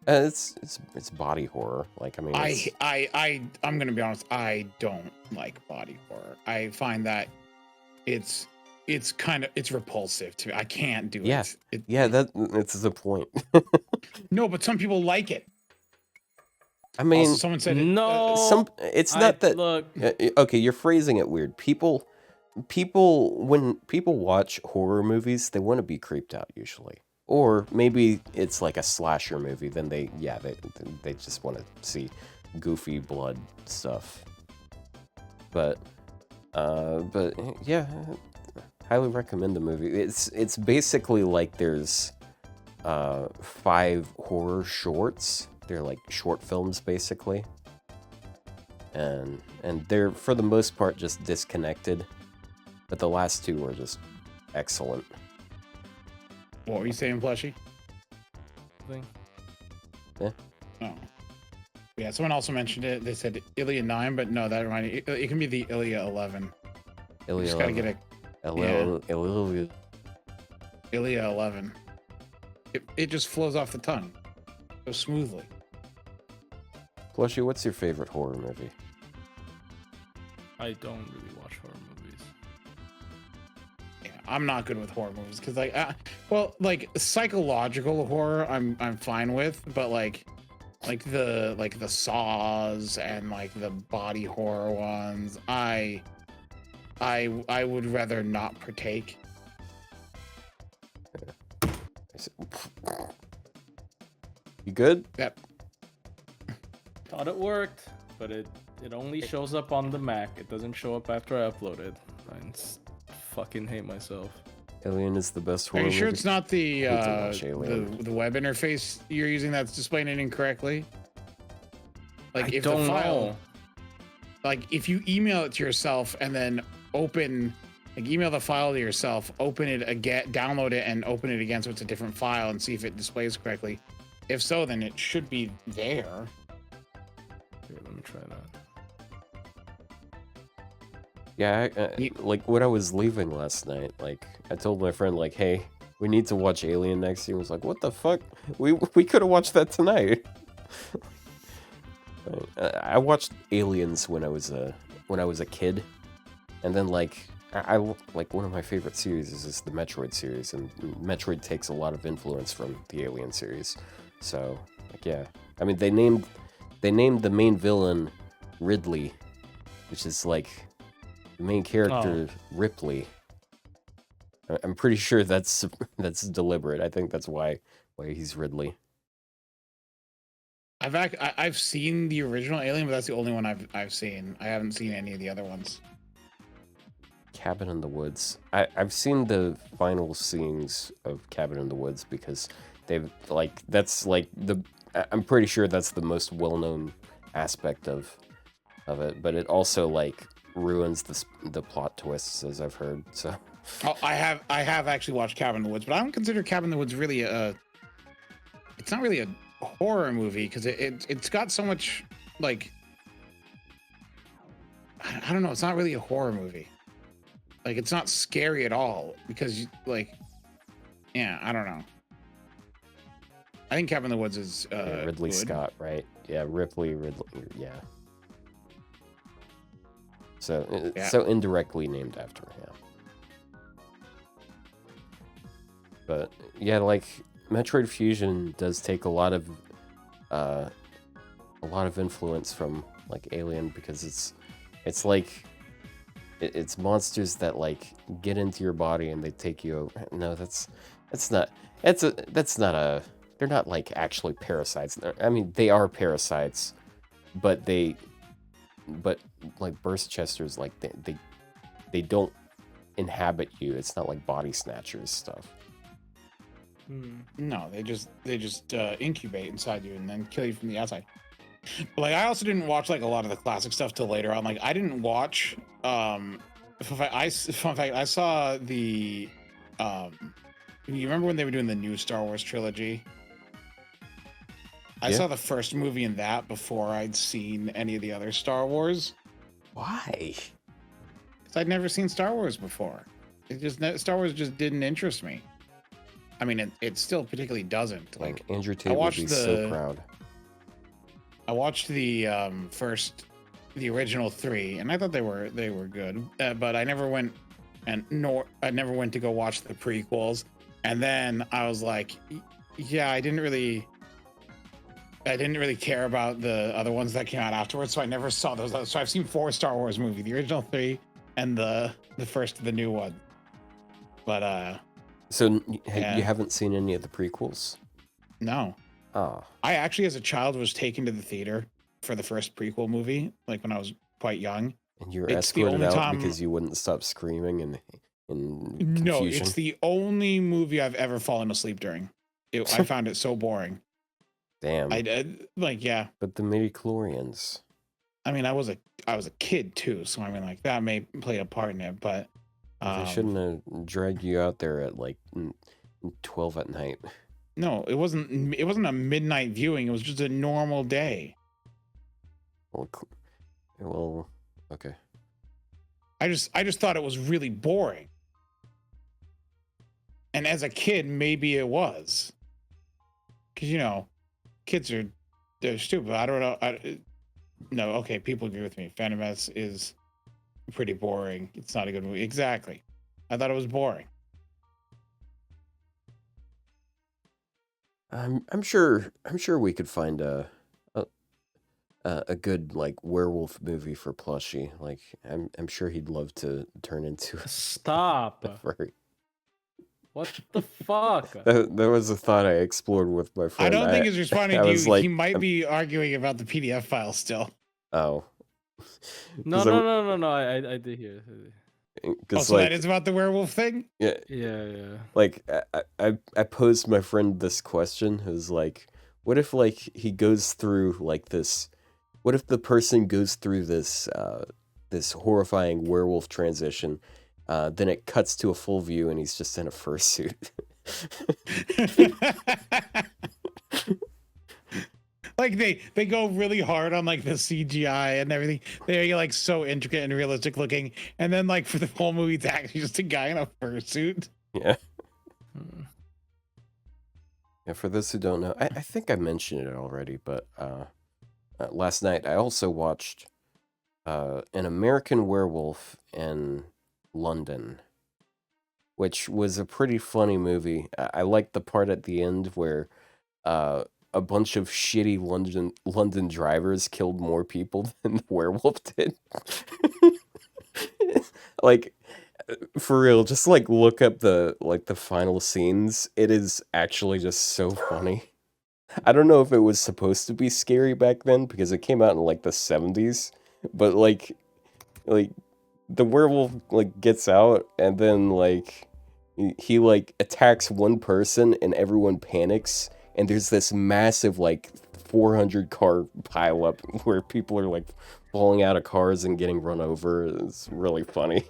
S1: It's body horror. Like, I mean,
S2: I'm gonna be honest. I don't like body horror. I find that it's repulsive to me. I can't do it.
S1: That's the point.
S2: No, but some people like it.
S1: I mean,
S2: also, someone said
S1: no. It's not that.
S4: Look,
S1: okay, you're phrasing it weird. When people watch horror movies, they want to be creeped out usually. Or maybe it's like a slasher movie, then they just want to see goofy blood stuff. But yeah, highly recommend the movie. It's basically like there's 5 horror shorts. They're like short films basically. And they're for the most part just disconnected. But the last 2 were just excellent.
S2: What were you saying, Plushie?
S1: Yeah.
S2: Oh. Yeah, someone also mentioned it. They said EMIYA 9, but no, that reminded me. It can be the EMIYA 11.
S1: EMIYA
S2: Just gotta get
S1: EMIYA
S2: 11. It just flows off the tongue so smoothly.
S1: Plushie, what's your favorite horror movie?
S4: I don't really watch horror movies.
S2: Yeah, I'm not good with horror movies because like psychological horror I'm fine with, but like the Saws and like the body horror ones, I would rather not partake.
S1: You good?
S2: Yep.
S4: Thought it worked, but it only shows up on the Mac. It doesn't show up after I upload it. I fucking hate myself.
S1: Alien is the best horror
S2: Are you sure
S1: movie.
S2: it's not the
S1: the
S2: web interface you're using that's displaying it incorrectly? Like
S4: I
S2: if
S4: don't
S2: the file,
S4: know.
S2: like if you email it to yourself and then email the file to yourself, open it again, download it, and open it again so it's a different file and see if it displays correctly. If so, then it should be there.
S4: Here, let me try that.
S1: Yeah, like when I was leaving last night, like I told my friend, like, hey, we need to watch Alien next year. He was like, what the fuck? We could have watched that tonight. I watched Aliens when I was a kid, and then like I like one of my favorite series is the Metroid series, and Metroid takes a lot of influence from the Alien series. So like yeah, I mean they named the main villain Ridley, which is like the main character Ripley. I'm pretty sure that's deliberate. I think that's why he's Ridley.
S2: I've seen the original Alien, but that's the only one I've seen. I haven't seen any of the other ones.
S1: Cabin in the Woods. I've seen the final scenes of Cabin in the Woods because they've like that's like I'm pretty sure that's the most well-known aspect of it, but it also like ruins the plot twists, as I've heard. So
S2: I have actually watched Cabin in the Woods, but I don't consider Cabin in the Woods really it's not really a horror movie because it's got so much like I don't know, it's not really a horror movie. Like it's not scary at all because like yeah, I don't know. I think Cabin in the Woods is
S1: Ridley
S2: good.
S1: Scott, right? Yeah, Ridley, yeah. So so indirectly named after him. But yeah, like Metroid Fusion does take a lot of influence from like Alien because it's like it's monsters that like get into your body and they take you over. No, they're not like actually parasites. I mean, they are parasites, but like burst chesters, like they don't inhabit you. It's not like body snatchers stuff.
S2: No, they just incubate inside you and then kill you from the outside. But like I also didn't watch like a lot of the classic stuff till later on. Like I didn't watch fun fact, I saw the you remember when they were doing the new Star Wars trilogy? I saw the first movie in that before I'd seen any of the other Star Wars.
S1: Why?
S2: Because I'd never seen Star Wars before. Star Wars just didn't interest me. I mean, it still particularly doesn't. Like
S1: Andrew Tate would be so proud.
S2: I watched the original 3, and I thought they were good, but I never went to go watch the prequels. And then I was like, yeah, I didn't really care about the other ones that came out afterwards, so I never saw those. So I've seen 4 Star Wars movies: the original 3 and the first of the new one. But
S1: so you haven't seen any of the prequels?
S2: No.
S1: Oh.
S2: I actually, as a child, was taken to the theater for the first prequel movie, like when I was quite young.
S1: And you were escorted out because you wouldn't stop screaming and confusion?
S2: No, it's the only movie I've ever fallen asleep during. I found it so boring.
S1: Damn.
S2: I did, like, yeah.
S1: But the midi-chlorians.
S2: I mean, I was a kid too, so I mean, like that may play a part in it, but
S1: they shouldn't have dragged you out there at like 12 at night.
S2: No, it wasn't a midnight viewing. It was just a normal day.
S1: Well, okay.
S2: I just thought it was really boring. And as a kid, maybe it was. Because, kids they're stupid. I don't know. No, okay, people agree with me. Phantom Menace is pretty boring. It's not a good movie. Exactly. I thought it was boring.
S1: I'm sure we could find a good like werewolf movie for Plushie. Like I'm sure he'd love to turn into
S4: Stop.
S1: a furry.
S4: What the fuck?
S1: That was a thought I explored with my friend.
S2: I don't think he's responding to you.
S1: Like,
S2: he might be arguing about the PDF file still.
S1: Oh.
S4: No. I did hear.
S2: So that is about the werewolf thing?
S4: Yeah.
S1: Like I posed my friend this question. It was like, what if like he goes through like this What if the person goes through this this horrifying werewolf transition, then it cuts to a full view and he's just in a fursuit?
S2: Like they go really hard on like the CGI and everything. They're like so intricate and realistic looking, and then like for the whole movie, it's actually just a guy in a fursuit.
S1: Yeah. Yeah, for those who don't know, I think I mentioned it already, but last night I also watched An American Werewolf in London, which was a pretty funny movie. I liked the part at the end where a bunch of shitty London drivers killed more people than the werewolf did. Like, for real, just like look up the final scenes. It is actually just so funny. I don't know if it was supposed to be scary back then because it came out in like the 70s, but like the werewolf like gets out and then like he like attacks one person and everyone panics and there's this massive like 400 car pileup where people are like falling out of cars and getting run over. It's really funny.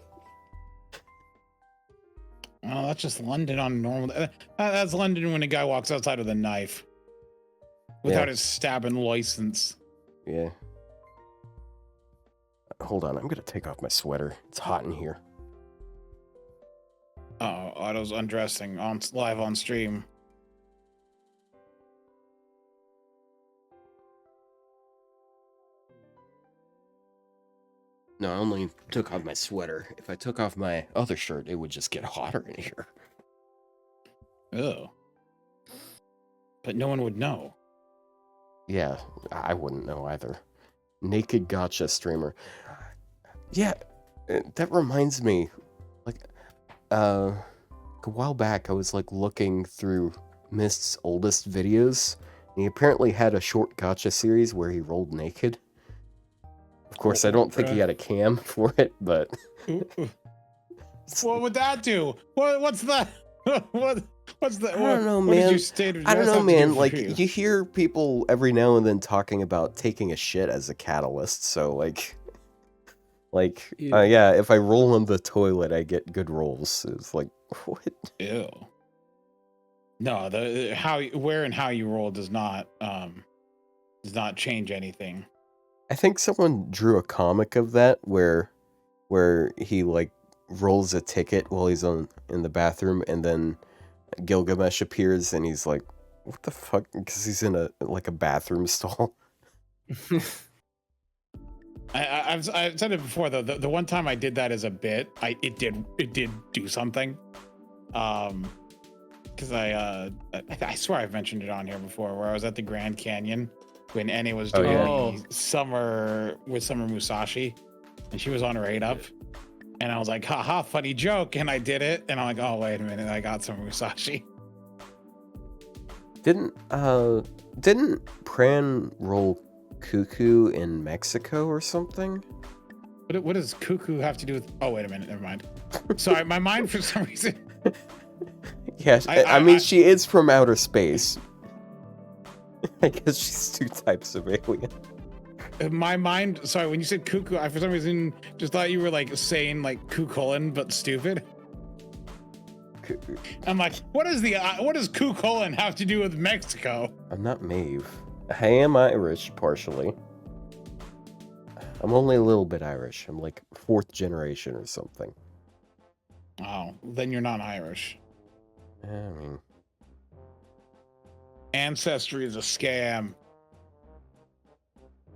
S2: Oh, that's just London on normal. That's London when a guy walks outside with a knife without his stabbing license.
S1: Yeah. Hold on, I'm gonna take off my sweater. It's hot in here.
S2: Oh, Otto's undressing on live on stream.
S1: No, I only took off my sweater. If I took off my other shirt, it would just get hotter in here.
S2: Oh. But no one would know.
S1: Yeah, I wouldn't know either. Naked gotcha streamer. Yeah, that reminds me. Like, a while back, I was like looking through Mist's oldest videos, and he apparently had a short gotcha series where he rolled naked. Of course, I don't think he had a cam for it, but
S2: what would that do? What's that? What's that?
S1: I don't know, man. I don't know, man. Like, you hear people every now and then talking about taking a shit as a catalyst, so like, yeah, if I roll in the toilet, I get good rolls. It's like, what?
S2: Ew. No, the where and how you roll does not change anything.
S1: I think someone drew a comic of that where he like rolls a ticket while he's in the bathroom, and then Gilgamesh appears and he's like, "What the fuck?" Because he's in a bathroom stall.
S2: I've said it before though. The one time I did that as a bit, it did do something. Because I swear I've mentioned it on here before, where I was at the Grand Canyon when Annie was doing the summer with Summer Musashi, and she was on her 8-up, and I was like, haha, funny joke, and I did it, and I'm like, oh wait a minute, I got Summer Musashi.
S1: Didn't Pran roll cuckoo in Mexico or something?
S2: What does cuckoo have to do with? Oh wait a minute, never mind. Sorry, my mind for some reason.
S1: Yes, I mean she is from outer space. I guess she's two types of alien.
S2: My mind, sorry, when you said cuckoo, I for some reason just thought you were like saying like cucolin, but stupid. I'm like, what does cucolin have to do with Mexico?
S1: I'm not Maeve. I am Irish, partially. I'm only a little bit Irish. I'm like 4th generation or something.
S2: Oh, then you're not Irish.
S1: I mean,
S2: ancestry is a scam.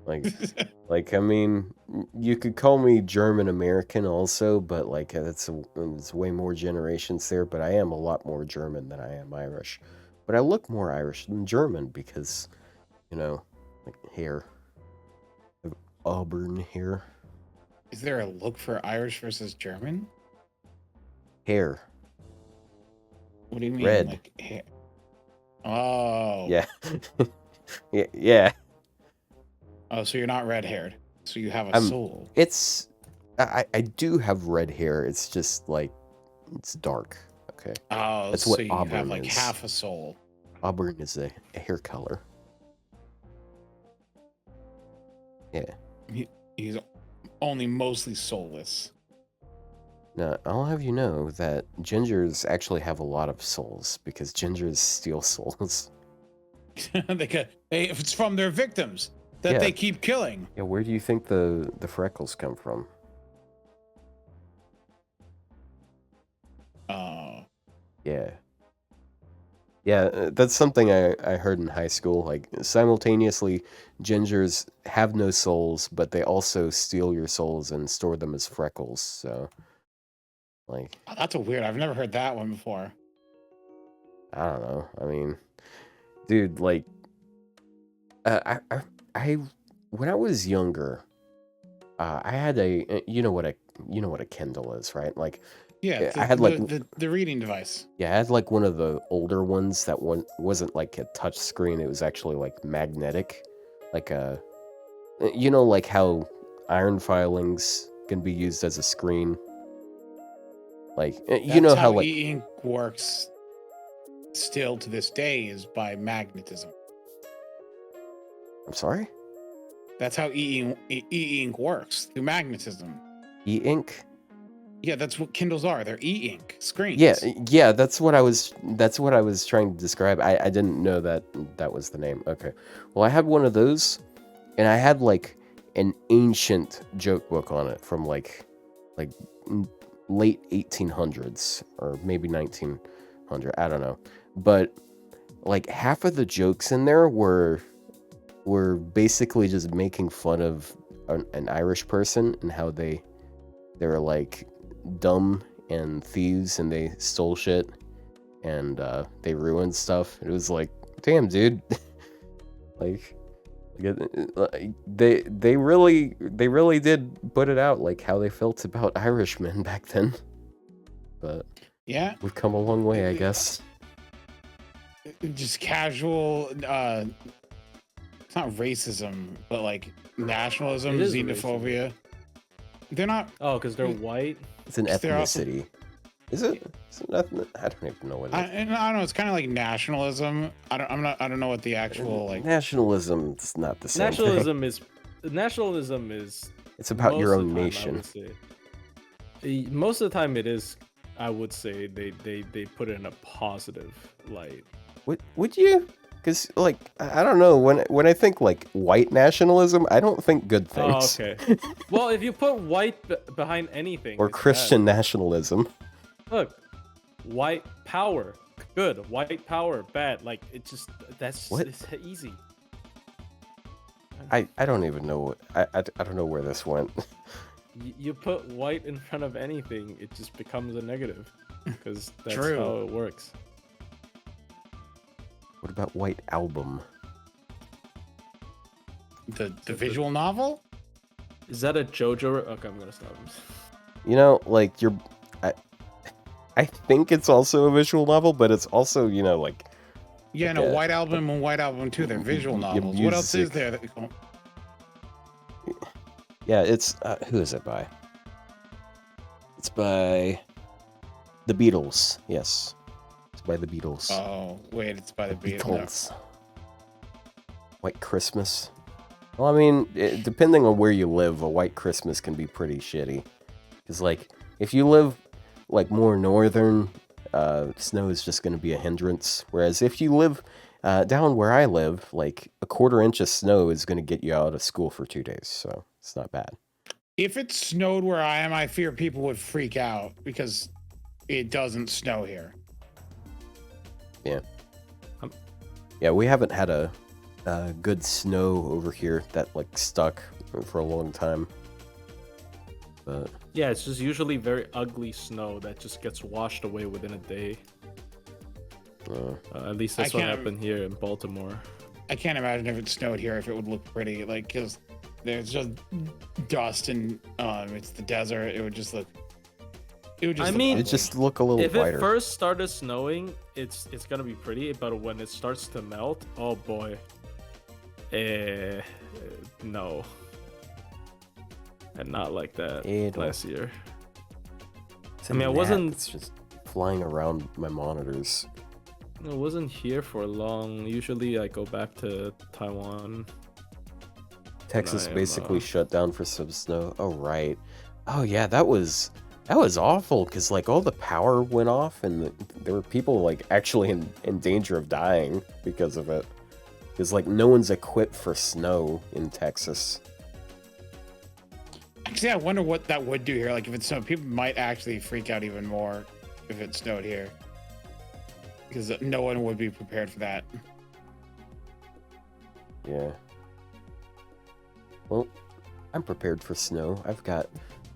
S1: I mean, you could call me German American also, but like it's way more generations there. But I am a lot more German than I am Irish. But I look more Irish than German because, you know, like hair, auburn hair.
S2: Is there a look for Irish versus German?
S1: Hair.
S2: What do you mean?
S1: Red.
S2: Like hair? Oh.
S1: Yeah. yeah.
S2: Oh, so you're not red-haired. So you have a soul.
S1: It's... I do have red hair. It's just, like, it's dark. Okay.
S2: Oh,
S1: that's
S2: so
S1: what
S2: you
S1: auburn
S2: have, like,
S1: is.
S2: half a soul.
S1: Auburn is a hair color. Yeah.
S2: He's only mostly soulless.
S1: Now, I'll have you know that gingers actually have a lot of souls because gingers steal souls.
S2: It's from their victims that
S1: Yeah.
S2: they keep killing.
S1: Yeah, where do you think the freckles come from? Yeah. Yeah, that's something I heard in high school. Like, simultaneously, gingers have no souls, but they also steal your souls and store them as freckles. So, like,
S2: That's a weird. I've never heard that one before.
S1: I don't know. I mean, dude, like, I when I was younger, I had you know what a Kindle is, right? Like,
S2: Yeah,
S1: I had like
S2: the reading device.
S1: Yeah, I had like one of the older ones that wasn't like a touch screen. It was actually like magnetic, like like how iron filings can be used as a screen. Like you know
S2: That's
S1: how
S2: how
S1: like
S2: e-ink works still to this day is by magnetism.
S1: I'm sorry,
S2: That's how e-ink works, through magnetism.
S1: e-ink.
S2: Yeah, that's what Kindles are. They're e-ink screens.
S1: Yeah, that's what I was trying to describe. I didn't know that was the name. Okay. Well, I had one of those, and I had like an ancient joke book on it from like late 1800s or maybe 1900. I don't know. But like half of the jokes in there were basically just making fun of an Irish person and how they were like dumb and thieves and they stole shit and they ruined stuff. It was like, damn, dude. like they really did put it out like how they felt about Irishmen back then. But
S2: yeah,
S1: we've come a long way, I guess.
S2: just casual. It's not racism, but like nationalism,
S4: It is
S2: xenophobia. They're not.
S4: Oh, because they're white.
S1: It's an
S2: They're also-
S1: ethnicity. Is it? I don't even know what it is.
S2: I don't know. It's kind of like nationalism. I don't know what the actual like.
S1: Nationalism is not the same thing.
S4: Nationalism is.
S1: It's about your
S4: most of
S1: own
S4: the time, I
S1: nation.
S4: would say. Most of the time, it is. I would say they put it in a positive light.
S1: Would you? Because like I don't know, when I think like white nationalism, I don't think good
S4: Oh,
S1: things.
S4: okay. Well, if you put white behind anything,
S1: Or
S4: it's
S1: Christian
S4: bad.
S1: nationalism.
S4: Look, white power, good. White power, bad. Like it just
S1: What?
S4: it's easy.
S1: I don't even know. I don't know where this went.
S4: You put white in front of anything, it just becomes a negative, because that's
S2: True.
S4: how it works.
S1: What about White Album?
S2: The visual novel.
S4: Is that a JoJo? Okay, I'm gonna stop.
S1: You know, like I think it's also a visual novel, but it's also, you know, like
S2: Yeah,
S1: Like
S2: no,
S1: a-
S2: White Album and White Album 2, they're visual novels. What else is
S1: music.
S2: there?
S1: yeah, it's who is it by? It's by the Beatles. Yes. It's by the Beatles.
S2: Oh, wait, it's by the Beatles.
S1: White Christmas. Well, I mean, depending on where you live, a White Christmas can be pretty shitty. Because, like, if you live, like, more northern, snow is just going to be a hindrance. Whereas if you live down where I live, like, a 1/4 inch of snow is going to get you out of school for 2 days. So it's not bad.
S2: If it snowed where I am, I fear people would freak out because it doesn't snow here.
S1: Yeah. Yeah, we haven't had a good snow over here that, like, stuck for a long time. But
S4: Yeah, it's just usually very ugly snow that just gets washed away within a day. At least that's
S2: I
S4: what
S2: can't-
S4: happened here in Baltimore.
S2: I can't imagine if it snowed here if it would look pretty. Like, because there's just dust and it's the desert. It would just look. It would just.
S4: I
S2: look
S4: mean-
S1: it
S2: ugly.
S1: just look a little
S4: If
S1: whiter.
S4: it first started snowing, it's gonna be pretty, but when it starts to melt, oh boy. No. And not like that
S1: It
S4: last year.
S1: It's
S4: I mean,
S1: a
S4: I wasn't-
S1: gnat that's just flying around my monitors.
S4: I wasn't here for long. Usually I go back to Taiwan.
S1: Texas
S4: IMO.
S1: basically shut down for some snow. Oh right. Oh yeah, that was awful because like all the power went off and there were people like actually in danger of dying because of it. Because like no one's equipped for snow in Texas.
S2: Actually, I wonder what that would do here. Like if it snowed, people might actually freak out even more if it snowed here. Because no one would be prepared for that.
S1: Yeah. Well, I'm prepared for snow. I've got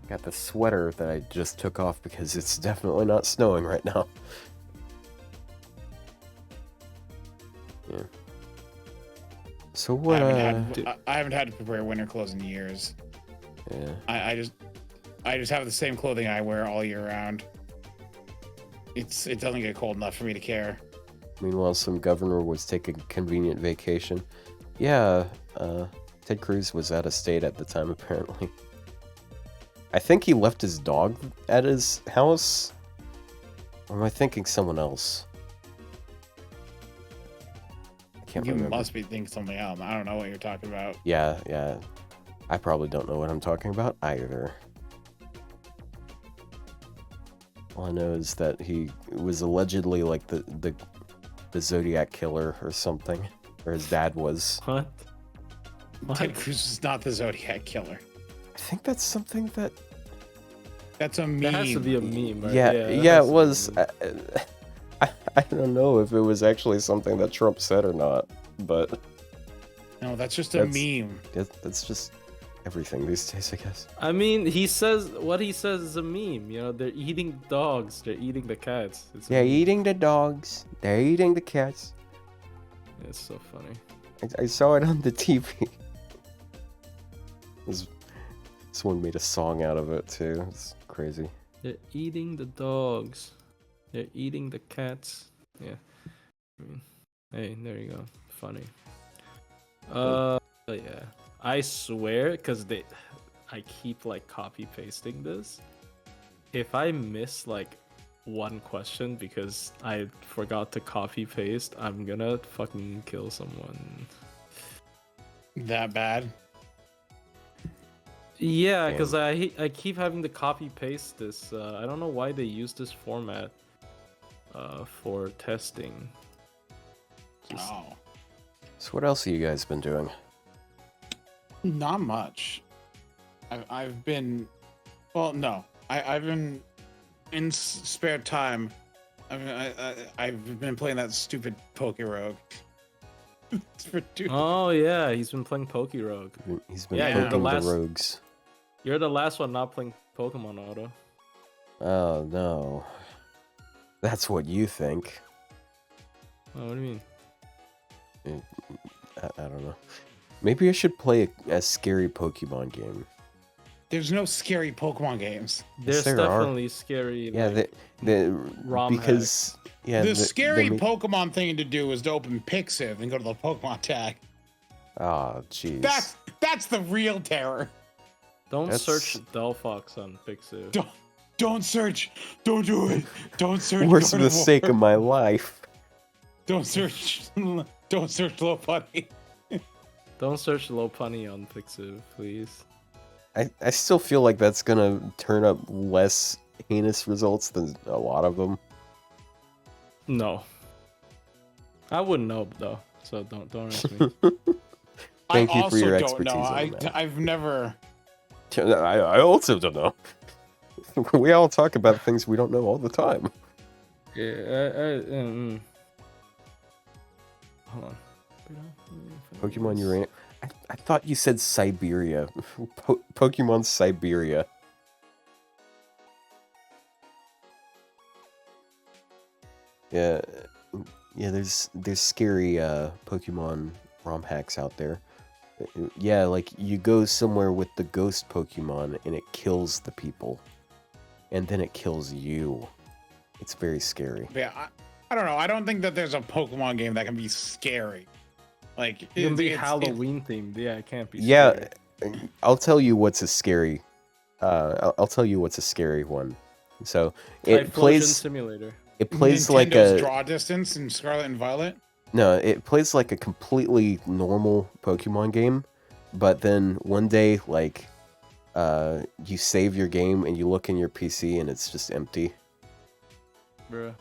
S1: the sweater that I just took off because it's definitely not snowing right now. Yeah. So what?
S2: I haven't had to prepare winter clothes in years.
S1: Yeah.
S2: I just have the same clothing I wear all year round. It doesn't get cold enough for me to care.
S1: Meanwhile, some governor was taking a convenient vacation. Yeah, Ted Cruz was out of state at the time, apparently. I think he left his dog at his house. Or am I thinking someone else? I can't
S2: You
S1: remember.
S2: must be thinking something else. I don't know what you're talking about.
S1: Yeah. I probably don't know what I'm talking about either. All I know is that he was allegedly like the Zodiac killer or something. Or his dad was.
S4: What?
S2: Ted Cruz is not the Zodiac killer.
S1: I think that's something that...
S2: That's a meme.
S4: That has to be a meme, right?
S1: Yeah,
S4: that
S1: it
S4: has to be a
S1: was.
S4: meme.
S1: I don't know if it was actually something that Trump said or not, but
S2: No, that's just a meme.
S1: that's just everything these days, I guess.
S4: I mean, what he says is a meme. You know, they're eating dogs, they're eating the cats. It's a
S1: They're
S4: meme.
S1: eating the dogs. They're eating the cats.
S4: It's so funny.
S1: I saw it on the TV. Someone made a song out of it too. It's crazy.
S4: They're eating the dogs. They're eating the cats. Yeah. I mean, hey, there you go. Funny. Yeah. I swear, because I keep like copy pasting this. If I miss like one question because I forgot to copy paste, I'm gonna fucking kill someone.
S2: That bad?
S4: Yeah, because I keep having to copy paste this. I don't know why they use this format for testing.
S2: Oh.
S1: So what else have you guys been doing?
S2: Not much. I've been, well, no. I've been in spare time. I've been playing that stupid Poke Rogue.
S4: Oh yeah, he's been playing Poke Rogue.
S1: He's been
S4: Yeah,
S1: poking
S4: the
S1: the rogues.
S4: You're the last one not playing Pokemon Auto.
S1: Oh no. That's what you think.
S4: Oh, what do you mean?
S1: I don't know. Maybe I should play a scary Pokemon game.
S2: There's no scary Pokemon games.
S4: There's
S1: there are.
S4: definitely scary.
S1: Yeah,
S4: like,
S1: the
S4: ROM
S1: because yeah,
S2: The scary
S1: they make-
S2: Pokemon thing to do is to open Pixiv and go to the Pokemon tag.
S1: Oh, jeez.
S2: That's the real terror.
S4: Don't
S1: That's-
S4: search Delphox on Pixiv.
S2: Don't search. Don't do it. Don't search.
S1: Worse for the
S2: Gardevoir.
S1: sake of my life.
S2: Don't search. Don't search Lopunny.
S4: Don't search Lopunny on Pixiv, please.
S1: I still feel like that's gonna turn up less heinous results than a lot of them.
S4: No. I wouldn't know though, so don't ask me.
S1: Thank
S2: I
S1: you for your
S2: also
S1: expertise
S2: don't know.
S1: on that.
S2: I've never.
S1: I also don't know. We all talk about things we don't know all the time.
S4: Yeah, hold on.
S1: Pokemon Urania. I thought you said Siberia. Pokemon Siberia. Yeah, there's scary Pokemon ROM hacks out there. Yeah, like you go somewhere with the ghost Pokemon and it kills the people. And then it kills you. It's very scary.
S2: Yeah, I don't know. I don't think that there's a Pokemon game that can be scary. Like
S4: It can be
S2: it's-
S4: Halloween themed. Yeah, it can't be.
S1: Yeah,
S4: scary.
S1: I'll tell you what's a scary. I'll tell you what's a scary one. So it
S4: Typhlosion
S1: plays.
S4: Simulator.
S1: It plays
S2: Nintendo's
S1: like a
S2: draw distance in Scarlet and Violet.
S1: no. It plays like a completely normal Pokemon game, but then one day, like, you save your game and you look in your PC and it's just empty.
S4: Bruh.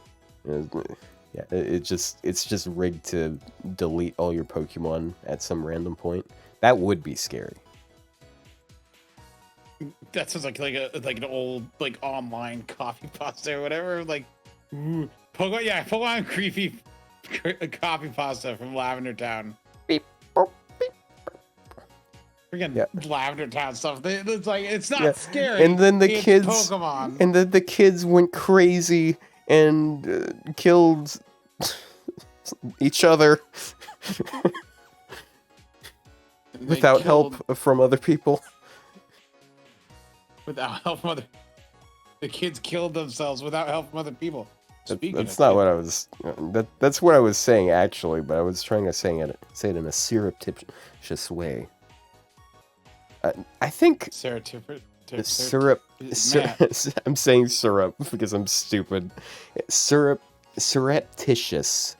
S1: Yeah, it's just rigged to delete all your Pokemon at some random point. That would be scary.
S2: That sounds like an old like online coffee pasta or whatever. Like, ooh, Pokemon creepy coffee pasta from Lavender Town.
S1: Beep, boop, beep.
S2: Freaking Lavender Town stuff. It's like it's not scary.
S1: And then the
S2: it's
S1: kids,
S2: Pokemon.
S1: and then the kids went crazy and killed each other without help from other people.
S2: Without help from the kids killed themselves without help from other people.
S1: That's not what I was. That's what I was saying actually, but I was trying to say it in a surreptitious way. I think syrup. I'm saying syrup because I'm stupid. Surreptitious.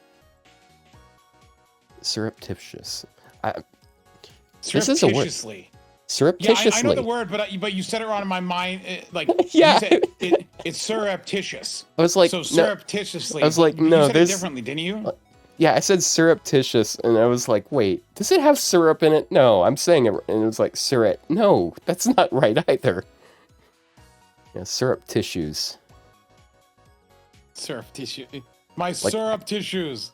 S1: Surreptitious. This is a word. Surreptitiously.
S2: Yeah, I know the word, but you said it wrong in my mind.
S1: Yeah.
S2: You said it's surreptitious.
S1: I was like,
S2: so surreptitiously.
S1: I was like,
S2: you
S1: no,
S2: said
S1: there's
S2: it differently, didn't you?
S1: Yeah, I said surreptitious, and I was like, wait, does it have syrup in it? No, I'm saying it, and it was like syrup. No, that's not right either. Yeah, syrup tissues.
S2: Syrup tissue. My syrup tissues.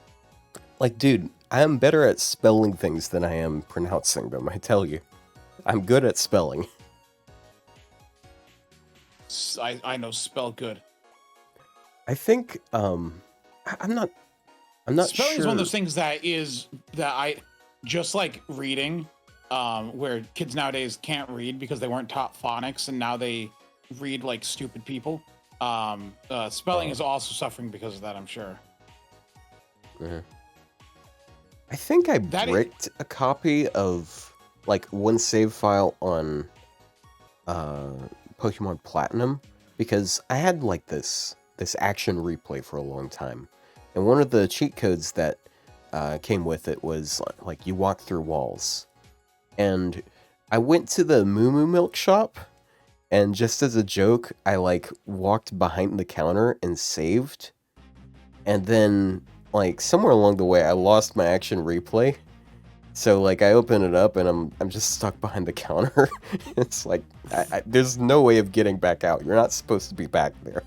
S1: Like, dude, I am better at spelling things than I am pronouncing them, I tell you. I'm good at spelling.
S2: I know spell good.
S1: I think, I'm not
S2: Spelling
S1: sure.
S2: is one of those things that I just like reading, where kids nowadays can't read because they weren't taught phonics and now they read like stupid people. Spelling is also suffering because of that, I'm sure.
S1: I think I bricked a copy of like one save file on Pokemon Platinum because I had like this action replay for a long time. And one of the cheat codes that came with it was like you walk through walls. And I went to the Moo Moo Milk shop, and just as a joke, I like walked behind the counter and saved. And then like somewhere along the way, I lost my action replay. So like I open it up and I'm just stuck behind the counter. It's like there's no way of getting back out. You're not supposed to be back there.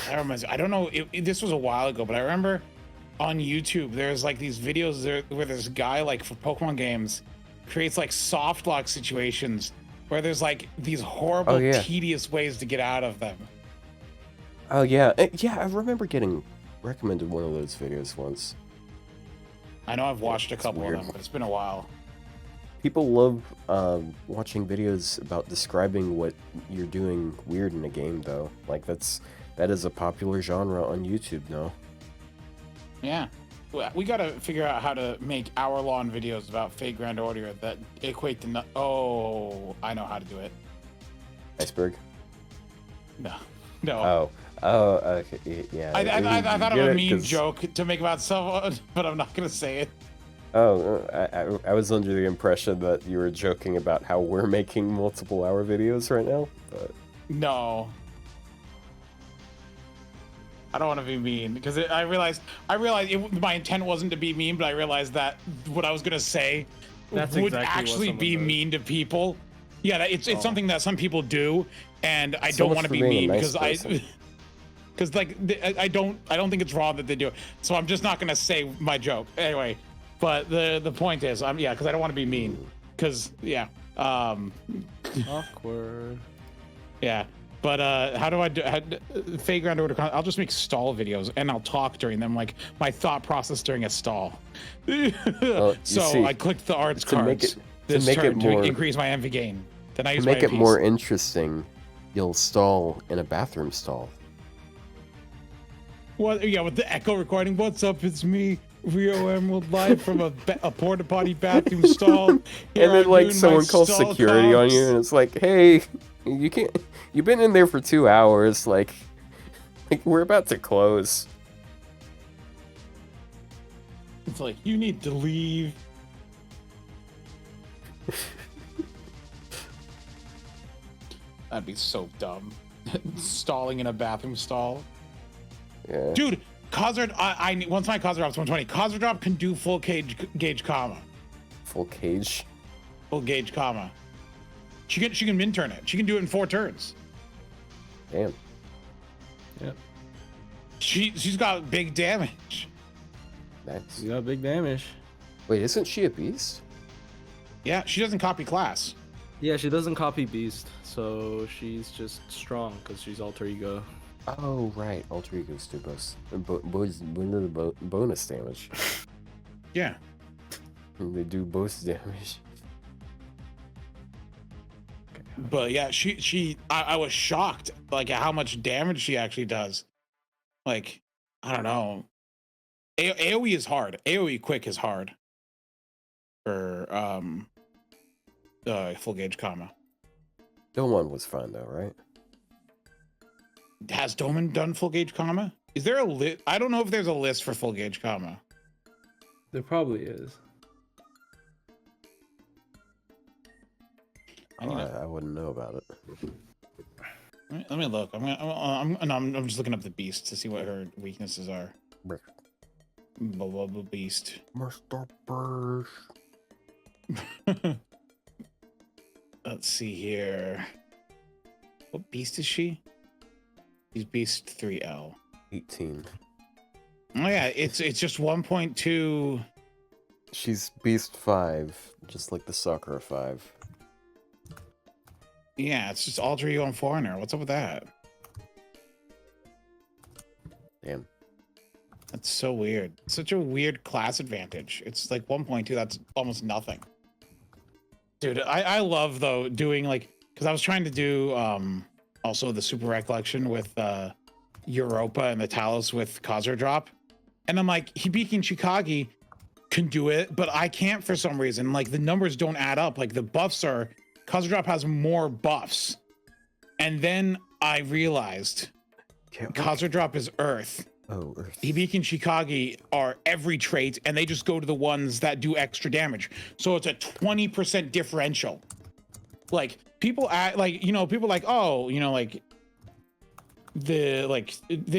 S2: I don't know. This was a while ago, but I remember on YouTube there's like these videos where this guy like for Pokemon games creates like soft lock situations where there's like these horrible, tedious ways to get out of them.
S1: Oh yeah, yeah. I remember getting recommended one of those videos once.
S2: I know I've watched a couple of them, but it's been a while.
S1: People love watching videos about describing what you're doing weird in a game, though. Like that is a popular genre on YouTube now.
S2: Yeah, we gotta figure out how to make hour-long videos about Fate Grand Order that equate to oh, I know how to do it.
S1: Iceberg?
S2: No.
S1: Oh, okay, yeah.
S2: I thought of a meme joke to make about someone, but I'm not gonna say it.
S1: Oh, I was under the impression that you were joking about how we're making multiple-hour videos right now, but...
S2: No. I don't want to be mean because I realized my intent wasn't to be mean, but I realized that what I was gonna say would actually be mean to people. Yeah, it's something that some people do, and I don't want to be mean because because like I don't think it's wrong that they do it. So I'm just not gonna say my joke anyway. But the point is, because I don't want to be mean. Because
S4: awkward.
S2: Yeah. But how do I do Fate Grand Order? I'll just make stall videos and I'll talk during them, like my thought process during a stall. So I clicked the arts cards this turn to increase my MV gain. Then I use my
S1: to make it more interesting. You'll stall in a bathroom stall.
S2: What? Yeah, with the echo recording. What's up? It's me, Ryou Emerald, live from a porta potty bathroom stall.
S1: And then like someone calls security on you, and it's like, hey, you can't. You've been in there for 2 hours. Like we're about to close.
S2: It's like you need to leave. That'd be so dumb. Stalling in a bathroom stall.
S1: Yeah.
S2: Dude, I once my Kazurdrop's 120. Kazuradrop can do full gauge comma.
S1: Full cage.
S2: Full gauge comma. She can min turn it. She can do it in 4 turns.
S1: Damn.
S4: Yep.
S2: She's got big damage.
S1: Nice.
S4: You got big damage.
S1: Wait, isn't she a beast?
S2: Yeah, she doesn't copy class.
S4: Yeah, she doesn't copy Beast, so she's just strong because she's alter ego.
S1: Oh, right. Alter egos do bonus damage.
S2: Yeah.
S1: They do bonus damage.
S2: But yeah, I was shocked like at how much damage she actually does. Like, I don't know. AoE is hard. AoE quick is hard. For full gauge comma.
S1: Domon was fun though, right?
S2: Has Doman done full gauge comma? Is there a list? I don't know if there's a list for full gauge comma.
S4: There probably is.
S1: I wouldn't know about it.
S2: Let me look. I'm just looking up the beast to see what her weaknesses are. Beast.
S1: Mr. Burst.
S2: Let's see here. What beast is she? She's beast 3L.
S1: 18.
S2: Oh yeah, it's just 1.2.
S1: She's beast 5, just like the Sakura 5.
S2: Yeah, it's just alter ego and foreigner. What's up with that?
S1: Damn.
S2: That's so weird. Such a weird class advantage. It's like 1.2. That's almost nothing. Dude, I love though doing like, because I was trying to do also the super recollection with Europa and the Talos with Kazuradrop, and I'm like, Hibiki and Chikagi can do it, but I can't for some reason. Like the numbers don't add up. Like the buffs are, Kazuradrop has more buffs, and then I realized Kazuradrop is Earth.
S1: Oh, Earth.
S2: Hibiki and Chikagi are every trait, and they just go to the ones that do extra damage. So it's a 20% differential. Like people act like, you know, people like, oh, you know, like they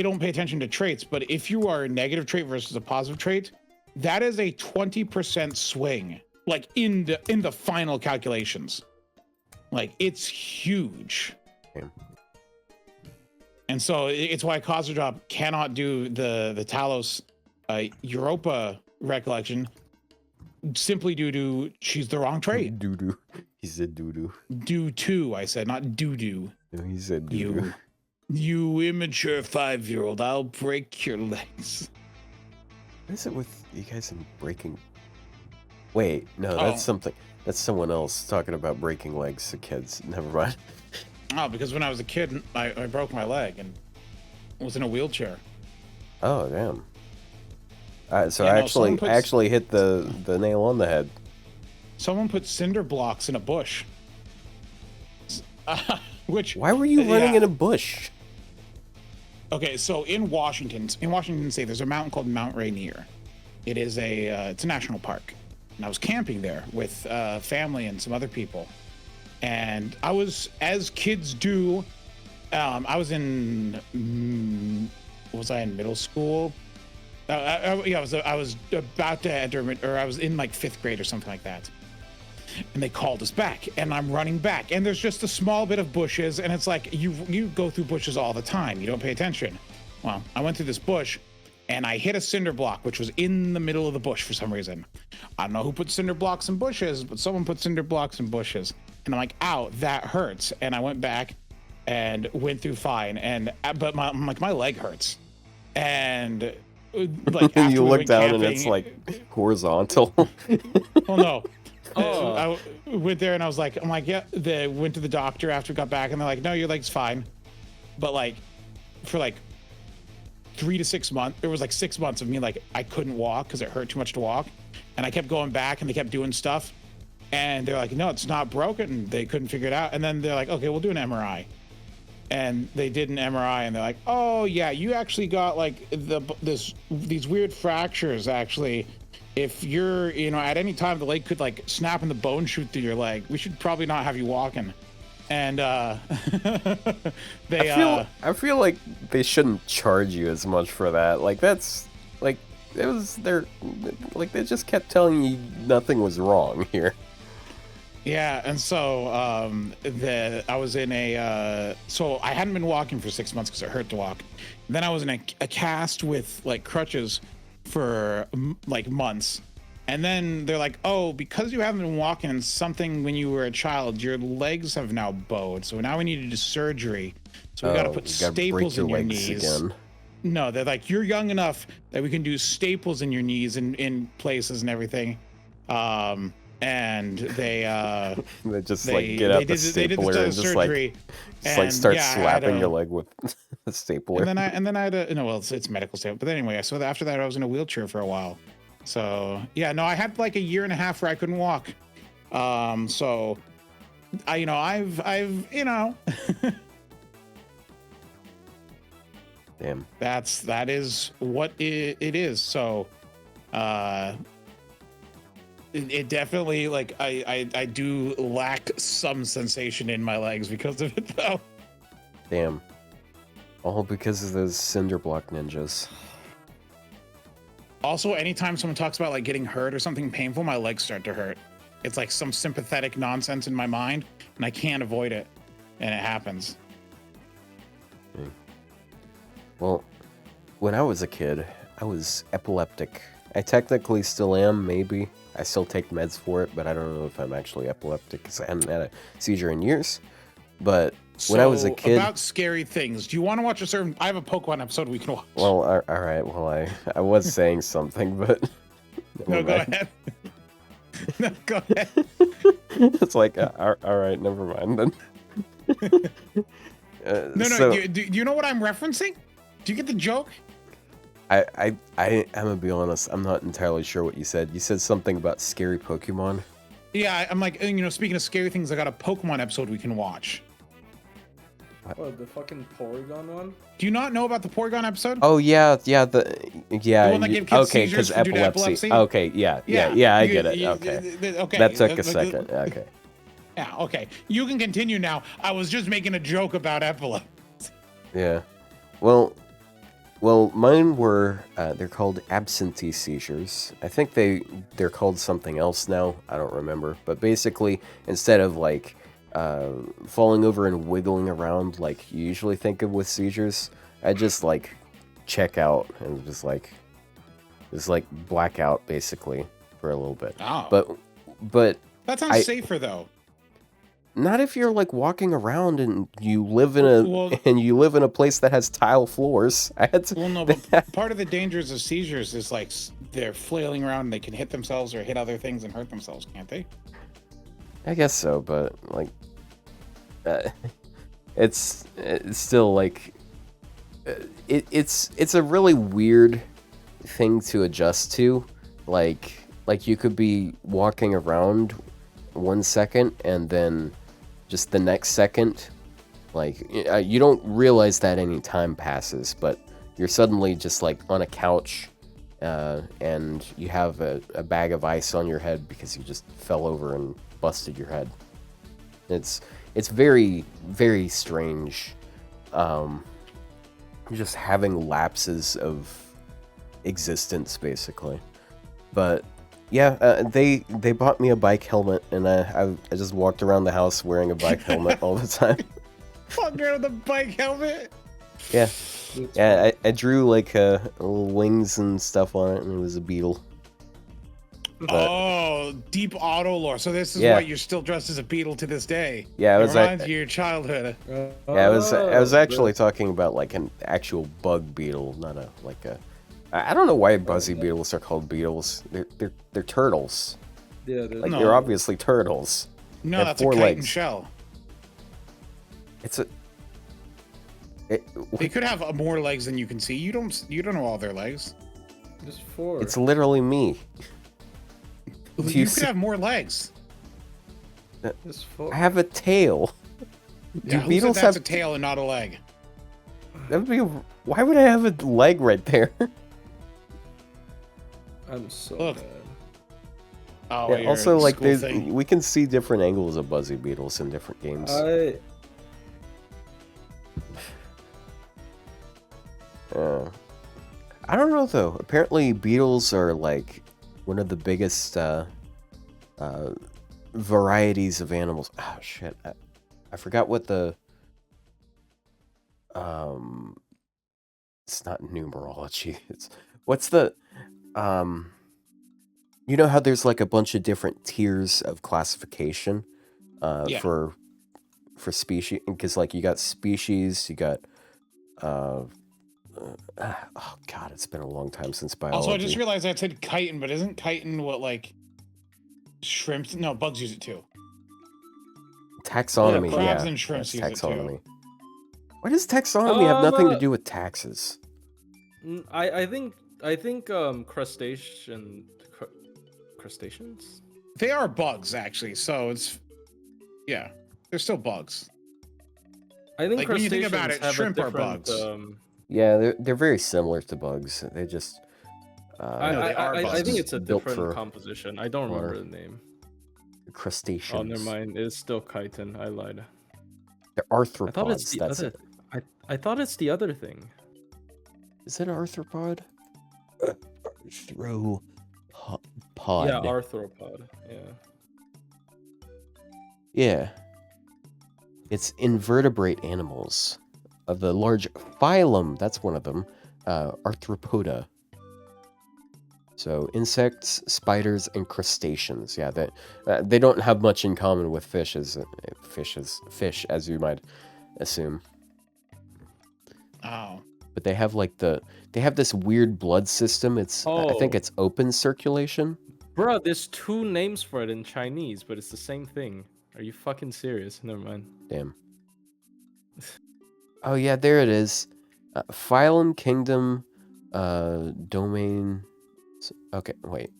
S2: don't pay attention to traits, but if you are a negative trait versus a positive trait, that is a 20% swing, like in the final calculations. Like it's huge.
S1: Okay.
S2: And so it's why Kazuradrop cannot do the Talos Europa recollection, simply due to she's the wrong trait.
S1: Doo-doo. He said doo-doo.
S2: Due to, I said, not doo-doo.
S1: No, he said doo-doo.
S2: You immature 5-year-old, I'll break your legs.
S1: What is it with you guys and breaking? Wait, no, that's something. That's someone else talking about breaking legs to kids. Never mind.
S2: Oh, because when I was a kid, I broke my leg and was in a wheelchair.
S1: Oh, damn. So
S2: Yeah,
S1: I
S2: no,
S1: actually hit the nail on the head.
S2: Someone put cinder blocks in a bush. Which?
S1: Why were you running in a bush?
S2: Okay, so in Washington State, there's a mountain called Mount Rainier. It is it's a national park, and I was camping there with family and some other people. And I was, as kids do, I was in, was I in middle school? Yeah, I was about to enter, or I was in like 5th grade or something like that. And they called us back, and I'm running back, and there's just a small bit of bushes, and it's like, you go through bushes all the time, you don't pay attention. Well, I went through this bush, and I hit a cinder block, which was in the middle of the bush for some reason. I don't know who put cinder blocks in bushes, but someone put cinder blocks in bushes. And I'm like, ow, that hurts. And I went back and went through fine. But my leg hurts. And like, after
S1: you look down
S2: camping,
S1: and it's like horizontal.
S2: Oh no. I went there and I was like, yeah. They went to the doctor after we got back, and they're like, no, your leg's fine. But like, for like 3 to 6 months, there was like 6 months of me like I couldn't walk because it hurt too much to walk, and I kept going back and they kept doing stuff. And they're like, no, it's not broken. They couldn't figure it out. And then they're like, okay, we'll do an MRI. And they did an MRI, and they're like, oh yeah, you actually got like these weird fractures. Actually, if you're, you know, at any time the leg could like snap and the bone shoot through your leg. We should probably not have you walking. and they
S1: I feel like they shouldn't charge you as much for that. Like that's like it was their like they just kept telling you nothing was wrong here.
S2: Yeah, and so I was in a so I hadn't been walking for 6 months because it hurt to walk. Then I was in a cast with like crutches for like months, and then they're like, "Oh, because you haven't been walking in something when you were a child, your legs have now bowed. So now we need to do surgery. So we got to put staples in your knees." Again. No, they're like, "You're young enough that we can do staples in your knees in places and everything." And they
S1: just like get out the stapler and just like start slapping your leg with the stapler.
S2: And then I had a no, well, it's medical staple. But anyway, so after that I was in a wheelchair for a while. So yeah, no, I had like a year and a half where I couldn't walk. So I've
S1: Damn.
S2: That is what it is. So it definitely, like, I do lack some sensation in my legs because of it, though.
S1: Damn. All because of those cinder block ninjas.
S2: Also, anytime someone talks about, like, getting hurt or something painful, my legs start to hurt. It's like some sympathetic nonsense in my mind, and I can't avoid it, and it happens.
S1: Well, when I was a kid, I was epileptic. I technically still am, maybe. I still take meds for it, but I don't know if I'm actually epileptic because I hadn't had a seizure in years. But when I was a kid...
S2: about scary things, do you want to watch a certain... I have a Pokemon episode we can watch.
S1: Well, all right. Well, I was saying something, but...
S2: No, go ahead. No, go ahead.
S1: It's like, all right, never mind then.
S2: No, do you know what I'm referencing? Do you get the joke?
S1: I'm gonna be honest, I'm not entirely sure what you said. You said something about scary Pokemon.
S2: Yeah, I'm like, speaking of scary things, I got a Pokemon episode we can watch.
S3: What, the fucking Porygon one?
S2: Do you not know about the Porygon episode?
S1: Oh yeah, the
S2: one that gave kids seizures
S1: because epilepsy. Okay, yeah, I get it. Okay, that took a second. Okay.
S2: Yeah, okay. You can continue now. I was just making a joke about epilepsy.
S1: Yeah. Well, mine were, they're called absentee seizures. I think they're called something else now. I don't remember. But basically, instead of, like, falling over and wiggling around like you usually think of with seizures, I just, like, check out and just black out, basically, for a little bit.
S2: Oh.
S1: But...
S2: That sounds safer, though.
S1: Not if you're like walking around and you live in a place that has tile floors.
S2: Well, no, but part of the dangers of seizures is like they're flailing around and they can hit themselves or hit other things and hurt themselves, can't they?
S1: I guess so, but like, it's still like it's a really weird thing to adjust to. Like you could be walking around 1 second and then just the next second, like, you don't realize that any time passes, but you're suddenly just like on a couch and you have a bag of ice on your head because you just fell over and busted your head. It's very, very strange. Just having lapses of existence, basically. But yeah, they bought me a bike helmet, and I just walked around the house wearing a bike helmet all the time.
S2: Walking around with a bike helmet?
S1: Yeah. Yeah, I drew like little wings and stuff on it, and it was a beetle.
S2: Oh, deep auto lore. So this is why you're still dressed as a beetle to this day.
S1: Yeah,
S2: it reminds you of your childhood.
S1: Yeah, I was actually talking about like an actual bug beetle, not a like a. I don't know why buzzy beetles are called beetles. They're turtles.
S3: Yeah,
S1: they're obviously turtles.
S2: No, that's a kite and shell. They could have more legs than you can see. You don't know all their legs.
S3: Just 4.
S1: It's literally me.
S2: You could have more legs.
S3: Just 4.
S1: I have a tail.
S2: Do beetles have a tail and not a leg?
S1: Why would I have a leg right there?
S3: I'm so
S2: Look.
S3: bad.
S2: Oh,
S1: Yeah, also, like,
S2: school thing.
S1: we can see different angles of Buzzy Beetles in different games. I don't know, though. Apparently, beetles are, like, one of the biggest varieties of animals. Oh, shit. I forgot what the... It's not numerology. What's the... You know how there's, like, a bunch of different tiers of classification
S2: Yeah.
S1: for species? Because, like, you got species, you got... oh, God, it's been a long time since biology.
S2: Also, I just realized I said chitin, but isn't chitin what, like, shrimps? No, bugs use it too.
S1: Taxonomy,
S2: crabs
S1: yeah.
S2: and shrimps use
S1: taxonomy.
S2: it too.
S1: Why does taxonomy have nothing to do with taxes?
S3: I think crustaceans.
S2: They are bugs, actually. So it's they're still bugs.
S3: I think
S2: like when you think about it,
S3: have
S2: shrimp
S3: a
S2: are
S3: different,
S2: bugs.
S1: Yeah, they're very similar to bugs. They just
S2: No, they are
S3: I
S2: bugs.
S3: think it's a
S1: Built
S3: different
S1: for
S3: composition. I don't remember
S1: water.
S3: the name.
S1: Crustaceans.
S3: Oh, never mind. It's still chitin. I lied.
S1: They're
S3: I
S1: arthropods.
S3: thought it's the
S1: That's
S3: other.
S1: it.
S3: I thought it's the other thing.
S1: Is it an arthropod? Arthropod.
S3: Yeah, arthropod. Yeah.
S1: Yeah. It's invertebrate animals of the large phylum. That's one of them. Arthropoda. So insects, spiders, and crustaceans. Yeah, they don't have much in common with fish, as you might assume.
S2: Oh.
S1: But they have they have this weird blood system. I think it's open circulation.
S3: Bro, there's two names for it in Chinese, but it's the same thing. Are you fucking serious? Never mind.
S1: Damn. Oh yeah, there it is. Phylum, kingdom, domain. Okay, wait.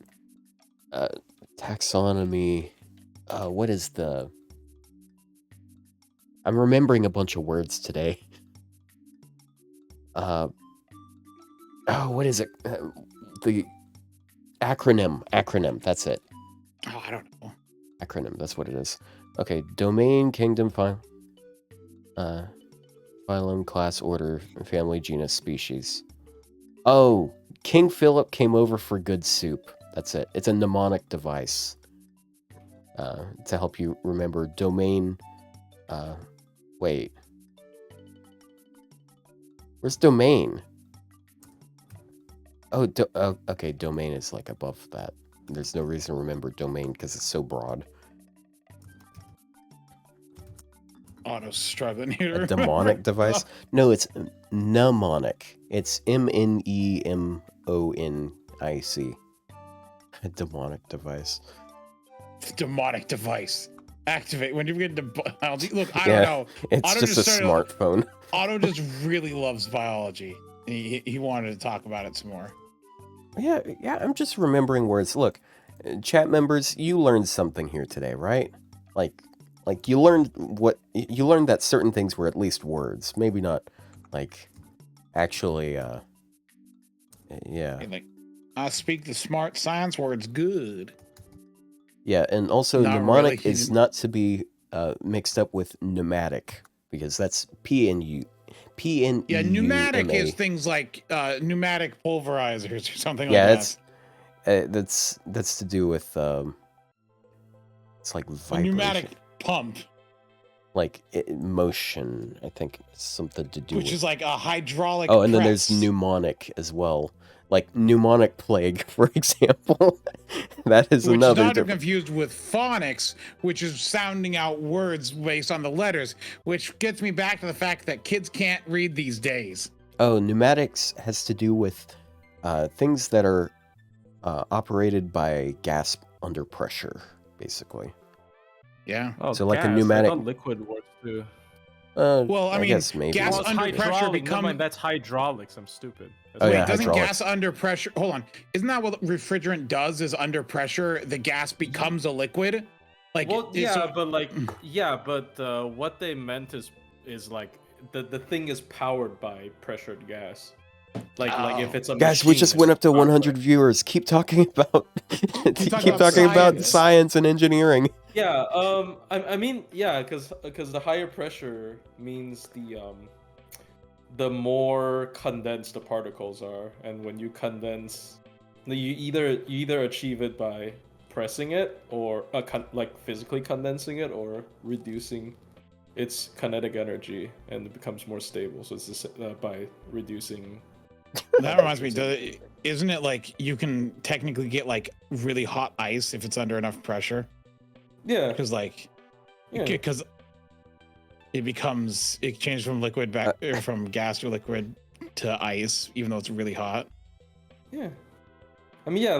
S1: Taxonomy. What is the... I'm remembering a bunch of words today. What is it? The acronym. That's it.
S2: Oh, I don't know.
S1: Acronym. That's what it is. Okay, domain, kingdom, phylum, class, order, family, genus, species. Oh, King Philip came over for good soup. That's it. It's a mnemonic device to help you remember domain. Wait. Where's domain? Oh, okay. Domain is like above that. There's no reason to remember domain because it's so broad.
S2: Otto's struggling here.
S1: A demonic device? No, it's mnemonic. It's Mnemonic. A demonic device.
S2: Demonic device. Activate. When you get to biology. Look, I
S1: Yeah,
S2: don't know.
S1: It's
S2: Otto
S1: just a smartphone.
S2: Otto just really loves biology. He wanted to talk about it some more.
S1: Yeah, I'm just remembering words. Look, chat members, you learned something here today, right? Like you learned that certain things were at least words, maybe not like actually yeah.
S2: Like, I speak the smart science words good.
S1: Yeah, and also
S2: Not
S1: mnemonic
S2: really.
S1: is not to be mixed up with pneumatic because that's PNU.
S2: Yeah, pneumatic is things like pneumatic pulverizers or something like that.
S1: Yeah, that's to do with it's like vibration.
S2: A pneumatic pump,
S1: like motion. I think it's something to do
S2: which
S1: with...
S2: is like a hydraulic.
S1: Oh, and then
S2: press.
S1: there's mnemonic as well, like pneumonic plague, for example. That is
S2: which
S1: another.
S2: Which is not
S1: different...
S2: confused with phonics, which is sounding out words based on the letters, which gets me back to the fact that kids can't read these days.
S1: Oh, pneumatics has to do with things that are operated by gas under pressure, basically.
S2: Yeah.
S3: Oh,
S1: so like
S3: gas.
S1: a pneumatic.
S3: I thought liquid works too.
S2: Well, I mean,
S1: guess maybe.
S2: gas
S3: Well,
S2: under pressure
S3: hydraulic.
S2: become.
S3: Never mind, that's hydraulics. I'm stupid. That's
S1: Oh,
S2: Wait,
S1: yeah,
S2: doesn't
S1: hydraulics.
S2: gas under pressure? Hold on, isn't that what refrigerant does? Is under pressure, the gas becomes a liquid. Like,
S3: well, yeah,
S2: so,
S3: but like, yeah, but what they meant is like the thing is powered by pressured gas. Like if it's a
S1: Guys, we just
S3: machine,
S1: went up to
S3: it's
S1: 100 viewers. Keep talking about keep talking about science and engineering.
S3: Yeah, I mean, yeah, because the higher pressure means the more condensed the particles are, and when you condense, you either achieve it by pressing it or like physically condensing it or reducing its kinetic energy, and it becomes more stable. So it's just, by reducing.
S2: That reminds me, isn't it like you can technically get like really hot ice if it's under enough pressure?
S3: Yeah,
S2: because it changes from liquid back or from gas to liquid to ice, even though it's really hot.
S3: Yeah, I mean, yeah,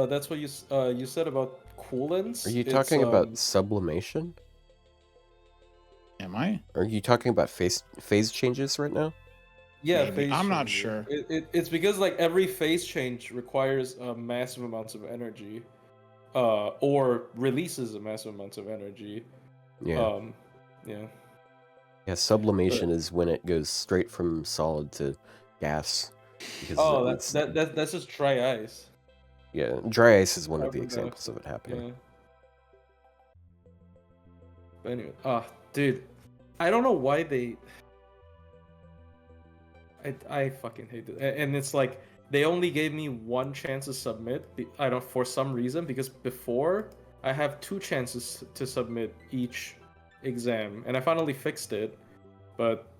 S3: that's what you said about coolants.
S1: Are you talking about sublimation?
S2: Am I?
S1: Are you talking about phase changes right now?
S3: Yeah,
S2: Maybe.
S3: phase
S2: I'm not
S3: changes.
S2: sure.
S3: It's because like every phase change requires massive amounts of energy, or releases a massive amounts of energy.
S1: Yeah. Yeah, sublimation is when it goes straight from solid to gas.
S3: That's just dry ice.
S1: Yeah, dry ice is one of the
S3: Carbon
S1: examples of it happening.
S3: Yeah. But anyway, dude, I don't know why they. I fucking hate it, and it's like they only gave me one chance to submit. I don't, for some reason, because before I have 2 chances to submit each exam, and I finally fixed it, but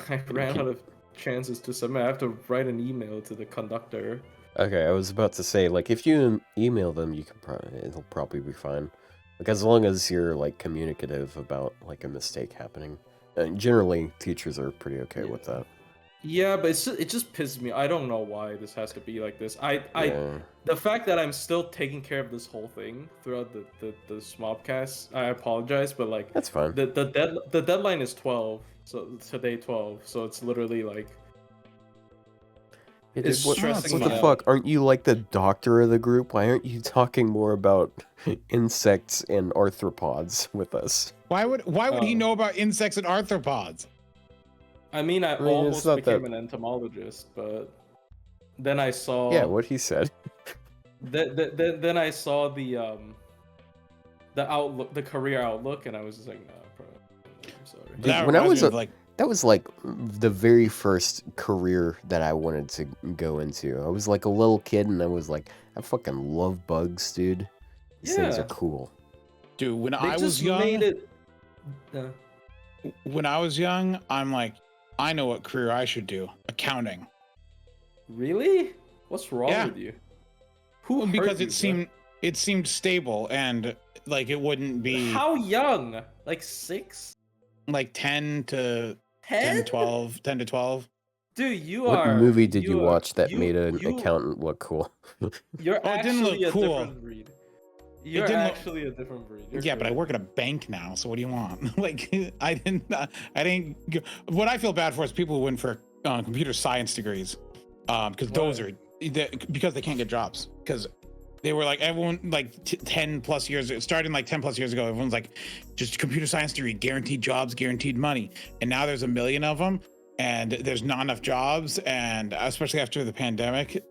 S3: I ran out of chances to submit. I have to write an email to the conductor.
S1: Okay, I was about to say, like, if you email them, you can it'll probably be fine. Like, as long as you're like communicative about like a mistake happening, and generally teachers are pretty okay with that.
S3: Yeah, but it just pisses me. I don't know why this has to be like this. The fact that I'm still taking care of this whole thing throughout the smobcast, I apologize, but like
S1: that's fine.
S3: The deadline is 12, so today 12, so it's literally like it's stressing me out.
S1: What the fuck? Aren't you like the doctor of the group? Why aren't you talking more about insects and arthropods with us?
S2: Why would he know about insects and arthropods?
S3: I mean, I almost became an entomologist, but then I saw.
S1: Yeah, what he said.
S3: Then I saw the outlook, the career outlook, and I was just like, nah, bro, I'm sorry.
S1: Dude, when I was that was like the very first career that I wanted to go into. I was like a little kid, and I was like, I fucking love bugs, dude. These things are cool.
S2: Dude, when I was young, when I was young, I'm like, I know what career I should do. Accounting.
S3: Really? What's wrong with you?
S2: Because it seemed stable and like it wouldn't be.
S3: How young? Like 6?
S2: Like 10 to 12.
S3: Dude,
S1: what movie did you watch that made an accountant look cool?
S3: You're actually a different breed. You're actually a different breed.
S2: Yeah, but I work at a bank now, so what do you want? Like, I didn't. What I feel bad for is people who went for computer science degrees, because those are because they can't get jobs. Because they were like everyone like 10 plus years, starting like 10 plus years ago, everyone's like, just computer science degree, guaranteed jobs, guaranteed money, and now there's a million of them, and there's not enough jobs, and especially after the pandemic,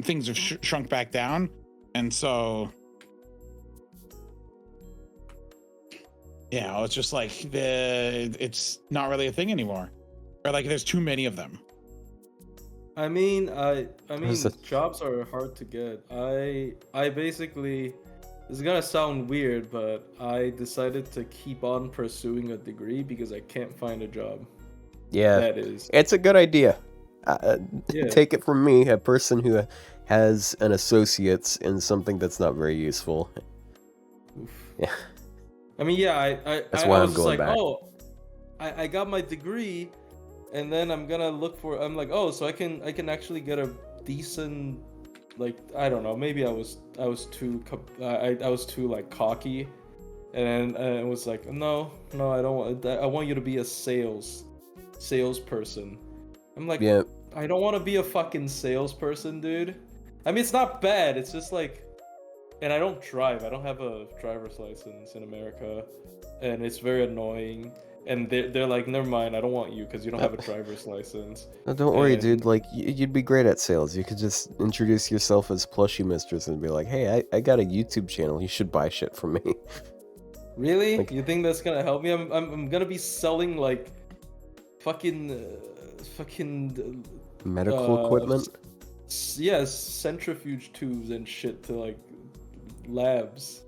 S2: things have shrunk back down. And so, yeah, it's just like it's not really a thing anymore, or like there's too many of them.
S3: I mean, jobs are hard to get. I basically, this is gonna sound weird, but I decided to keep on pursuing a degree because I can't find a job.
S1: Yeah, it's a good idea. Take it from me, a person who has an associate's in something that's not very useful.
S3: Oof.
S1: Yeah.
S3: I mean, yeah,
S1: that's why I'm going
S3: like,
S1: back.
S3: Oh, I got my degree, and then I'm gonna look for. I'm like, oh, so I can actually get a decent, like, I don't know. Maybe I was too like cocky, and it was like, no, I don't want. I want you to be a salesperson. I'm like,
S1: yeah.
S3: I don't want to be a fucking salesperson, dude. I mean, it's not bad. It's just like, and I don't drive. I don't have a driver's license in America, and it's very annoying. and they're like, never mind, I don't want you because you don't have a driver's license.
S1: No, don't worry,
S3: And
S1: dude. Like, you'd be great at sales. You could just introduce yourself as Plushie Mistress and be like, hey, I got a YouTube channel. You should buy shit from me.
S3: really,
S1: Like-
S3: you think that's gonna help me? I'm gonna be selling like fucking
S1: Medical equipment?
S3: yeah, centrifuge tubes and shit to like labs.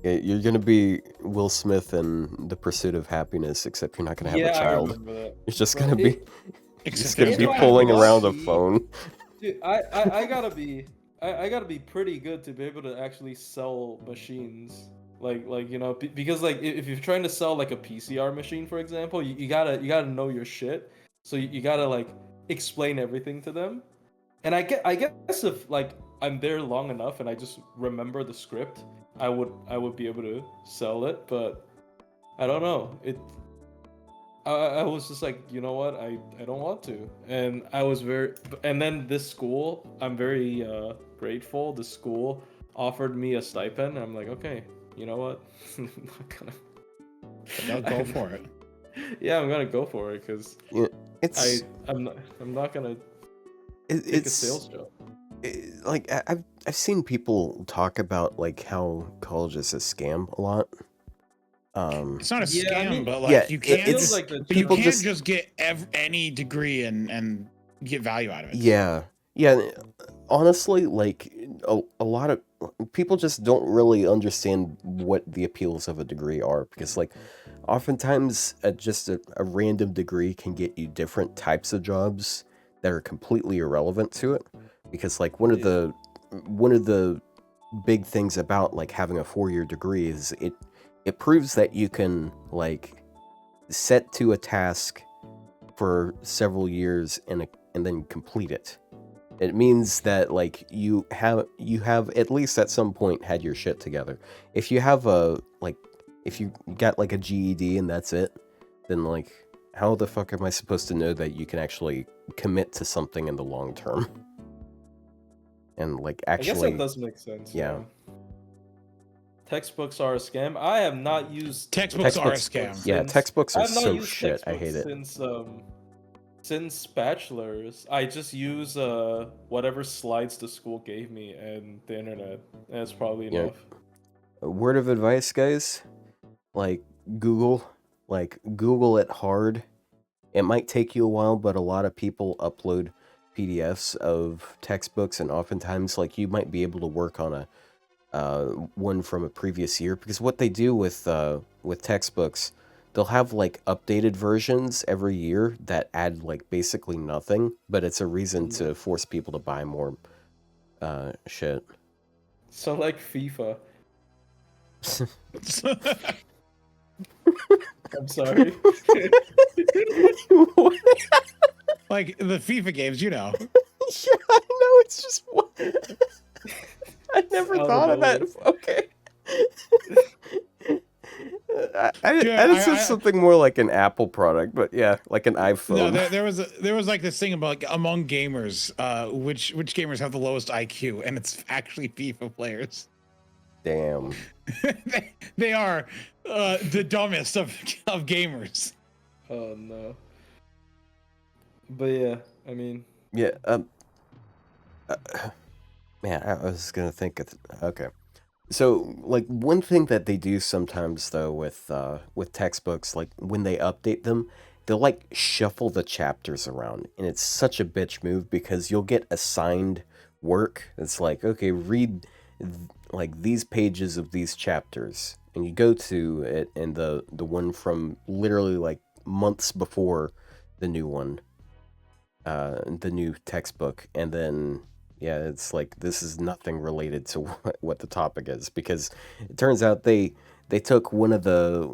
S1: Yeah, you're gonna be Will Smith in The Pursuit of Happiness, except you're not gonna have
S3: Yeah,
S1: a
S3: I
S1: child.
S3: remember that.
S1: You're just
S3: But
S1: gonna be
S3: it-
S1: just
S2: Except
S1: gonna
S2: if
S1: be
S2: you have
S1: pulling
S2: one.
S1: around a phone.
S3: Dude, I gotta be I gotta be pretty good to be able to actually sell machines. Like you know, because like if you're trying to sell like a PCR machine, for example, you gotta know your shit. So you gotta like explain everything to them. And I guess if like I'm there long enough and I just remember the script, I would be able to sell it. But I don't know. I was just like, you know what, I don't want to. And I was and then this school, I'm very grateful. The school offered me a stipend. And I'm like, okay, you know what? I'm not gonna...
S2: Go for it.
S3: Yeah, I'm gonna go for it because
S1: Yeah, it's
S3: I'm not gonna take a
S1: it's
S3: sales job.
S1: like I've seen people talk about like how college is a scam a lot.
S2: It's not a
S3: Yeah, I
S2: scam,
S3: mean-
S2: but like
S1: Yeah,
S2: you
S1: it-
S2: can't.
S1: it's-
S3: like the
S2: But you
S1: people
S2: can't
S1: just-
S2: just get any degree and get value out of it.
S1: Yeah, honestly, like a lot of people just don't really understand what the appeals of a degree are, because like oftentimes just a random degree can get you different types of jobs that are completely irrelevant to it. Because like one of the big things about like having a 4-year degree is it proves that you can like set to a task for several years and then complete it. It means that like you have at least at some point had your shit together. If you have if you got like a GED and that's it, then like how the fuck am I supposed to know that you can actually commit to something in the long term? And like
S3: I guess
S1: actually
S3: that does make sense.
S1: yeah.
S3: Textbooks are a scam. I have not used
S2: Textbooks are a
S1: Textbooks-
S2: scam.
S1: yeah,
S3: since-
S1: textbooks
S3: I
S1: are
S3: have not
S1: so
S3: used
S1: shit. I hate
S3: textbooks
S1: it.
S3: Since bachelor's. I just use whatever slides the school gave me and the internet. That's probably
S1: Yeah.
S3: enough.
S1: A word of advice, guys, like Google it hard. It might take you a while, but a lot of people upload PDFs of textbooks, and oftentimes like you might be able to work on a one from a previous year, because what they do with textbooks, they'll have like updated versions every year that add like basically nothing, but it's a reason to force people to buy more shit.
S3: So like FIFA. I'm sorry.
S2: Like the FIFA games, you know.
S1: Yeah, I know, it's just I never
S3: Out of
S1: thought of that.
S3: nowhere.
S1: Okay. I
S2: Yeah,
S1: said something more like an Apple product, but yeah, like an iPhone.
S2: No, there was like this thing about like, among gamers, which gamers have the lowest IQ, and it's actually FIFA players.
S1: Damn.
S2: They are the dumbest of gamers.
S3: Oh no. But yeah, I mean,
S1: Yeah. Man, I was gonna think. Okay. So, like, one thing that they do sometimes, though, with textbooks, like when they update them, they'll like shuffle the chapters around, and it's such a bitch move because you'll get assigned work. It's like, okay, read like these pages of these chapters, and you go to it, and the one from literally like months before the new one, the new textbook, and then. Yeah, it's like this is nothing related to what the topic is, because it turns out they took one of the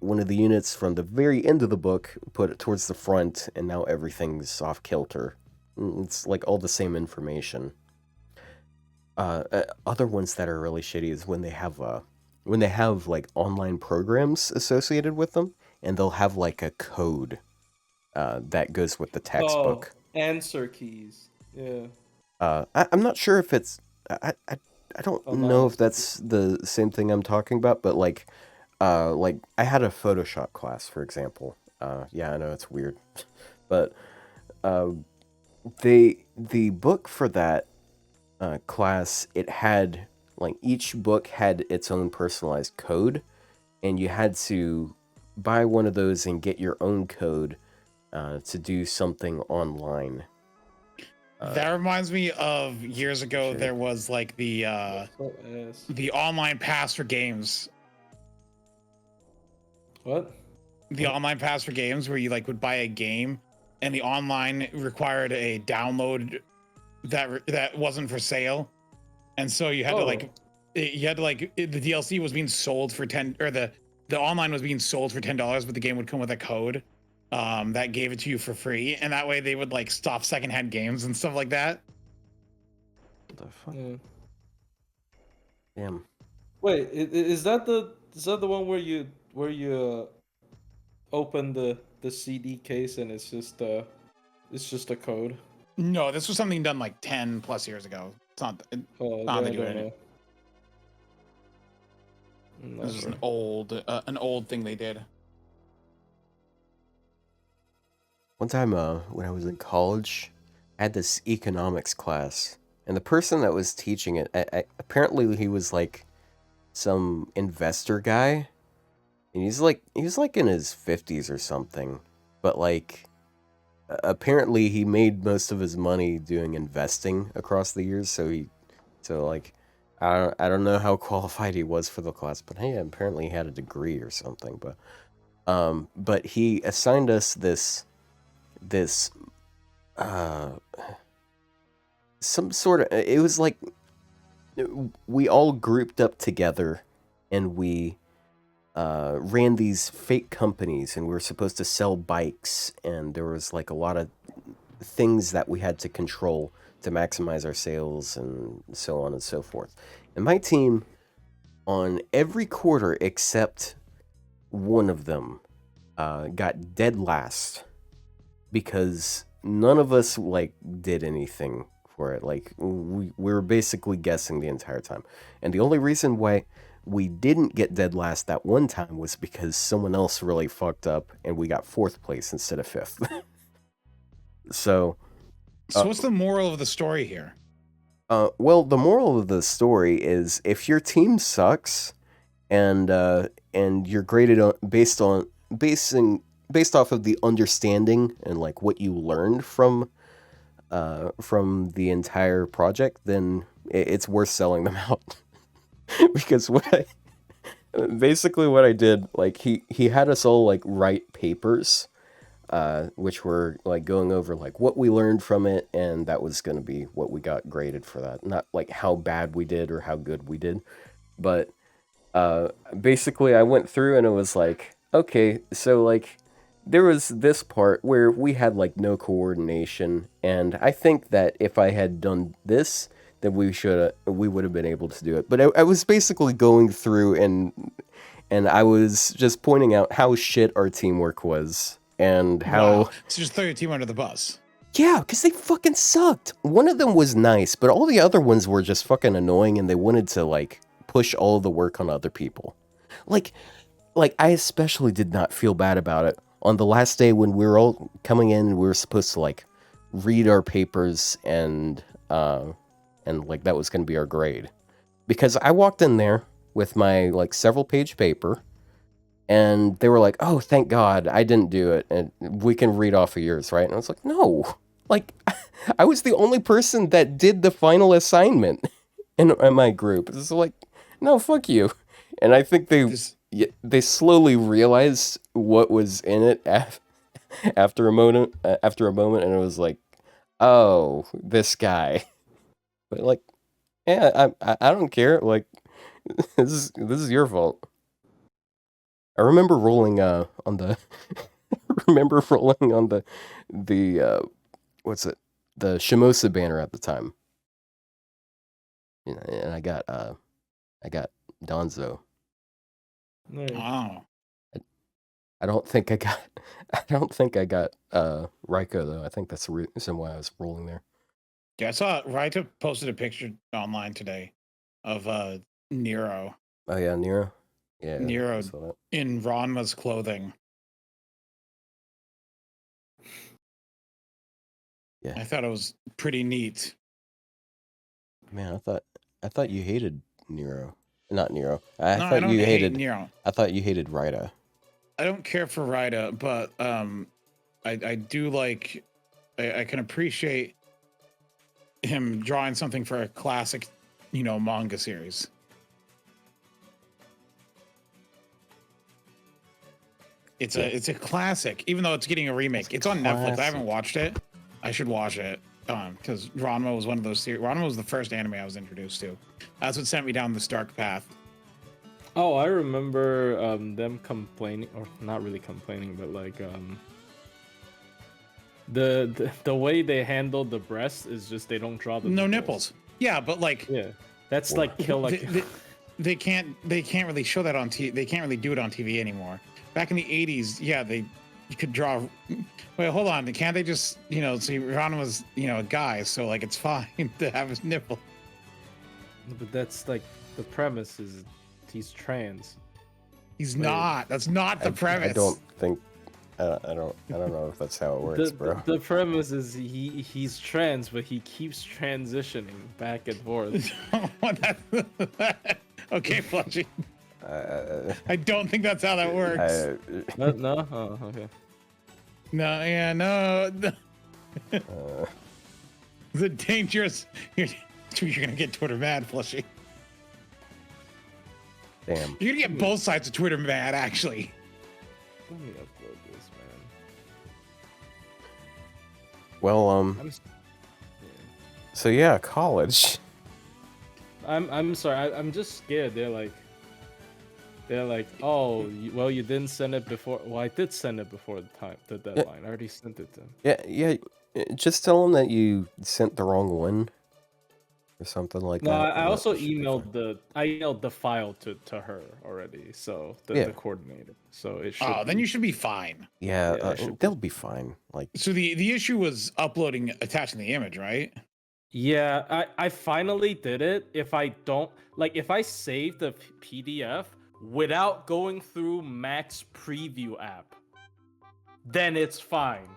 S1: units from the very end of the book, put it towards the front, and now everything's off kilter. It's like all the same information. Other ones that are really shitty is when they have like online programs associated with them, and they'll have like a code that goes with the textbook.
S3: answer keys. Yeah.
S1: I'm not sure if it's I don't
S3: Oh,
S1: know
S3: nice.
S1: if that's the same thing I'm talking about, but like like I had a Photoshop class, for example. Yeah, I know it's weird, but uh, the book for that class, it had like each book had its own personalized code, and you had to buy one of those and get your own code to do something online.
S2: That reminds me of years ago.
S1: Sure.
S2: There was like the online pass for games.
S3: What?
S2: The online pass for games where you like would buy a game, and the online required a download that wasn't for sale, and so you had to like the DLC was being sold for 10, or the online was being sold for $10, but the game would come with a code that gave it to you for free, and that way they would like stop secondhand games and stuff like that.
S1: What the fuck?
S3: Yeah.
S1: Damn.
S3: Wait, is that the one where you open the CD case and it's just a code?
S2: No, this was something done like 10 plus years ago. It's not
S3: I
S2: they do
S3: don't
S2: it.
S3: know.
S2: This is an old thing they did.
S1: One time, when I was in college, I had this economics class, and the person that was teaching it, apparently he was like some investor guy, and he was like in his 50s or something, but like apparently he made most of his money doing investing across the years, so like I don't know how qualified he was for the class, but hey, apparently he had a degree or something, but he assigned us this some sort of, it was like we all grouped up together and we ran these fake companies, and we were supposed to sell bikes, and there was like a lot of things that we had to control to maximize our sales and so on and so forth. And my team, on every quarter except one of them, got dead last because none of us like did anything for it. Like we were basically guessing the entire time. And the only reason why we didn't get dead last that one time was because someone else really fucked up and we got 4th place instead of 5th. So
S2: what's the moral of the story here?
S1: well, the moral of the story is if your team sucks and you're graded on based off of the understanding and like what you learned from the entire project, then it's worth selling them out. Because what I did, like he had us all like write papers, which were like going over like what we learned from it, and that was going to be what we got graded for that. Not like how bad we did or how good we did, but basically I went through and it was like, okay, so like there was this part where we had like no coordination, and I think that if I had done this, then we would have been able to do it. But I was basically going through and I was just pointing out how shit our teamwork was and how
S2: So just throw your team under the bus.
S1: Yeah, because they fucking sucked. One of them was nice, but all the other ones were just fucking annoying, and they wanted to like push all the work on other people. Like I especially did not feel bad about it on the last day when we were all coming in and we were supposed to like read our papers and like that was going to be our grade. Because I walked in there with my like several page paper, and they were like, "Oh, thank God I didn't do it, and we can read off of yours, right?" And I was like, "No, like I was the only person that did the final assignment in my group." It's like, "No, fuck you." And I think they slowly realized what was in it after a moment, and it was like, "Oh, this guy." But like, yeah, I don't care. Like, this is your fault. I remember rolling on the what's it, the Shimosa banner at the time. You know, and I got Donzo.
S3: Nice.
S2: Wow.
S1: I don't think I got Raiko though. I think that's the reason why I was rolling there.
S2: Yeah, I saw Raito posted a picture online today of Nero.
S1: Oh yeah, Nero. Yeah.
S2: Nero
S1: I saw that.
S2: in Ranma's clothing.
S1: Yeah.
S2: I thought it was pretty neat.
S1: Man, I thought you hated Nero. Not Nero. I
S2: No, I
S1: thought
S2: don't
S1: you
S2: hate
S1: hated.
S2: Nero.
S1: I thought you hated Ryda.
S2: I don't care for Ryda, but I do like. I can appreciate him drawing something for a classic, manga series. It's a classic, even though it's getting a remake. It's on Netflix. I haven't watched it. I should watch it because Ranma was one of those series. Ranma was the first anime I was introduced to. That's what sent me down this dark path.
S4: Oh, I remember them complaining, or not really complaining, but like the way they handle the breasts is just they don't draw the
S2: No nipples. Yeah, but like
S4: that's like kill like
S2: they can't really show that on TV. They can't really do it on TV anymore. Back in the 80s, you could draw. Wait, hold on. Can't they just see Ron was a guy, so like it's fine to have his nipple.
S4: But that's like the premise is he's trans.
S2: He's not. That's not the premise.
S1: I don't think. I don't know if that's how it works, bro.
S4: The premise is he's trans, but he keeps transitioning back and forth.
S2: Okay, Plushie. I don't think that's how that works.
S4: No? Oh, okay.
S2: No. It's a dangerous. You're gonna get Twitter mad, Plushie.
S1: Damn.
S2: You're gonna get both sides of Twitter mad, actually.
S4: Let me upload this, man.
S1: Well, so yeah, college.
S4: I'm sorry. I'm just scared. They're like, oh, well, you didn't send it before. Well, I did send it before the deadline. I already sent it to him.
S1: Yeah. Just tell them that you sent the wrong one, or something like
S4: No,
S1: that.
S4: I also emailed the file to her already. So the coordinator. So it should.
S2: Oh, then you should be fine.
S1: Yeah, they'll be fine. Like,
S2: so the issue was attaching the image, right?
S4: Yeah, I finally did it. If I save the PDF without going through Mac's preview app, then it's fine.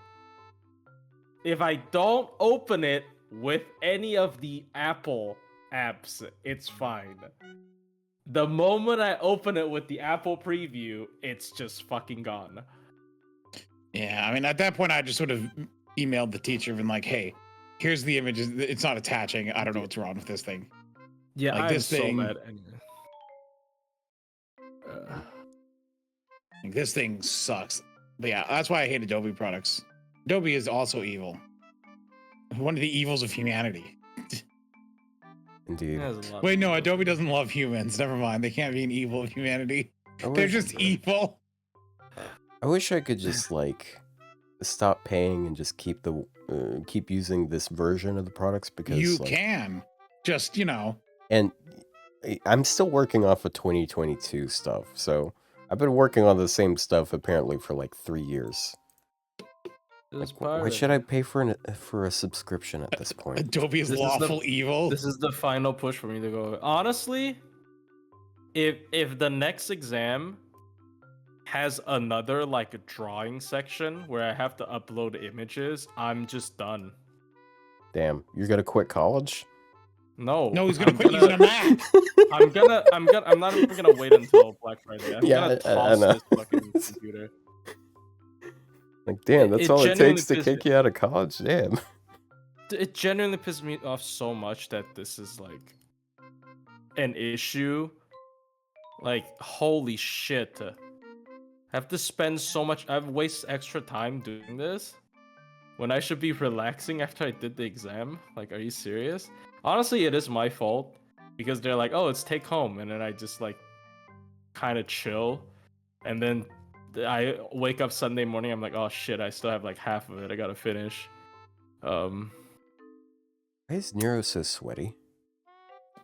S4: If I don't open it with any of the Apple apps, it's fine. The moment I open it with the Apple preview, it's just fucking gone.
S2: Yeah, I mean, at that point, I just would have emailed the teacher and been like, hey, here's the images. It's not attaching. I don't know what's wrong with this thing.
S4: Yeah,
S2: like,
S4: I'm
S2: this thing,
S4: so mad anyway.
S2: Like, this thing sucks. But yeah, that's why I hate Adobe products. Adobe is also evil. One of the evils of humanity.
S1: indeed.
S2: Wait, no, Adobe doesn't love humans. Never mind. They can't be an evil of humanity. They're just evil.
S1: I wish I could just like stop paying and just keep using this version of the products because
S2: you can just
S1: And I'm still working off of 2022 stuff, so I've been working on the same stuff apparently for like 3 years. Like, why should I pay for a subscription at this point?
S2: Adobe is lawful evil.
S4: This is the final push for me to go. Honestly, if the next exam has another like drawing section where I have to upload images, I'm just done.
S1: Damn, you're gonna quit college?
S4: No,
S2: he's gonna quit using a Mac.
S4: I'm not even gonna wait until Black Friday. I'm gonna toss this fucking computer.
S1: Like, damn, that's all it takes to kick you out of college? Damn.
S4: It genuinely pisses me off so much that this is like an issue. Like, holy shit. I have to spend so much. I've wasted extra time doing this when I should be relaxing after I did the exam. Like, are you serious? Honestly, it is my fault because they're like, oh, it's take home. And then I just like kind of chill. And then I wake up Sunday morning. I'm like, oh shit, I still have like half of it. I gotta finish.
S1: Why is Nero so sweaty?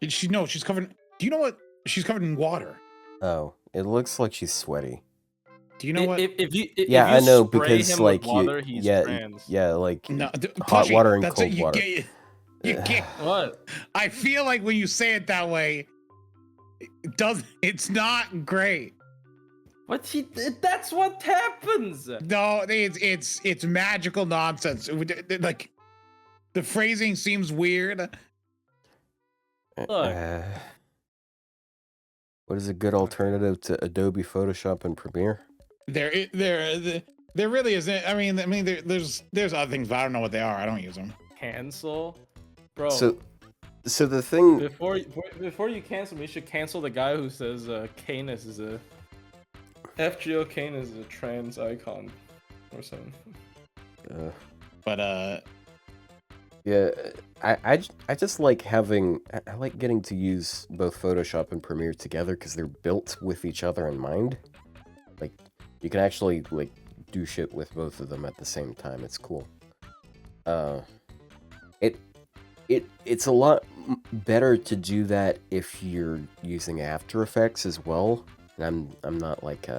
S2: She's covered. Do you know what? She's covered in water.
S1: Oh, it looks like she's swety.
S2: Do you know what?
S4: If you
S1: I know
S4: spray
S1: because
S4: him
S1: like
S4: with water, he's trans.
S1: like
S2: No,
S1: hot
S2: Plushie,
S1: water and
S2: that's
S1: cold
S2: what
S1: water.
S2: You can't.
S4: What?
S2: I feel like when you say it that way, It's not great.
S3: That's what happens.
S2: No, it's magical nonsense. Like the phrasing seems weird.
S4: Look.
S1: What is a good alternative to Adobe Photoshop and Premiere?
S2: There really isn't. I mean, there's other things, but I don't know what they are. I don't use them.
S4: Cancel, bro.
S1: So the thing
S4: before you cancel me, you should cancel the guy who says Canis is a FGO Canis is a trans icon or something.
S1: Yeah, I just like having I like getting to use both Photoshop and Premiere together because they're built with each other in mind. Like you can actually like do shit with both of them at the same time. It's cool. It's a lot better to do that if you're using After Effects as well. And I'm not like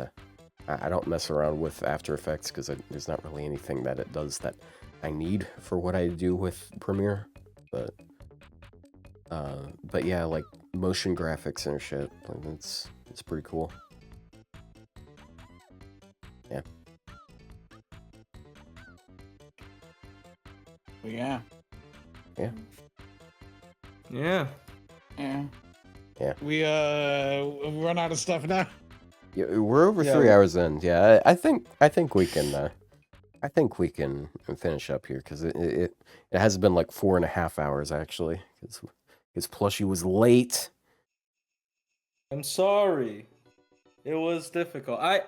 S1: I don't mess around with After Effects because there's not really anything that it does that I need for what I do with Premiere. But yeah, like motion graphics and shit, like it's pretty cool. Yeah.
S2: Yeah.
S1: Yeah.
S4: Yeah.
S2: Yeah.
S1: Yeah.
S2: We run out of stuff now.
S1: Yeah, we're over 3 hours in. Yeah, I think we can. I think we can finish up here because it has been like 4.5 hours actually because Plushie was late.
S4: I'm sorry. It was difficult. I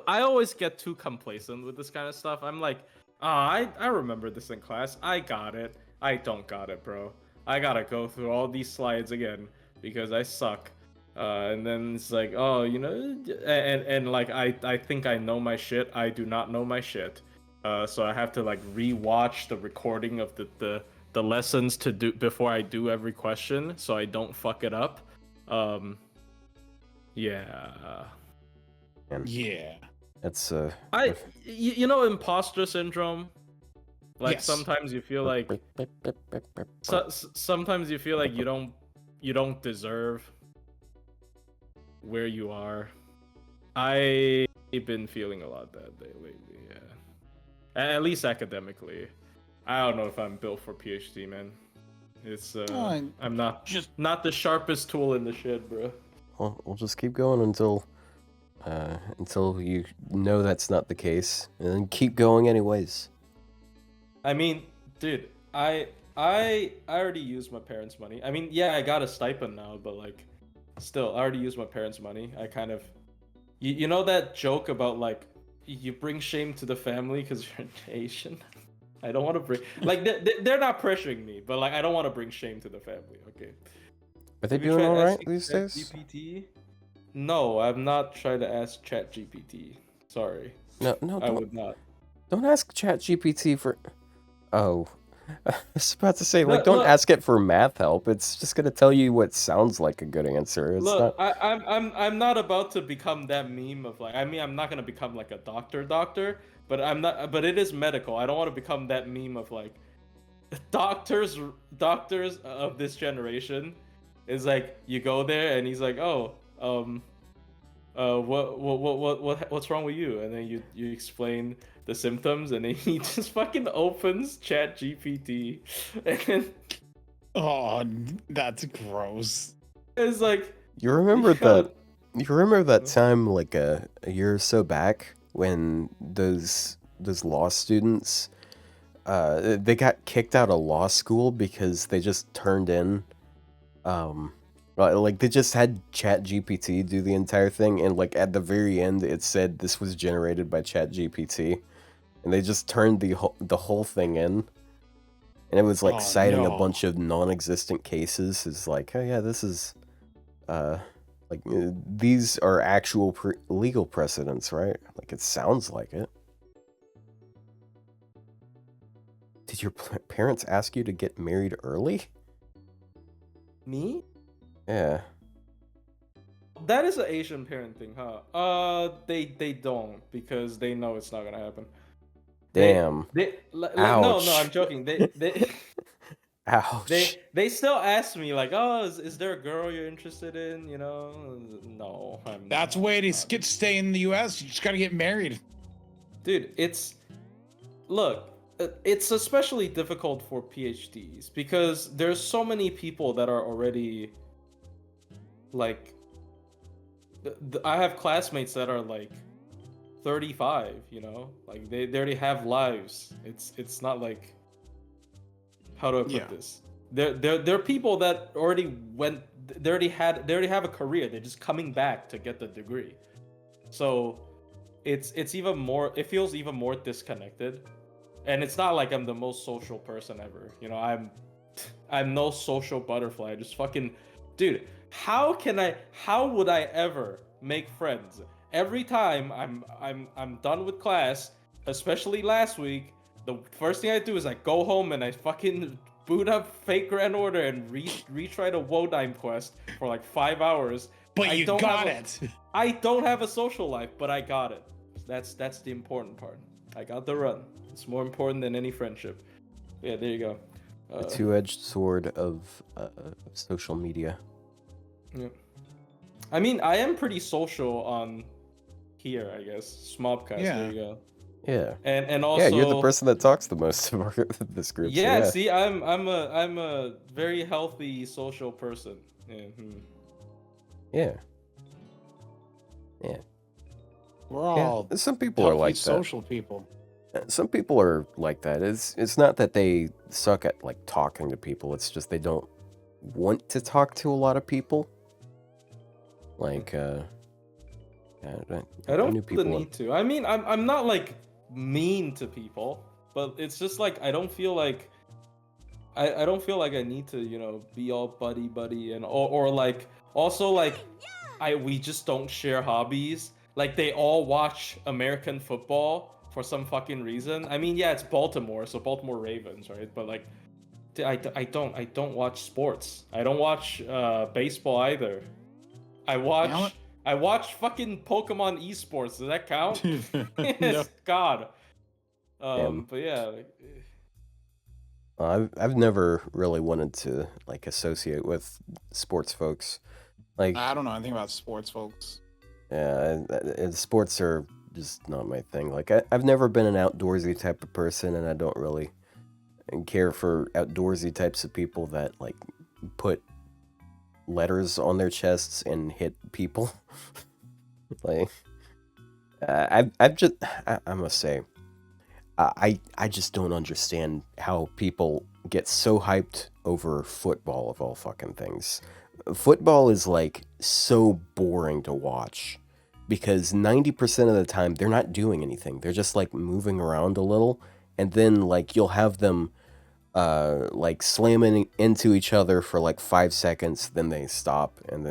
S4: always get too complacent with this kind of stuff. I'm like, I remember this in class. I got it. I don't got it, bro. I gotta go through all these slides again because I suck. And then it's like, oh, you know, and like I think I know my shit. I do not know my shit. So I have to like rewatch the recording of the lessons to do before I do every question, so I don't fuck it up. Yeah.
S2: Yeah.
S1: That's
S4: you know, imposter syndrome. Like
S2: Yes.
S4: sometimes you feel like sometimes you feel like you don't deserve where you are. I've been feeling a lot that day lately. Yeah. At least academically. I don't know if I'm built for PhD, man. It's I'm not the sharpest tool in the shed, bro.
S1: Well, we'll just keep going until you know that's not the case, and then keep going anyways.
S4: I mean, dude, I already used my parents' money. I mean, yeah, I got a stipend now, but like, still, I already used my parents' money. I kind of, you know that joke about like, you bring shame to the family because you're Asian. I don't want to bring like they're not pressuring me, but like I don't want to bring shame to the family. Okay.
S1: Are they doing all right these days?
S4: GPT? No, I've not tried to ask ChatGPT. Sorry.
S1: No,
S4: I would not.
S1: Don't ask ChatGPT for. Oh, I was about to say like, don't
S4: look,
S1: ask it for math help. It's just gonna tell you what sounds like a good answer. It's
S4: look,
S1: not...
S4: I'm not about to become that meme of like. I mean, I'm not gonna become like a doctor, but I'm not. But it is medical. I don't want to become that meme of like, doctors of this generation. Is like you go there and he's like, oh, what's wrong with you? And then you explain the symptoms, and then he just fucking opens ChatGPT, and then
S2: Oh, that's gross.
S1: You
S4: it's like
S1: remember
S4: you remember
S1: that time like a year or so back when those law students they got kicked out of law school because they just turned in like they just had ChatGPT do the entire thing, and like at the very end it said this was generated by ChatGPT, and they just turned the whole thing in, and it was like citing a bunch of non-existent cases. It's like, oh yeah, this is like these are actual legal precedents, right? Like it sounds like it. Did your parents ask you to get married early?
S4: me.
S1: Yeah.
S4: That is an Asian parent thing, huh? They don't, because they know it's not gonna happen.
S1: Damn.
S4: No,
S1: Ouch.
S4: I'm joking. They
S1: Ouch.
S3: They still ask me like, oh, is there a girl you're interested in? You know, no,
S2: That's
S3: not,
S2: way to stay in the U.S. You just gotta get married.
S3: dude. It's especially difficult for PhDs because there's so many people that are already like. I have classmates that are like 35. You know, like they already have lives. It's not like, how do I put this? There are people that already went. They already have a career. They're just coming back to get the degree. So it's even more. It feels even more disconnected. And it's not like I'm the most social person ever. You know, I'm no social butterfly. I just fucking, dude. How would I ever make friends? Every time I'm done with class, especially last week, the first thing I do is I go home and I fucking boot up Fate Grand Order and retry the Wodime quest for like 5 hours.
S2: But you got it.
S3: I don't have a social life, but I got it. That's the important part. I got the run. It's more important than any friendship. Yeah, there you go.
S1: The two-edged sword of social media.
S3: Yeah. I mean, I am pretty social on here, I guess. Smobcast,
S2: Yeah.
S3: there you go.
S1: Yeah.
S3: And also,
S1: yeah, you're the person that talks the most of this group.
S3: Yeah,
S1: so
S3: see, I'm a very healthy social person.
S1: Yeah. Yeah.
S2: We're all
S1: Some people are like that.
S2: social people.
S1: Some people are like that. It's not that they suck at like talking to people. It's just they don't want to talk to a lot of people. Like
S3: I don't
S1: knew
S3: feel the need to. I mean, I'm not like mean to people, but it's just like I don't feel like I don't feel like I need to, you know, be all buddy and or like also like we just don't share hobbies. Like they all watch American football for some fucking reason. I mean, yeah, it's Baltimore, so Baltimore Ravens, right? But like I don't watch sports. I don't watch baseball either. I watch fucking Pokemon esports. Does that count?
S2: No.
S3: God.
S1: Damn.
S3: But yeah.
S1: I've never really wanted to like associate with sports folks. Like
S2: I don't know anything about sports, folks.
S1: yeah, sports are just not my thing. Like I've never been an outdoorsy type of person, and I don't really care for outdoorsy types of people that like put letters on their chests and hit people. Like I must say I just don't understand how people get so hyped over football of all fucking things. Football is like so boring to watch because 90% of the time they're not doing anything. They're just like moving around a little, and then like you'll have them like slamming into each other for like 5 seconds, then they stop and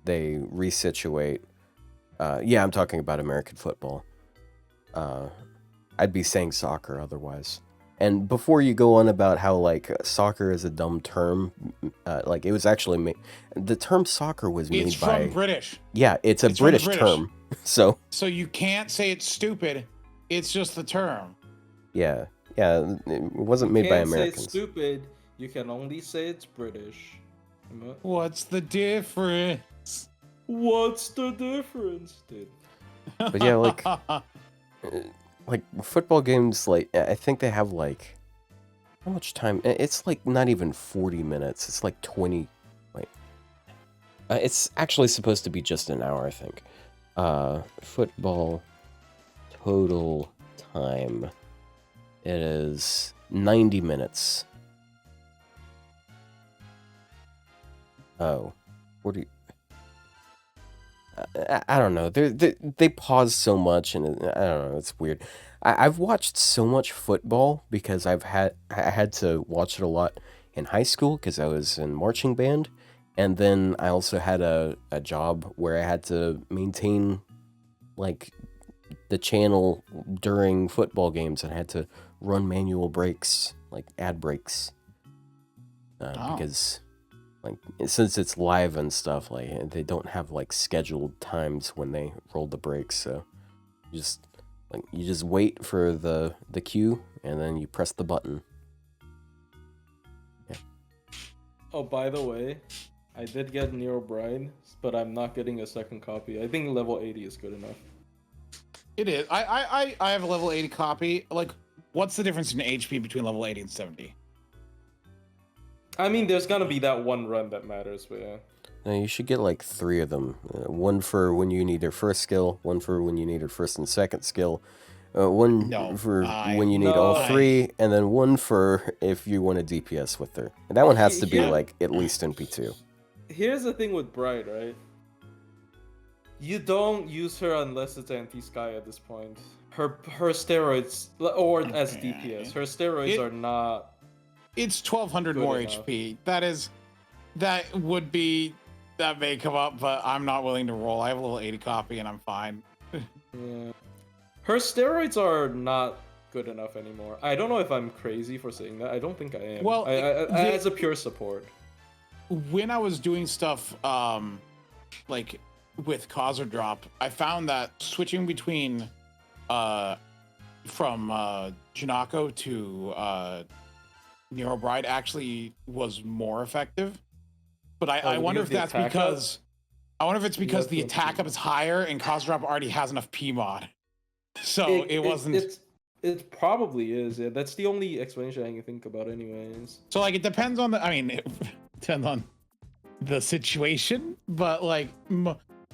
S1: they resituate. Yeah, I'm talking about American football. I'd be saying soccer otherwise. And before you go on about how like soccer is a dumb term, like it was actually the term soccer was made
S2: It's
S1: by
S2: from British.
S1: Yeah, it's a British term. So
S2: you can't say it's stupid. It's just the term.
S1: yeah, it wasn't made by Americans.
S3: Say it's stupid. You can only say it's British.
S2: What's the difference?
S3: What's the difference, dude?
S1: But yeah, like football games, like I think they have like how much time? It's like not even 40 minutes. It's like 20. Like it's actually supposed to be just an hour, I think. Football total time. It is 90 minutes. Oh, what do you? I don't know. They pause so much, and I don't know. It's weird. I've watched so much football because I had to watch it a lot in high school because I was in marching band, and then I also had a job where I had to maintain like the channel during football games, and I had to run manual breaks, like ad breaks, because. Like, since it's live and stuff, like, they don't have, like, scheduled times when they roll the breaks, so you just wait for the cue, and then you press the button. Yeah.
S3: Oh, by the way, I did get Nero Bride, but I'm not getting a second copy. I think level 80 is good enough.
S2: It is. I have a level 80 copy. Like, what's the difference in HP between level 80 and 70?
S3: I mean, there's gonna be that one run that matters, but yeah.
S1: No, you should get like 3 of them. One for when you need your first skill, one for when you need your first and second skill, one for when you need all 3, and then one for if you want to DPS with her. And that one has to be like at least NP2.
S3: Here's the thing with Bride, right? You don't use her unless it's anti-sky at this point. Her steroids, or as DPS, her steroids are not.
S2: It's 1200 more enough. HP. That may come up, but I'm not willing to roll. I have a little 80 copy and I'm fine.
S3: Yeah. Her steroids are not good enough anymore. I don't know if I'm crazy for saying that. I don't think I am. Well, as a pure support.
S2: When I was doing stuff like with Kazuradrop, I found that switching between from Janako to Nero Bride actually was more effective. But I wonder if that's because the attack up is higher and Kazuradrop already has enough PMod. So it wasn't.
S3: It probably is. Yeah, that's the only explanation I can think about, anyways.
S2: So like it depends on it depends on the situation, but like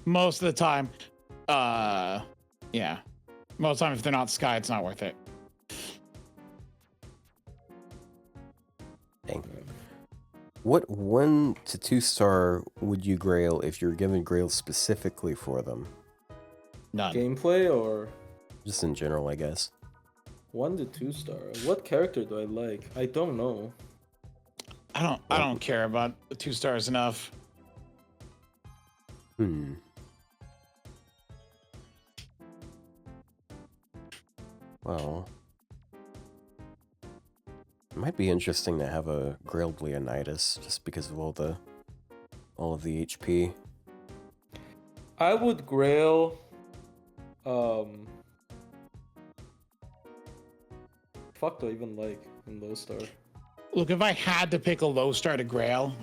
S2: most of the time, yeah, most of the time if they're not Sky, it's not worth it.
S1: Dang. What 1 to 2 star would you grail if you're given grails specifically for them?
S2: None.
S3: Gameplay or
S1: just in general, I guess.
S3: 1 to 2 star. What character do I like? I don't know.
S2: I don't care about 2 stars enough.
S1: Well, it might be interesting to have a grailed Leonidas just because of all of the HP.
S3: I would grail fuck do I even like in low star?
S2: Look, if I had to pick a low star to grail,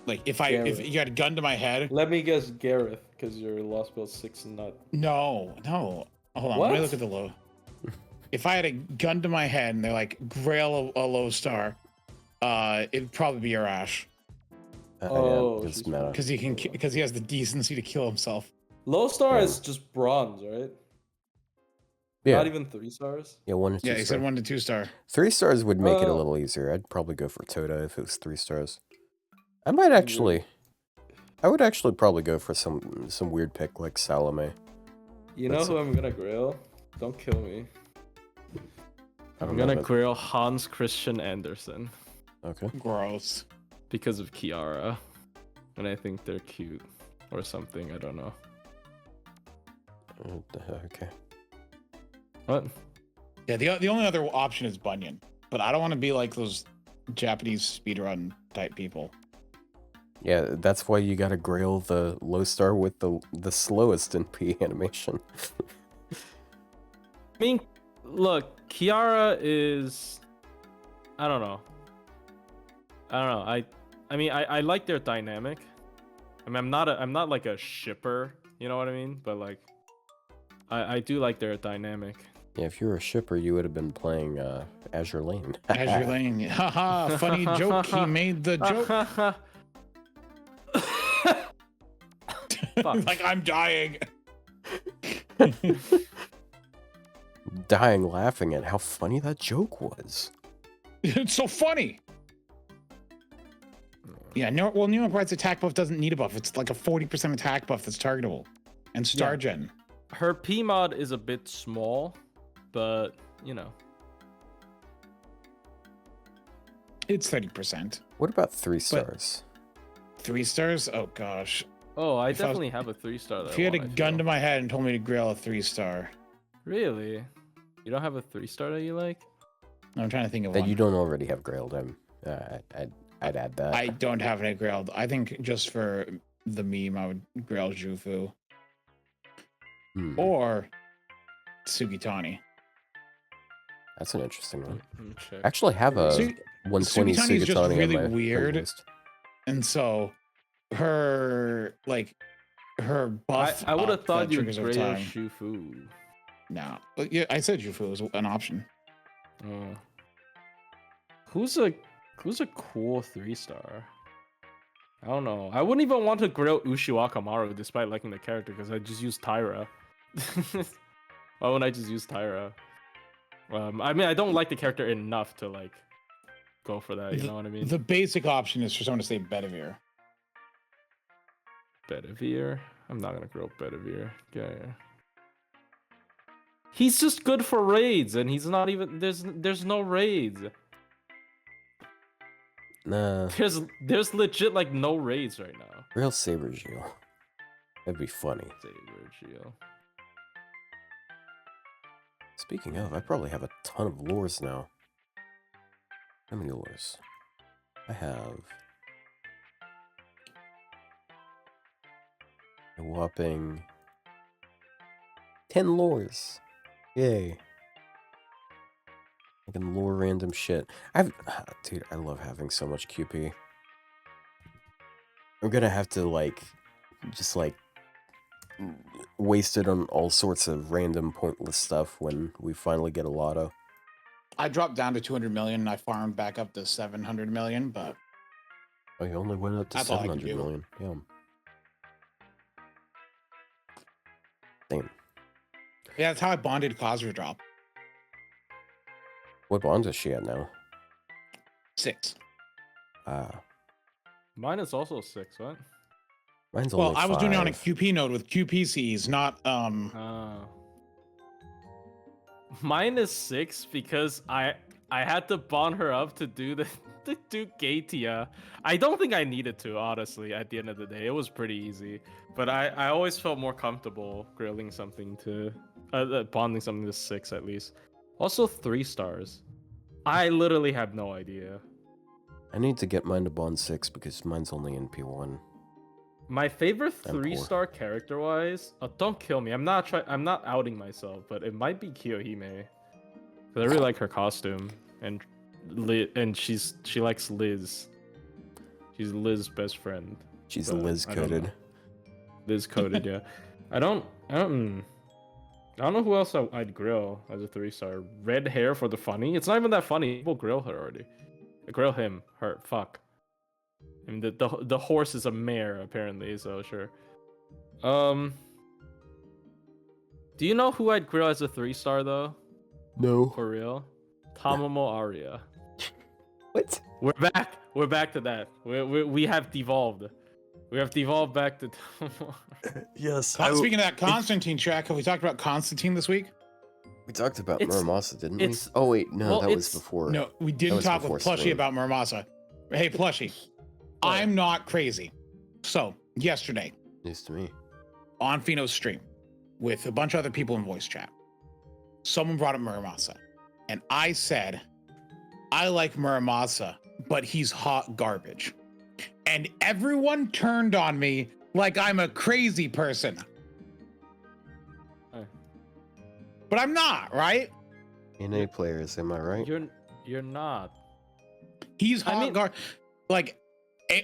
S2: like if you had a gun to my head.
S3: Let me guess Gareth, because you're lost build 6 and not.
S2: No. Hold on.
S3: What?
S2: Let me look at the low. If I had a gun to my head and they're like grail a low star, it'd probably be Arash. Because he has the decency to kill himself.
S3: Low star is just bronze, right?
S1: Yeah.
S3: Not even 3 stars?
S1: Yeah, 1 to 2
S2: Yeah, he said 1 to 2 star.
S1: 3 stars would make it a little easier. I'd probably go for Toda if it was 3 stars. I would actually probably go for some weird pick like Salome.
S3: You know who I'm gonna grail? Don't kill me.
S4: I'm gonna grail Hans Christian Andersen.
S1: Okay.
S2: Gross.
S4: Because of Kiara. And I think they're cute. Or something, I don't know.
S1: Okay.
S4: What?
S2: Yeah, the only other option is Bunyan. But I don't want to be like those Japanese speedrun type people.
S1: Yeah, that's why you gotta grail the low star with the slowest NP animation.
S4: I mean, look, Kiara is... I don't know. I mean, I like their dynamic. I mean, I'm not like a shipper, you know what I mean? But like, I do like their dynamic.
S1: Yeah, if you were a shipper, you would have been playing Azure Lane.
S2: Azure Lane. Haha, funny joke. He made the joke. Like, I'm dying.
S1: Dying laughing at how funny that joke was.
S2: It's so funny. Yeah, Neo Bride's attack buff doesn't need a buff. It's like a 40% attack buff that's targetable. And Star Gen.
S4: Her PMod is a bit small, but, you know.
S2: It's 30%.
S1: What about 3 stars?
S2: 3 stars? Oh, gosh.
S4: Oh, I definitely have a 3-star.
S2: If you had a gun to my head and told me to grail a 3-star.
S4: Really? You don't have a 3-star that you like?
S2: I'm trying to think of
S1: that
S2: one.
S1: You don't already have grailed. I'd add that.
S2: I don't have it grailed. I think just for the meme, I would grail Jufu. Or Sugitani.
S1: That's an interesting one.
S4: Check.
S1: I actually have a 120
S2: Sugitani is just
S1: Sugatani
S2: really
S1: on my
S2: weird.
S1: playlist.
S2: and so her buff.
S4: I would have thought
S2: that
S4: you'd
S2: triggers over
S4: gray
S2: time.
S4: Shufu.
S2: No, but yeah, I said Jufu was an option.
S4: Who's a cool 3-star? I don't know. I wouldn't even want to grill Uchiwa Kamaru despite liking the character because I just use Tyra. Why wouldn't I just use Tyra? I mean, I don't like the character enough to like go for that. You know what I mean?
S2: The basic option is for someone to say Bedivere.
S4: Bedivere? I'm not gonna grill Bedivere. Yeah. He's just good for raids, and he's not even. There's no raids.
S1: Nah.
S4: There's legit like no raids right now.
S1: Real Saber Geo. That'd be funny.
S4: Saber Geo.
S1: Speaking of, I probably have a ton of lures now. How many lures? I have a whopping 10 lures. Yay. I can lure random shit. Dude, I love having so much QP. I'm gonna have to, just waste it on all sorts of random pointless stuff when we finally get a lotto.
S2: I dropped down to 200 million and I farmed back up to 700 million, but...
S1: Oh, you only went up to
S2: That's all I can
S1: 700
S2: do.
S1: million. Damn.
S2: Yeah, that's how I bonded Kazuradrop.
S1: What bonds is she at now?
S2: 6.
S4: Mine is also 6. What?
S1: Mine's only
S2: Well, I was doing it on a
S1: 5.
S2: QP node with QPCs, not
S4: Mine is 6 because I had to bond her up to do to do Gatia. I don't think I needed to, honestly. At the end of the day, it was pretty easy. But I always felt more comfortable grilling something to bonding something to 6 at least. Also 3 stars. I literally have no idea.
S1: I need to get mine to bond 6 because mine's only in P1.
S4: My favorite
S1: I'm poor.
S4: 3-star character-wise, don't kill me. I'm not outing myself, but it might be Kiyohime. 'Cause I really like her costume, and she likes Liz. She's Liz's best friend.
S1: She's
S4: but
S1: Liz
S4: I don't
S1: coded.
S4: know. Liz coded, yeah. I don't know who else I'd grill as a 3-star. Red hair for the funny. It's not even that funny. People grill her already. Grill him. Her. Fuck. I mean, the horse is a mare apparently, so sure. Do you know who I'd grill as a 3-star though?
S1: No.
S4: For real? Tamamo Aria.
S1: What?
S4: We're back to that. We have devolved. We have devolved back to Tamamo.
S1: Yes.
S2: Speaking of that Constantine track, have we talked about Constantine this week?
S1: We talked about
S4: It's-
S1: Muramasa, didn't we?
S4: it's-
S1: Oh wait, no,
S4: well,
S1: that was
S4: it's-
S1: before.
S2: No, we
S1: That
S2: didn't
S1: was
S2: talk
S1: before
S2: with Plushie
S1: stream.
S2: about Muramasa. Hey, Plushie,
S4: What?
S2: I'm not crazy. So, yesterday,
S1: News to me.
S2: on Fino's stream, with a bunch of other people in voice chat, someone brought up Muramasa. And I said, I like Muramasa, but he's hot garbage. And everyone turned on me like I'm a crazy person.
S4: Hey.
S2: But I'm not, right?
S1: NA players, am I right?
S4: You're not.
S2: He's
S4: I
S2: hot
S4: mean-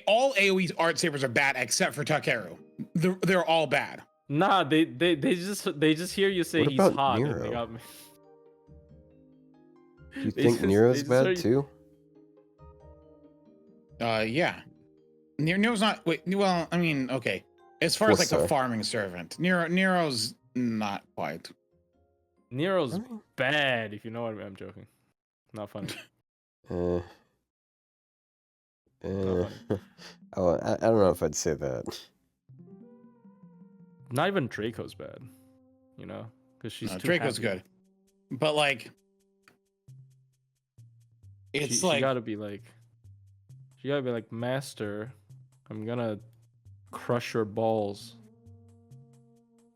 S2: all AoE art sabers are bad except for Takeru. They're all bad.
S4: Nah, they just hear you say
S1: What
S4: he's
S1: about
S4: hot. And
S1: Nero?
S4: they got me.
S1: Do you
S4: They
S1: think
S4: just- they
S1: Nero's
S4: just
S1: bad
S4: are-
S1: too?
S2: Yeah. Nero's not. Wait, well, I mean, okay. As far as like a
S1: 4-star.
S2: farming servant, Nero's not quite.
S4: Nero's
S1: I mean,
S4: bad, if you know what I mean. I'm joking. Not funny.
S1: uh,
S4: Not
S1: oh, I don't know if I'd say that.
S4: Not even Draco's bad. You know, because she's too
S2: Draco's
S4: happy.
S2: good, but like, it's
S4: She
S2: like
S4: gotta be like, Master, I'm gonna crush your balls.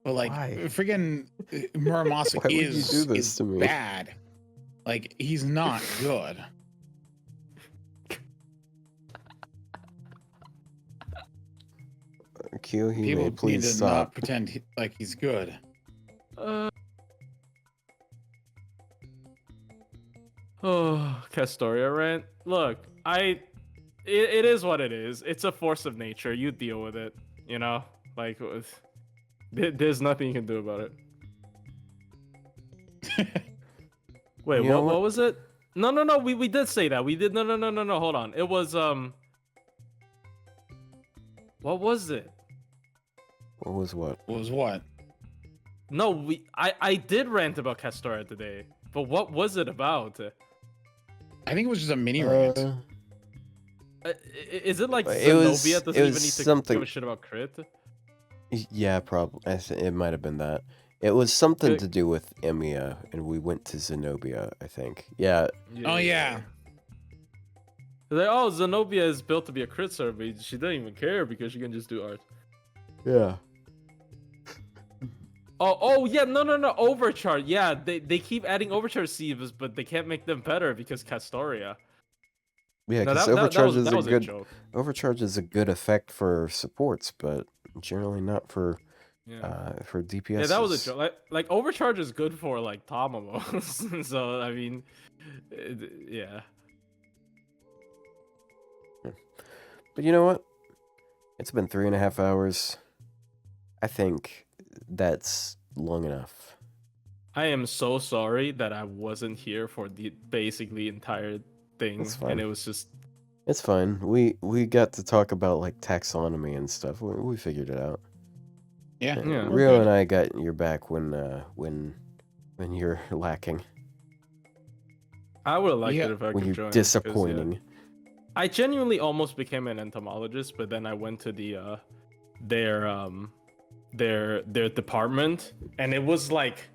S2: but like,
S1: Why?
S2: friggin' Muramasa
S1: Why would you
S2: is
S1: do this to me?
S2: bad. Like, he's not good. People
S1: Kyohime,
S2: need
S1: please
S2: to
S1: stop.
S2: not pretend like he's good.
S4: Oh, Castoria rant. Look, it is what it is. It's a force of nature. You deal with it. You know, like there's nothing you can do about it. Wait, what was it? No, we did say that. We did. No, hold on. It was what was it?
S1: What was what?
S2: What was what?
S4: No, I did rant about Castoria today, but what was it about?
S2: I think it was just a mini rant.
S4: Is it like
S1: it was-
S4: Zenobia doesn't
S1: it
S4: even
S1: was
S4: need to
S1: something-
S4: give a shit about crit?
S1: Yeah, probably. It might have been that. It was something
S4: Okay.
S1: to do with EMIYA, and we went to Zenobia, I think. Yeah.
S2: Oh yeah.
S4: They're like, oh, Zenobia is built to be a crit server, but she doesn't even care because she can just do art.
S1: Yeah.
S4: Oh yeah, no, overcharge. Yeah, they keep adding overcharge sieves, but they can't make them better because Castoria.
S1: Yeah,
S4: No,
S1: because
S4: that
S1: overcharge
S4: was
S1: is a
S4: a
S1: good
S4: joke.
S1: overcharge is a good effect for supports, but generally not for
S4: Yeah.
S1: for DPS.
S4: Yeah, that was a joke. Like overcharge is good for like Tamamo. So I mean, yeah.
S1: But you know what? It's been 3.5 hours. I think that's long enough.
S4: I am so sorry that I wasn't here for the basically entire thing,
S1: That's fine.
S4: and it was just
S1: It's fine. We got to talk about like taxonomy and stuff. We figured it out.
S2: Yeah.
S4: Yeah.
S2: we're
S1: Rio
S2: good.
S1: and I got your back when you're lacking.
S4: I would have liked
S2: Yeah.
S4: it if I
S1: When
S4: could
S1: you're
S4: join. 'cause,
S1: disappointing.
S4: yeah. I genuinely almost became an entomologist, but then I went to the their department, and it was like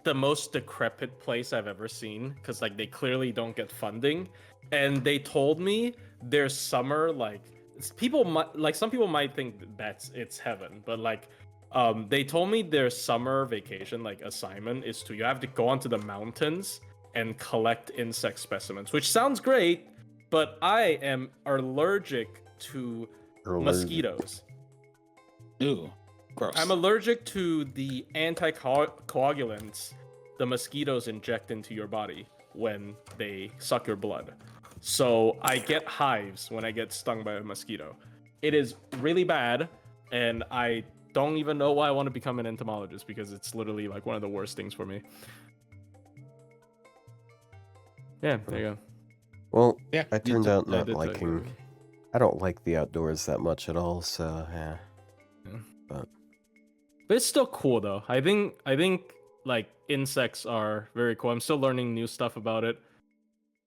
S4: the most decrepit place I've ever seen because like they clearly don't get funding, and they told me their summer like people might like some people might think it's heaven, but like they told me their summer vacation like assignment is you have to go onto the mountains and collect insect specimens, which sounds great, but I am allergic to mosquitoes.
S2: Ooh, gross.
S4: I'm allergic to the anticoagulants the mosquitoes inject into your body when they suck your blood. So I get hives when I get stung by a mosquito. It is really bad, and I don't even know why I want to become an entomologist because it's literally like one of the worst things for me. Yeah, there you go.
S1: Well,
S2: Yeah,
S1: I turned out
S4: I
S1: not
S4: did tell you
S1: liking.
S4: that.
S1: I don't like the outdoors that much at all. So yeah.
S4: But it's still cool though. I think like insects are very cool. I'm still learning new stuff about it.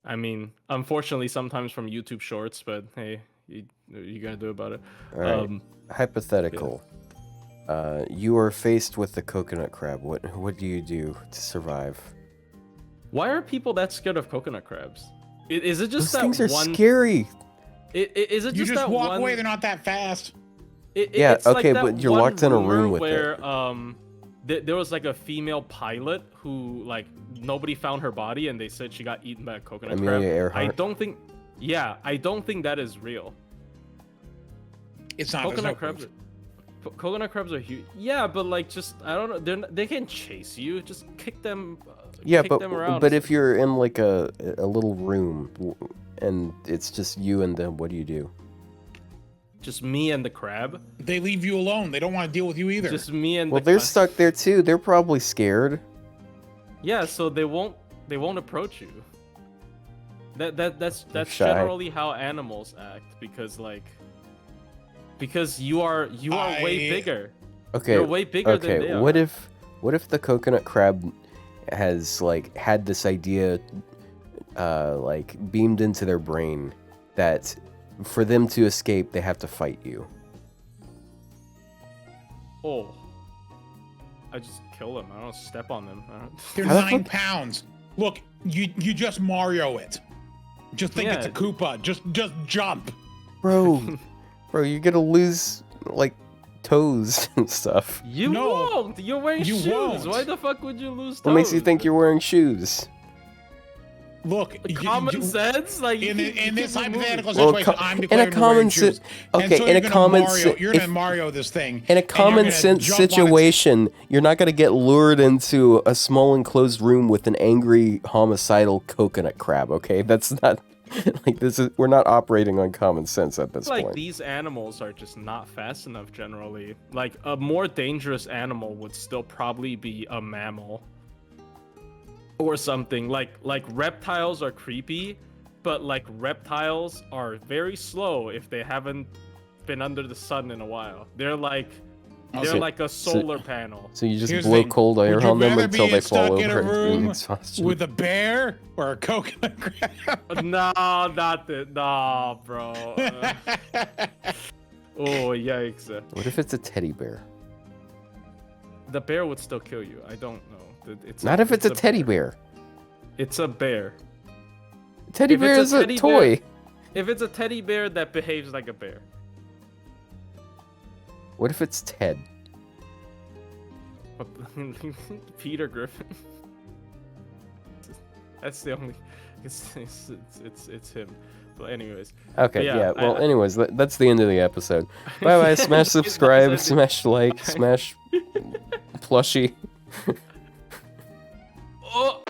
S4: I mean, unfortunately, sometimes from YouTube Shorts, but hey, you gotta do about it.
S1: All right. Hypothetical. You are faced with the coconut crab. What do you do to survive?
S4: Why are people that scared of coconut crabs? Is it just
S1: Those
S4: that
S1: things are
S4: one?
S1: scary.
S4: Is it
S2: you just
S4: that
S2: walk
S4: one?
S2: away. They're not that fast.
S1: Yeah,
S4: It's like
S1: okay,
S4: that
S1: but you're
S4: one
S1: locked in a
S4: rumor
S1: room with it.
S4: where there was like a female pilot who like nobody found her body and they said she got eaten by a coconut
S1: Amelia
S4: crab.
S1: Earhart.
S4: I don't think that is real.
S2: It's not.
S4: Coconut crabs. Coconut crabs are huge. Yeah, but like just I don't know. They can't chase you. Just kick them.
S1: Yeah,
S4: kick them around.
S1: but if you're in like a little room and it's just you and them, what do you do?
S4: just me and the crab.
S2: They leave you alone. They don't want to deal with you either.
S4: Just me and
S1: Well,
S4: the
S1: they're
S4: crab.
S1: stuck there too. They're probably scared.
S4: Yeah, so they won't approach you. That's
S1: shy.
S4: generally how animals act because you are way bigger.
S1: Okay.
S4: You're way bigger than they
S1: what
S4: are.
S1: if the coconut crab has like had this idea like beamed into their brain that for them to escape they have to fight you?
S4: Oh. I just kill them. I don't step on them.
S2: They're
S1: How the
S2: 9
S1: fuck-
S2: pounds. Look, you just Mario it. Just think it's a
S4: Yeah.
S2: Koopa. Just jump.
S1: Bro, you're gonna lose like toes and stuff.
S4: You
S2: No,
S4: won't. You're wearing
S2: you
S4: shoes.
S2: won't.
S4: Why the fuck would you lose toes?
S1: What makes you think you're wearing shoes?
S2: Look,
S4: Common sense? Like
S2: in this hypothetical
S1: Well,
S2: situation, I'm declaring
S1: in a
S2: you're wearing
S1: common
S2: shoes.
S1: okay,
S2: And so
S1: in
S2: you're
S1: a
S2: gonna
S1: common
S2: Mario,
S1: se-
S2: you're
S1: if-
S2: gonna Mario this thing.
S1: In a
S2: and you're
S1: common
S2: gonna
S1: sense
S2: jump on its-
S1: situation, you're not gonna get lured into a small enclosed room with an angry homicidal coconut crab. Okay, that's not. Like we're not operating on common sense at this
S4: Like
S1: point.
S4: these animals are just not fast enough generally. Like a more dangerous animal would still probably be a mammal or something. Like reptiles are creepy, but like reptiles are very slow if they haven't been under the sun in a a They're like a solar panel.
S1: So you just
S2: Here's the
S1: blow
S2: thing.
S1: cold air
S2: Would you
S1: on them
S2: rather
S1: until
S2: be
S1: they
S2: stuck
S1: fall
S2: in a
S1: over and
S2: room
S1: exhaustion.
S2: with a bear or a coconut crab?
S4: No, not the no, bro. Oh yikes!
S1: What if it's a teddy bear?
S4: The bear would still kill you. I don't know.
S1: Not if it's a teddy bear.
S4: It's a bear.
S1: Teddy
S4: If
S1: bear
S4: it's
S1: is
S4: a
S1: a
S4: teddy
S1: toy.
S4: bear- If it's a teddy bear that behaves like a bear.
S1: What if it's Ted?
S4: Peter Griffin. That's the only. It's him. But anyways.
S1: Okay,
S4: Yeah,
S1: yeah. Well,
S4: I-
S1: anyways, that's the end of the episode. Bye bye. Smash subscribe, smash like, smash plushie.
S4: Oh.